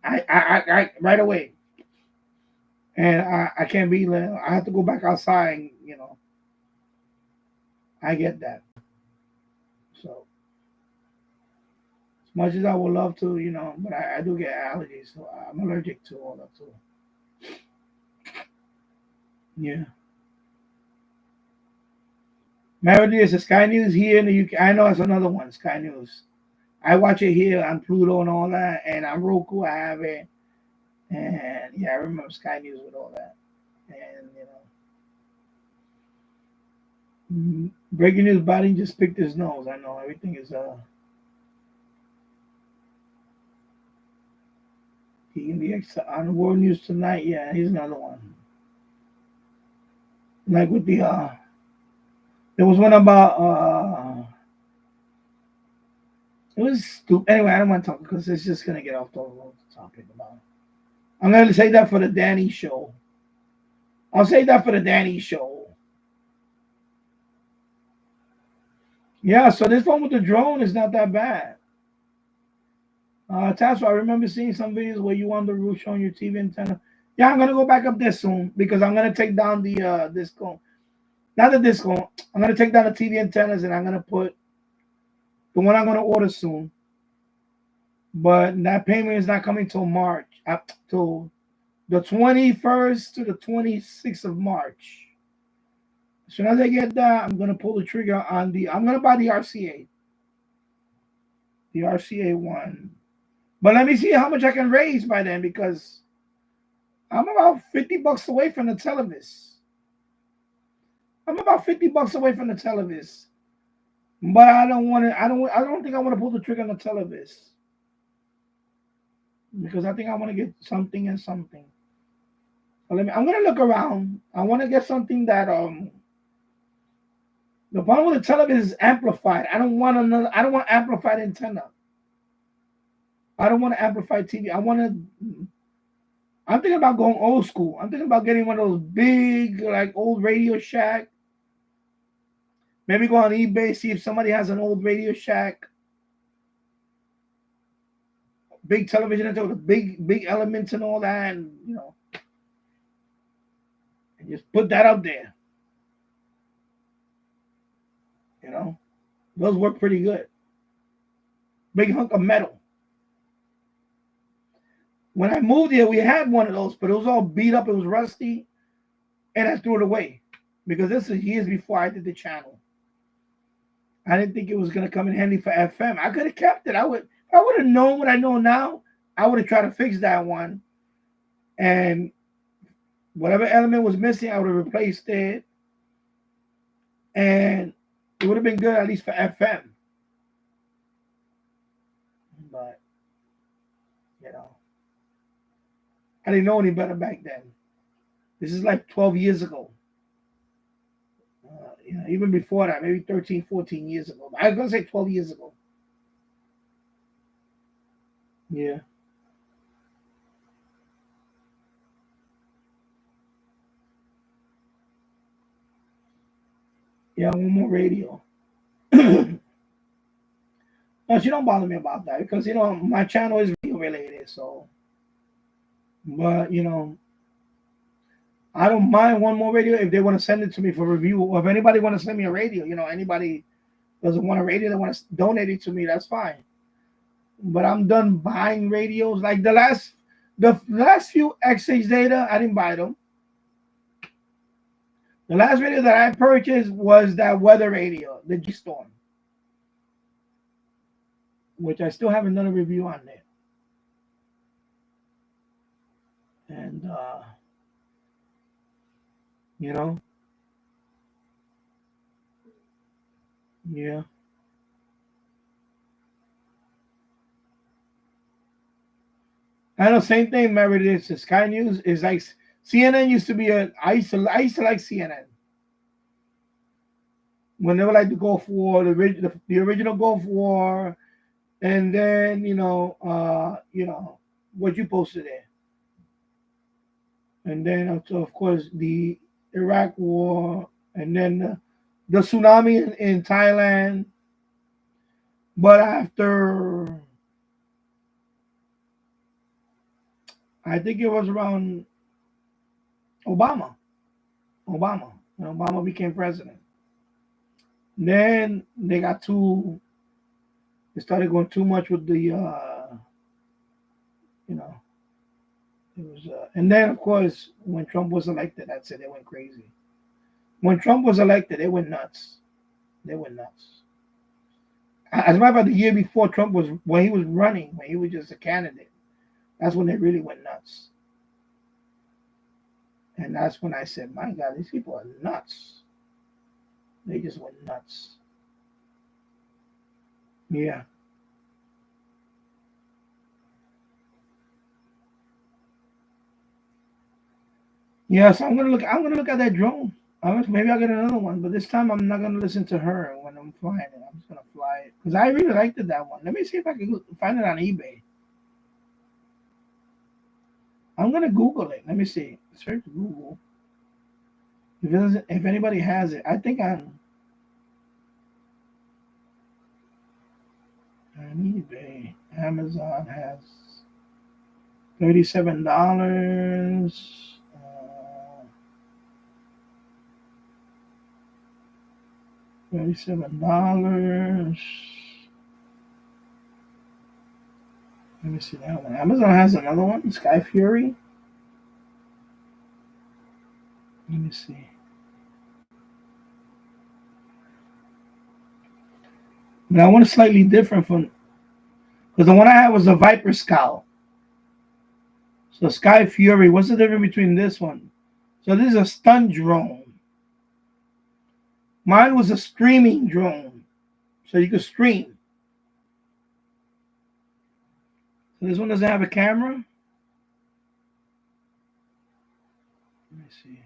I right away, and I can't be. I have to go back outside. I get that. So as much as I would love to, but I do get allergies, so I'm allergic to all that too. Yeah. Melody is a Sky News here in the UK. I know it's another one, Sky News. I watch it here on Pluto and all that, and on Roku I have it. And yeah, I remember Sky News with all that. And breaking news: Biden just picked his nose. I know everything is he can be on World News Tonight. Yeah, he's another one. Like with the there was one about it was stupid. Anyway, I don't want to talk because it's just gonna get off the topic about it. I'm gonna say that for the Danny show. I'll say that for the Danny show. Yeah, so this one with the drone is not that bad. Tasha, I remember seeing some videos where you on the roof showing your TV antenna. Yeah, I'm gonna go back up there soon because I'm gonna take down the disco. Not the disco. I'm gonna take down the TV antennas and I'm gonna put the one I'm gonna order soon. But that payment is not coming till March, till the 21st to the 26th of March. As soon as I get that, I'm gonna pull the trigger on I'm gonna buy the RCA. The RCA one. But let me see how much I can raise by then because I'm about $50 away from the Televis. I'm about $50 away from the Televis. But I don't want to. I don't think I want to pull the trigger on the Televis because I think I want to get something and something. So I'm gonna look around. I want to get something that The problem with the Televis is amplified. I don't want amplified antenna. I don't want to amplify TV. I'm thinking about going old school. I'm thinking about getting one of those big, like old Radio Shack. Maybe go on eBay, see if somebody has an old Radio Shack. Big television with the big elements and all that, and and just put that up there. Those work pretty good. Big hunk of metal. When I moved here, we had one of those, but it was all beat up. It was rusty, and I threw it away because this is years before I did the channel. I didn't think it was going to come in handy for FM. I could have kept it. If I would have known what I know now, I would have tried to fix that one. And whatever element was missing, I would have replaced it. And it would have been good at least for FM. But, I didn't know any better back then. This is like 12 years ago. Even before that, maybe 13, 14 years ago. I was going to say 12 years ago. Yeah. Yeah, one more radio. No, she don't bother me about that because, my channel is radio related. So, but, I don't mind one more radio if they want to send it to me for review. Or if anybody want to send me a radio, anybody doesn't want a radio, they want to donate it to me, that's fine. But I'm done buying radios. Like the last few XH data, I didn't buy them. The last radio that I purchased was that weather radio, the G Storm, which I still haven't done a review on there. And yeah. I know, same thing. Married it to Sky News is like CNN used to be I used to like CNN when they were like the Gulf War, the original Gulf War, and then what you posted there, and then of course the Iraq War, and then the tsunami in Thailand. But after, I think it was around Obama. Obama became president. Then they started going too much with the, it was, and then of course when Trump was elected, that's it. They went crazy. When Trump was elected, they went nuts. As a matter of fact, the year before when he was running, when he was just a candidate, that's when they really went nuts. And that's when I said, my God, these people are nuts. They just went nuts. Yeah. Yeah, so I'm gonna look at that drone. Maybe I'll get another one, but this time I'm not gonna listen to her when I'm flying it. I'm just gonna fly it because I really liked that one. Let me see if I can find it on eBay. I'm gonna Google it. Let me see. Search Google. If anybody has it, I think on eBay, Amazon has $37. $37. Let me see that one. Amazon has another one, Sky Fury. Let me see. But I want a slightly different from, because the one I had was a Viper Scout. So Sky Fury, what's the difference between this one? So this is a stun drone. Mine was a streaming drone. So you could stream. So this one doesn't have a camera. Let me see.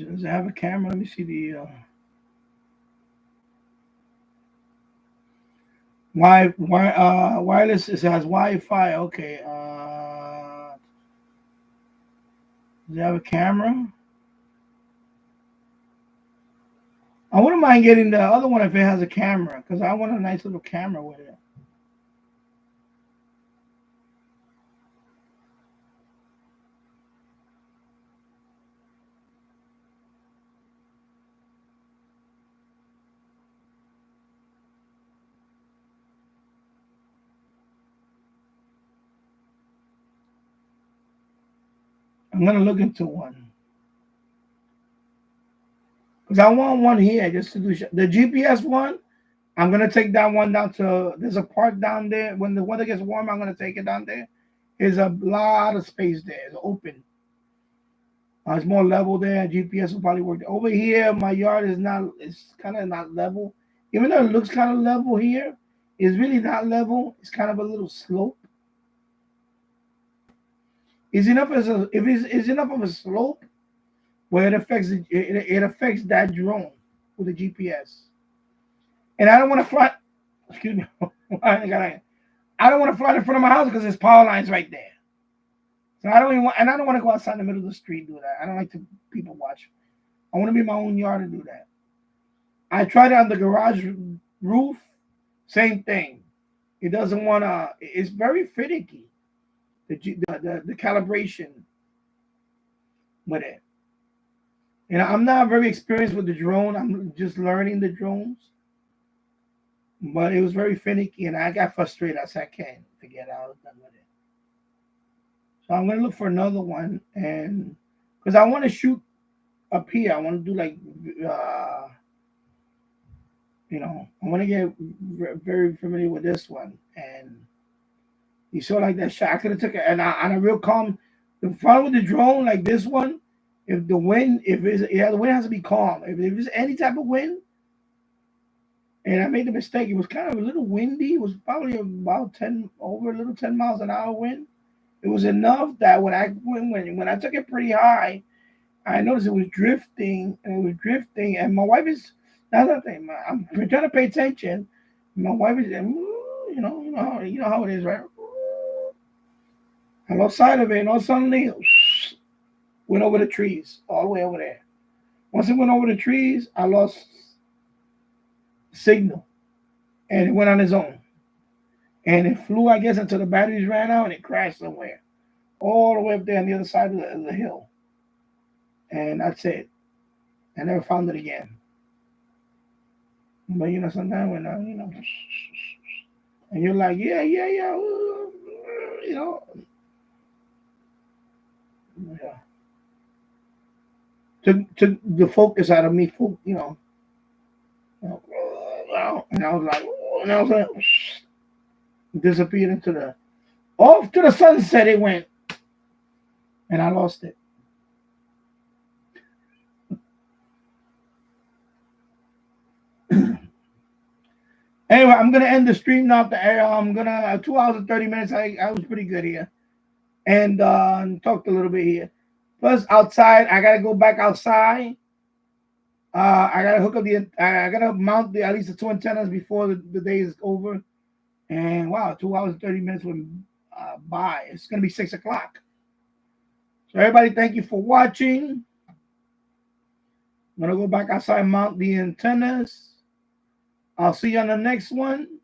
Does it have a camera? Let me see the wireless. It has Wi-Fi. Okay. Does it have a camera? I wouldn't mind getting the other one if it has a camera, because I want a nice little camera with it. I'm gonna look into one because I want one here just to do the GPS one. I'm gonna take that one down to. There's a park down there. When the weather gets warm, I'm gonna take it down there. There's a lot of space there. It's open. It's more level there. GPS will probably work. Over here, my yard is not. It's kind of not level. Even though it looks kind of level here, is really not level. It's kind of a little slope. It's enough as a if it's enough of a slope where it affects that drone with the GPS. And I don't want to fly. Excuse me. I don't want to fly in front of my house because there's power lines right there. So I don't want to go outside in the middle of the street and do that. I don't like to people watch. I want to be in my own yard and do that. I tried it on the garage roof. Same thing. It doesn't want to. It's very finicky. The calibration with it. And I'm not very experienced with the drone. I'm just learning the drones. But it was very finicky, and I got frustrated. I said, I can't forget I was done with it. So I'm going to look for another one, and because I want to shoot up here. I want to do like, I want to get very familiar with this one. And you saw like that shot. I could have took it, and on a real calm. The problem with the drone like this one, if the wind, the wind has to be calm. If there's any type of wind, and I made the mistake, it was kind of a little windy. It was probably about 10 miles an hour wind. It was enough that when I took it pretty high, I noticed it was drifting, and my wife is, that's the thing, I'm trying to pay attention. My wife is, you know how it is, right? I lost sight of it, and all suddenly went over the trees, all the way over there. Once it went over the trees, I lost signal, and it went on its own. And it flew, I guess, until the batteries ran out, and it crashed somewhere, all the way up there on the other side of the hill. And that's it. I never found it again. But sometimes when and you're like, yeah, took the focus out of me, and I was like, disappeared into off to the sunset it went, and I lost it. Anyway, I'm gonna end the stream now. I'm gonna 2 hours and 30 minutes. I was pretty good here, and talked a little bit here. Plus, outside, I gotta go back outside. I gotta hook up I gotta mount at least the 2 antennas before the day is over. And wow, 2 hours and 30 minutes went by. It's gonna be 6 o'clock. So everybody, thank you for watching. I'm gonna go back outside and mount the antennas. I'll see you on the next one.